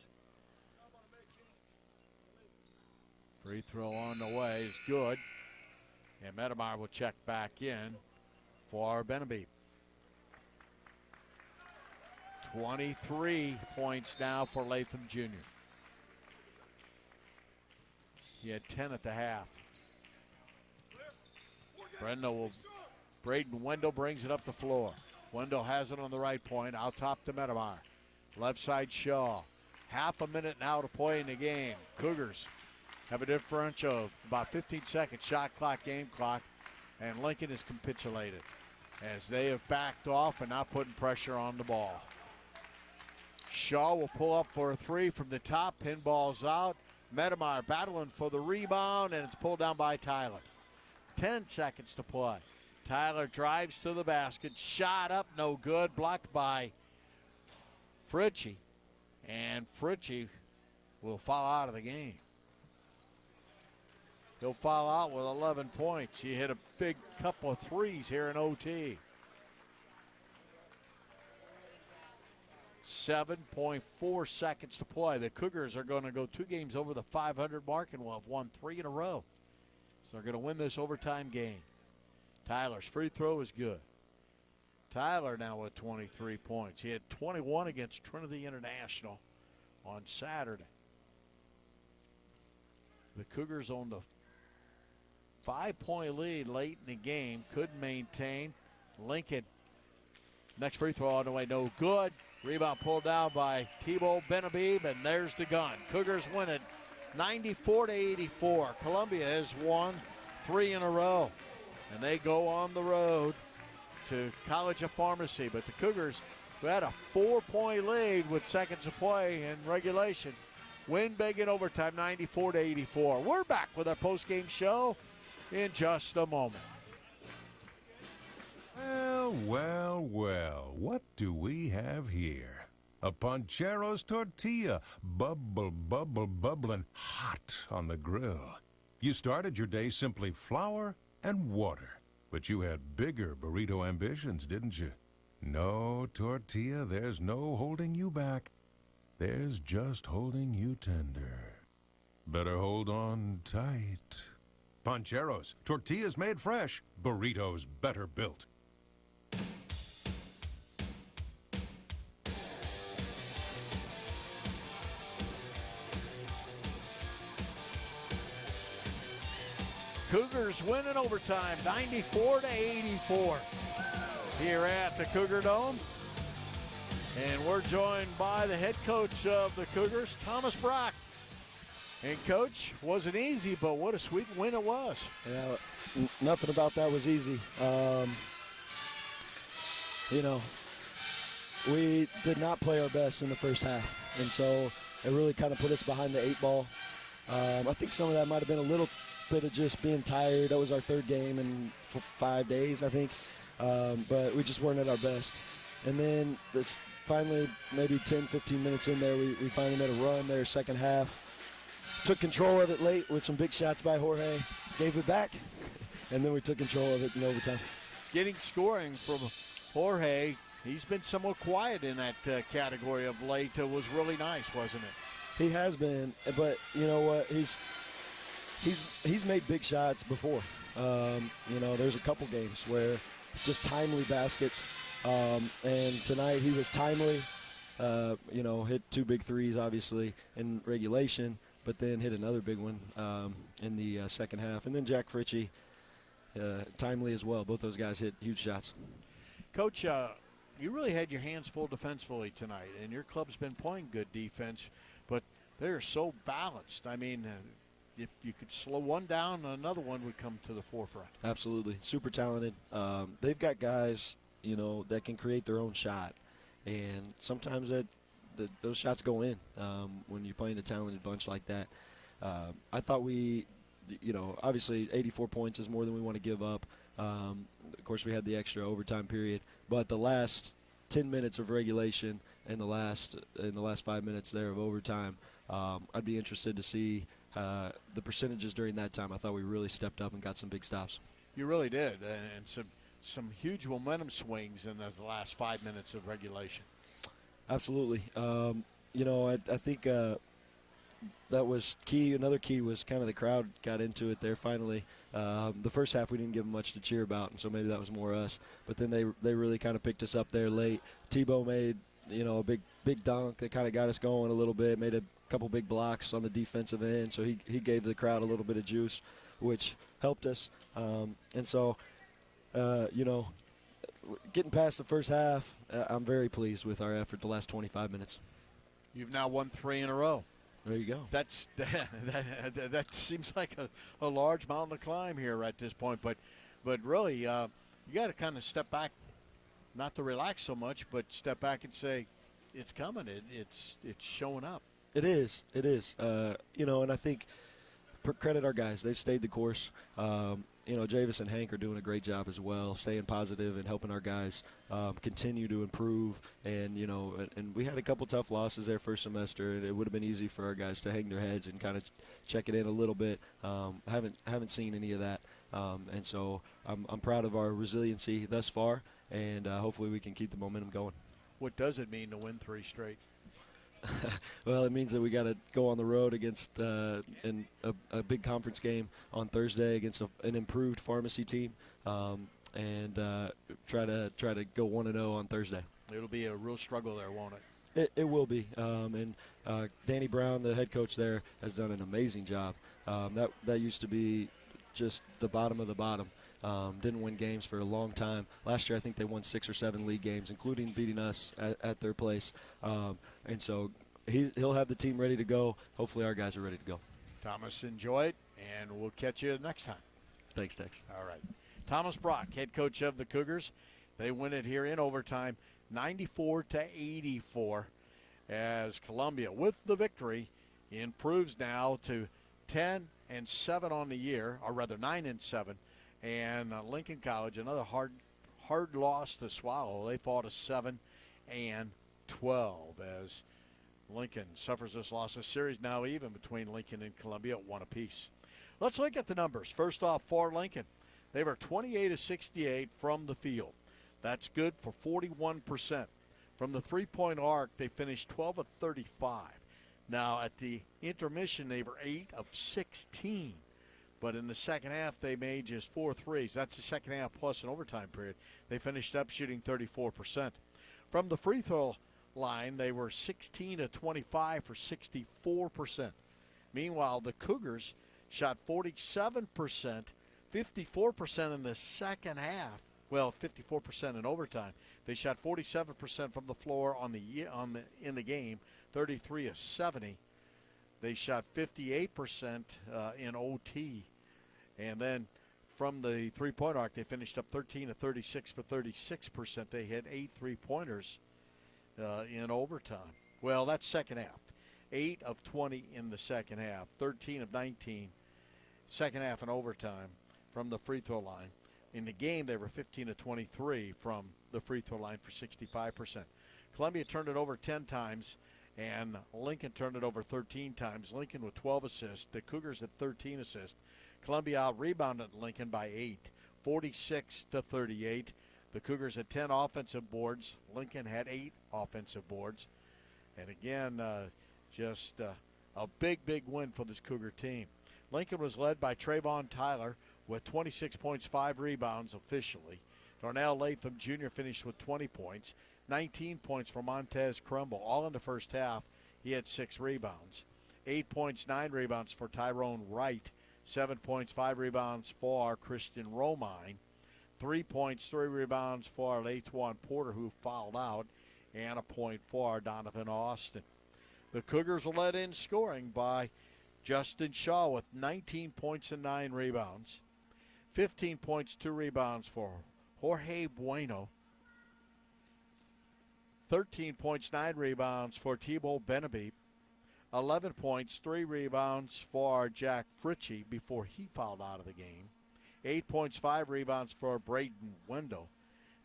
[SPEAKER 6] Free throw on the way is good. And Metamar will check back in for Benabee. 23 points now for Latham Jr. He had 10 at the half. Braden Wendell brings it up the floor. Wendell has it on the right point, out top to Metamar. Left side Shaw. Half a minute now to play in the game. Cougars have a differential of about 15 seconds, shot clock, game clock, and Lincoln has capitulated as they have backed off and not putting pressure on the ball. Shaw will pull up for a three from the top, pinballs out. Metamar battling for the rebound, and it's pulled down by Tyler. 10 seconds to play. Tyler drives to the basket, shot up, no good, blocked by Fritchie, and Fritchie will foul out of the game. He'll foul out with 11 points. He hit a big couple of threes here in OT. 7.4 seconds to play. The Cougars are going to go 2 games over the 500 mark and will have won 3 in a row. So they're going to win this overtime game. Tyler's free throw is good. Tyler now with 23 points. He had 21 against Trinity International on Saturday. The Cougars owned a 5-point lead late in the game. Couldn't maintain. Lincoln, next free throw on the way, no good. Rebound pulled down by Tebow Benabib, and there's the gun. Cougars win it 94-84. Columbia has won 3 in a row, and they go on the road to College of Pharmacy. But the Cougars, who had a 4-point lead with seconds to play in regulation, win big in overtime, 94-84. We're back with our post-game show in just a moment.
[SPEAKER 4] Well, what do we have here? A Ponchero's tortilla, bubbling hot on the grill. You started your day simply flour and water, but you had bigger burrito ambitions, didn't you? No, tortilla, there's no holding you back. There's just holding you tender. Better hold on tight. Ponchero's, tortillas made fresh, burritos better built.
[SPEAKER 6] Cougars win in overtime, 94-84 here at the Cougar Dome. And we're joined by the head coach of the Cougars, Thomas Brock. And, Coach, wasn't easy, but what a sweet win it was.
[SPEAKER 2] Yeah, nothing about that was easy. We did not play our best in the first half, and so it really kind of put us behind the 8 ball. I think some of that might have been a little bit of just being tired. That was our 3rd game in 5 days, I think, but we just weren't at our best. And then this finally, maybe 10, 15 minutes in there, we finally made a run there second half. Took control of it late with some big shots by Jorge, gave it back, and then we took control of it in overtime.
[SPEAKER 6] Getting scoring from Jorge, he's been somewhat quiet in that category of late. Was really nice, wasn't it?
[SPEAKER 2] He has been, but you know what? He's made big shots before. There's a couple games where just timely baskets, and tonight he was timely. Hit 2 big threes, obviously, in regulation, but then hit another big one in the second half. And then Jack Fritchie, timely as well. Both those guys hit huge shots.
[SPEAKER 6] Coach, you really had your hands full defensively tonight, and your club's been playing good defense, but they're so balanced. I mean, if you could slow one down, another one would come to the forefront.
[SPEAKER 2] Absolutely. Super talented. They've got guys, that can create their own shot, and sometimes those shots go in when you're playing a talented bunch like that. I thought we obviously 84 points is more than we want to give up. Of course, we had the extra overtime period, but the last 10 minutes of regulation and the last 5 minutes there of overtime, I'd be interested to see the percentages during that time. I thought we really stepped up and got some big stops.
[SPEAKER 6] You really did, and some huge momentum swings in the last 5 minutes of regulation.
[SPEAKER 2] Absolutely. I think that was key. Another key was kind of the crowd got into it there finally. The first half we didn't give them much to cheer about, and so maybe that was more us. But then they really kind of picked us up there late. Tebow made a big dunk that kind of got us going a little bit. Made a couple big blocks on the defensive end, so he gave the crowd a little bit of juice, which helped us. And so, getting past the first half, I'm very pleased with our effort the last 25 minutes.
[SPEAKER 6] You've now won 3 in a row.
[SPEAKER 2] There you go.
[SPEAKER 6] That seems like a large mountain to climb here at this point, but really you got to kind of step back, not to relax so much, but step back and say it's coming. It's showing up.
[SPEAKER 2] It is. And I think credit our guys. They've stayed the course. Javis and Hank are doing a great job as well, staying positive and helping our guys continue to improve. And and we had a couple tough losses there first semester, and it would have been easy for our guys to hang their heads and kind of check it in a little bit. Haven't seen any of that, and so I'm proud of our resiliency thus far, and hopefully we can keep the momentum going.
[SPEAKER 6] What does it mean to win 3 straight?
[SPEAKER 2] Well, it means that we got to go on the road against in a big conference game on Thursday against an improved Pharmacy team, and try to go 1-0 on Thursday.
[SPEAKER 6] It'll be a real struggle there, won't it?
[SPEAKER 2] It will be. And Danny Brown, the head coach there, has done an amazing job. That used to be just the bottom of the bottom. Didn't win games for a long time. Last year, I think they won 6 or 7 league games, including beating us at their place. And so he'll have the team ready to go. Hopefully our guys are ready to go.
[SPEAKER 6] Thomas, enjoy it, and we'll catch you next time.
[SPEAKER 2] Thanks, Tex.
[SPEAKER 6] All right. Thomas Brock, head coach of the Cougars. They win it here in overtime, 94-84, as Columbia, with the victory, improves now to 10-7 on the year, or rather 9-7. And Lincoln College, another hard loss to swallow. They fought a 7-12 as Lincoln suffers this loss. The series now even between Lincoln and Columbia at 1 apiece. Let's look at the numbers. First off, for Lincoln, they were 28-68 from the field. That's good for 41%. From the three-point arc, they finished 12 of 35. Now, at the intermission, they were 8 of 16. But in the second half, they made just 4 threes. That's the second half plus an overtime period. They finished up shooting 34%. From the free throw line, they were 16 of 25 for 64%. Meanwhile, the Cougars shot 47%, 54% in the second half. Well, 54% in overtime. They shot 47% from the floor in the game, 33 of 70. They shot 58% in OT. And then from the three-point arc, they finished up 13 of 36 for 36%. They had 8 three-pointers in overtime. Well, that's second half. 8 of 20 in the second half, 13 of 19 second half in overtime from the free throw line. In the game, they were 15 of 23 from the free throw line for 65%. Columbia turned it over 10 times, and Lincoln turned it over 13 times. Lincoln with 12 assists. The Cougars had 13 assists. Columbia out-rebounded Lincoln by 8, 46-38. The Cougars had 10 offensive boards. Lincoln had 8 offensive boards. And again, just a big win for this Cougar team. Lincoln was led by Trayvon Tyler with 26 points, 5 rebounds officially. Darnell Latham Jr. finished with 20 points. 19 points for Montez Crumble. All in the first half, he had 6 rebounds. 8 points, 9 rebounds for Tyrone Wright. 7 points, 5 rebounds for Christian Romine. 3 points, 3 rebounds for Latewan Porter, who fouled out, and a point for Donovan Austin. The Cougars were led in scoring by Justin Shaw with 19 points and 9 rebounds. 15 points, 2 rebounds for Jorge Bueno. 13 points, 9 rebounds for Thibaut Benabib. 11 points, 3 rebounds for Jack Fritchie before he fouled out of the game. 8 points, 5 rebounds for Braden Wendell.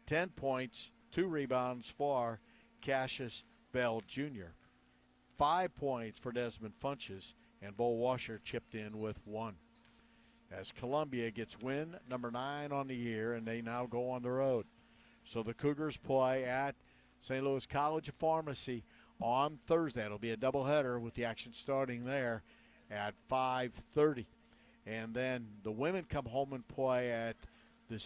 [SPEAKER 6] 10 points, 2 rebounds for Cassius Bell Jr. 5 points for Desmond Funches, and Bo Washer chipped in with 1. As Columbia gets win number 9 on the year, and they now go on the road. So the Cougars play at St. Louis College of Pharmacy on Thursday. It'll be a doubleheader with the action starting there at 5:30. And then the women come home and play at the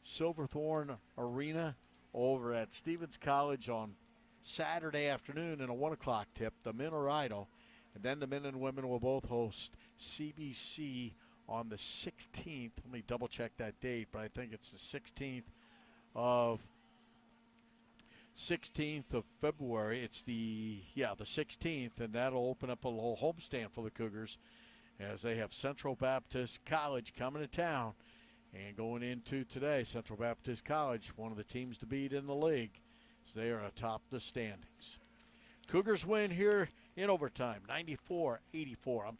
[SPEAKER 6] Silverthorne Arena over at Stevens College on Saturday afternoon in a 1 o'clock tip. The men are idle. And then the men and women will both host CBC on the 16th. Let me double check that date, but I think it's the 16th of February. It's the 16th, and that'll open up a little homestand for the Cougars as they have Central Baptist College coming to town. And going into today, Central Baptist College, one of the teams to beat in the league, so they are atop the standings. Cougars win here in overtime, 94-84.